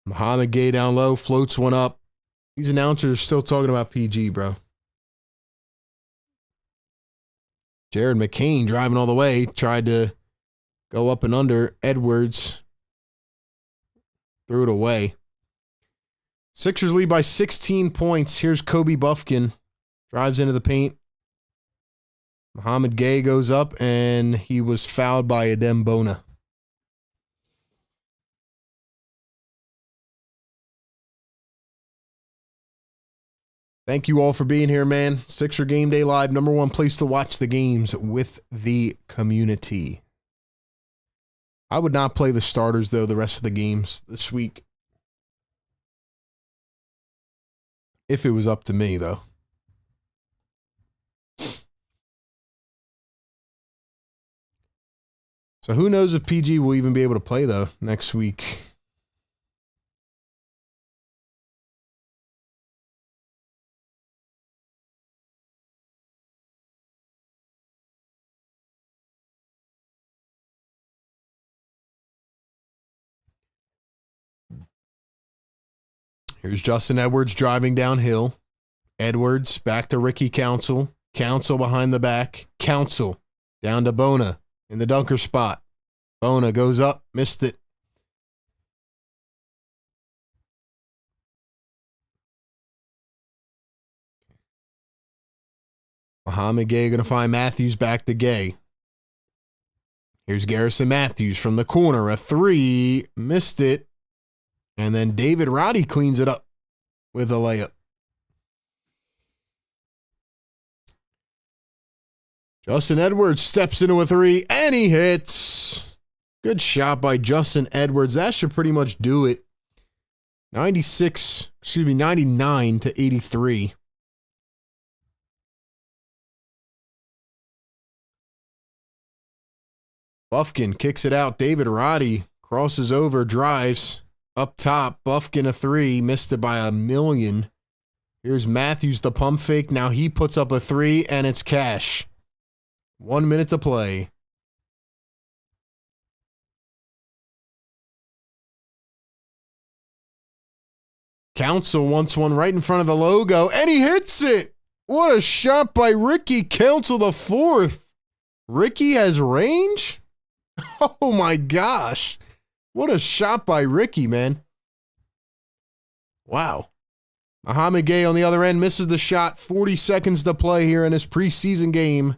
Muhammad Gay down low, floats one up. These announcers are still talking about PG, bro. Jared McCain driving all the way, tried to go up and under. Edwards threw it away. Sixers lead by 16 points. Here's Kobe Buffkin. Drives into the paint. Muhammad Gay goes up, and he was fouled by Adem Bona. Thank you all for being here, man. Sixer Game Day Live, #1 place to watch the games with the community. I would not play the starters, though, the rest of the games this week. If it was up to me, though. So who knows if PG will even be able to play, though, next week. Here's Justin Edwards driving downhill. Edwards back to Ricky Council. Council behind the back. Council down to Bona in the dunker spot. Bona goes up, missed it. Muhammad Gay going to find Matthews back to Gay. Here's Garrison Matthews from the corner. A three, missed it. And then David Roddy cleans it up with a layup. Justin Edwards steps into a three, and he hits. Good shot by Justin Edwards. That should pretty much do it. 99 to 83. Buffkin kicks it out. David Roddy crosses over, drives. Up top, Buffkin a three, missed it by a million. Here's Matthews, the pump fake. Now he puts up a three, and it's cash. 1 minute to play. Council wants one right in front of the logo, and he hits it. What a shot by Ricky Council the fourth. Ricky has range? Oh my gosh. What a shot by Ricky, man. Wow. Muhammad Gay on the other end misses the shot. 40 seconds to play here in this preseason game.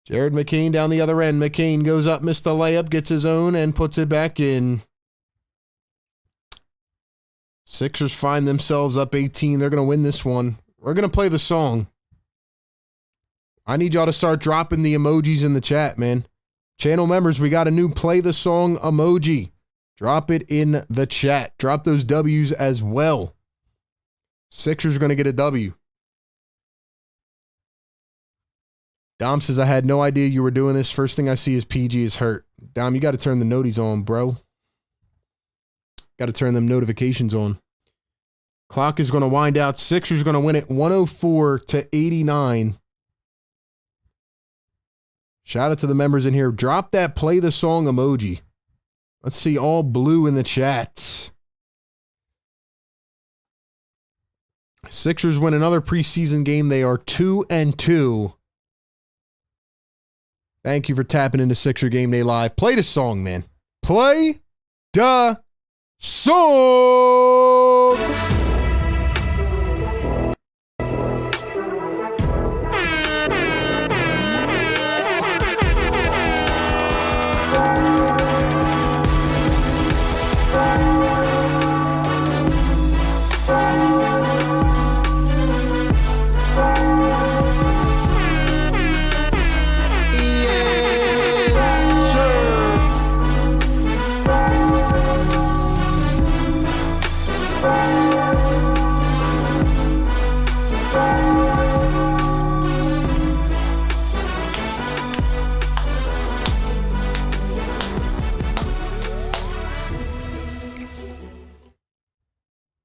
Jared McCain down the other end. McCain goes up, missed the layup, gets his own, and puts it back in. Sixers find themselves up 18. They're going to win this one. We're going to play the song. I need y'all to start dropping the emojis in the chat, man. Channel members, we got a new play the song emoji. Drop it in the chat. Drop those W's as well. Sixers are going to get a W. Dom says, I had no idea you were doing this. First thing I see is PG is hurt. Dom, you got to turn the noties on, bro. Got to turn them notifications on. Clock is going to wind out. Sixers are going to win it 104 to 89. Shout out to the members in here. Drop that play the song emoji. Let's see all blue in the chat. Sixers win another preseason game. They are 2-2. Thank you for tapping into Sixer Game Day Live. Play the song, man. Play the song.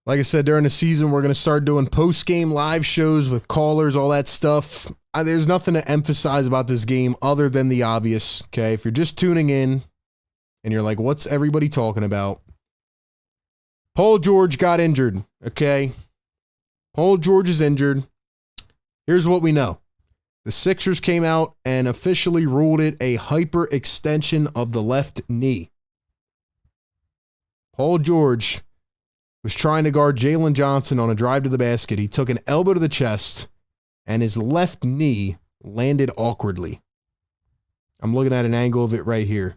Like I said, during the season, we're going to start doing post-game live shows with callers, all that stuff. There's nothing to emphasize about this game other than the obvious, okay? If you're just tuning in and you're like, what's everybody talking about? Paul George got injured, okay? Paul George is injured. Here's what we know. The Sixers came out and officially ruled it a hyperextension of the left knee. Paul George was trying to guard Jalen Johnson on a drive to the basket. He took an elbow to the chest, and his left knee landed awkwardly. I'm looking at an angle of it right here.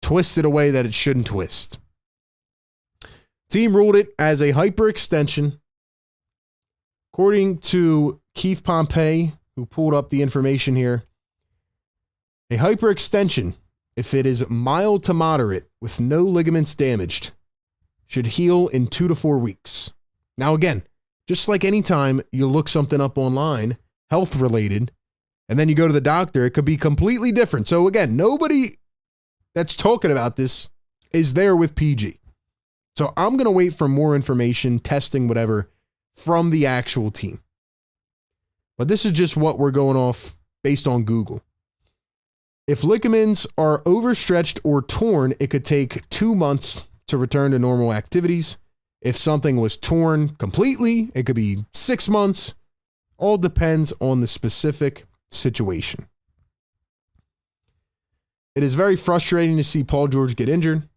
Twisted a way that it shouldn't twist. Team ruled it as a hyperextension. According to Keith Pompey, who pulled up the information here, a hyperextension, if it is mild to moderate with no ligaments damaged, should heal in 2 to 4 weeks. Now again, just like any time you look something up online, health related, and then you go to the doctor, it could be completely different. So again, nobody that's talking about this is there with PG. So I'm going to wait for more information, testing, whatever, from the actual team. But this is just what we're going off based on Google. If ligaments are overstretched or torn, it could take 2 months to return to normal activities. If something was torn completely, it could be 6 months. All depends on the specific situation. It is very frustrating to see Paul George get injured,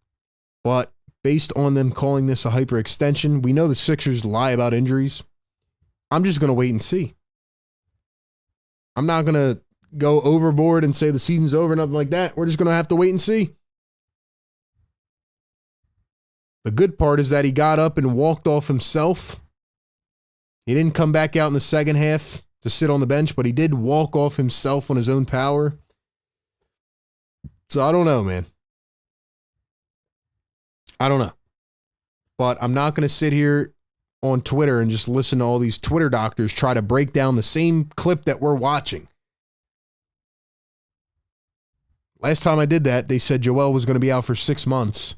but based on them calling this a hyperextension, we know the Sixers lie about injuries. I'm just going to wait and see. I'm not going to go overboard and say the season's over, nothing like that. We're just going to have to wait and see. The good part is that he got up and walked off himself. He didn't come back out in the second half to sit on the bench, but he did walk off himself on his own power. So I don't know, man. I don't know. But I'm not going to sit here on Twitter and just listen to all these Twitter doctors try to break down the same clip that we're watching. Last time I did that, they said Joel was going to be out for 6 months.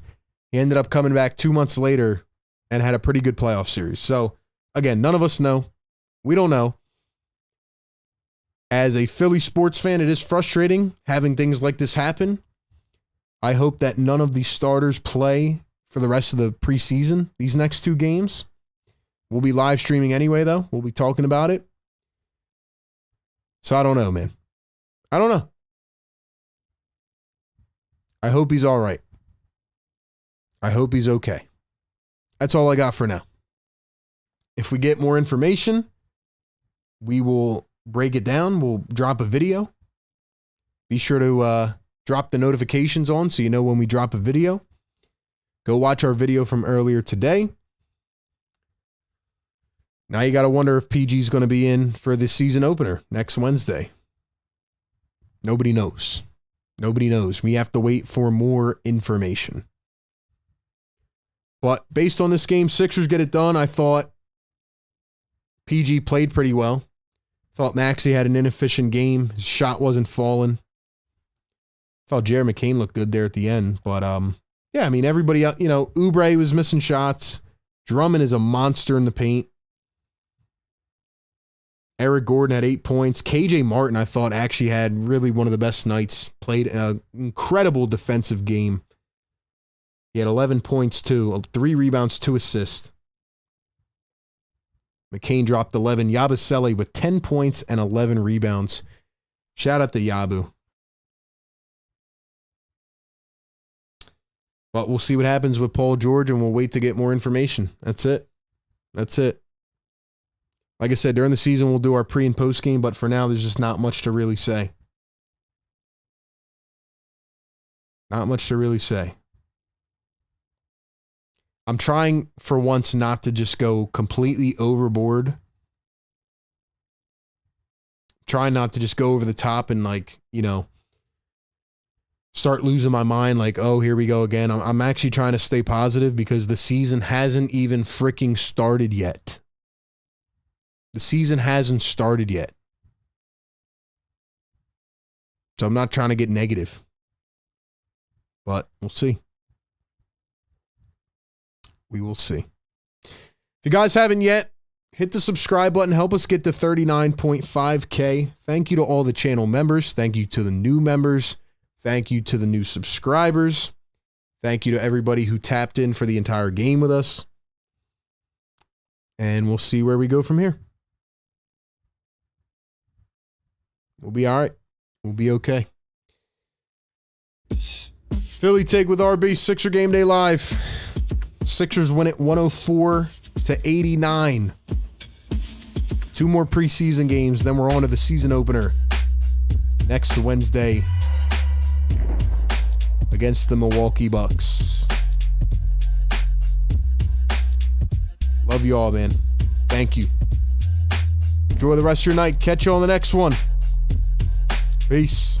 He ended up coming back 2 months later and had a pretty good playoff series. So, again, none of us know. We don't know. As a Philly sports fan, it is frustrating having things like this happen. I hope that none of the starters play for the rest of the preseason, these next 2 games. We'll be live streaming anyway, though. We'll be talking about it. So I don't know, man. I don't know. I hope he's all right. I hope he's okay. That's all I got for now. If we get more information, we will break it down. We'll drop a video. Be sure to drop the notifications on so you know when we drop a video. Go watch our video from earlier today. Now you got to wonder if PG's going to be in for the season opener next Wednesday. Nobody knows. Nobody knows. We have to wait for more information. But based on this game, Sixers get it done. I thought PG played pretty well. Thought Maxey had an inefficient game. His shot wasn't falling. Thought Jared McCain looked good there at the end. But, yeah, I mean, everybody else, Oubre was missing shots. Drummond is a monster in the paint. Eric Gordon had 8 points. KJ Martin, I thought, actually had really one of the best nights. Played an incredible defensive game. He had 11 points, too. 3 rebounds, 2 assists. McCain dropped 11. Yabusele with 10 points and 11 rebounds. Shout out to Yabu. But we'll see what happens with Paul George, and we'll wait to get more information. That's it. That's it. Like I said, during the season, we'll do our pre- and post-game, but for now, there's just not much to really say. Not much to really say. I'm trying, for once, not to just go completely overboard. Trying not to just go over the top and, like, you know, start losing my mind, like, oh, here we go again. I'm actually trying to stay positive because the season hasn't even freaking started yet. The season hasn't started yet. So I'm not trying to get negative. But we'll see. We will see. If you guys haven't yet, hit the subscribe button. Help us get to 39.5K. Thank you to all the channel members. Thank you to the new members. Thank you to the new subscribers. Thank you to everybody who tapped in for the entire game with us. And we'll see where we go from here. We'll be all right. We'll be okay. Philly take with RB, Sixer Game Day Live. Sixers win it 104-89. 2 more preseason games, then we're on to the season opener next Wednesday against the Milwaukee Bucks. Love you all, man. Thank you. Enjoy the rest of your night. Catch you on the next one. Peace.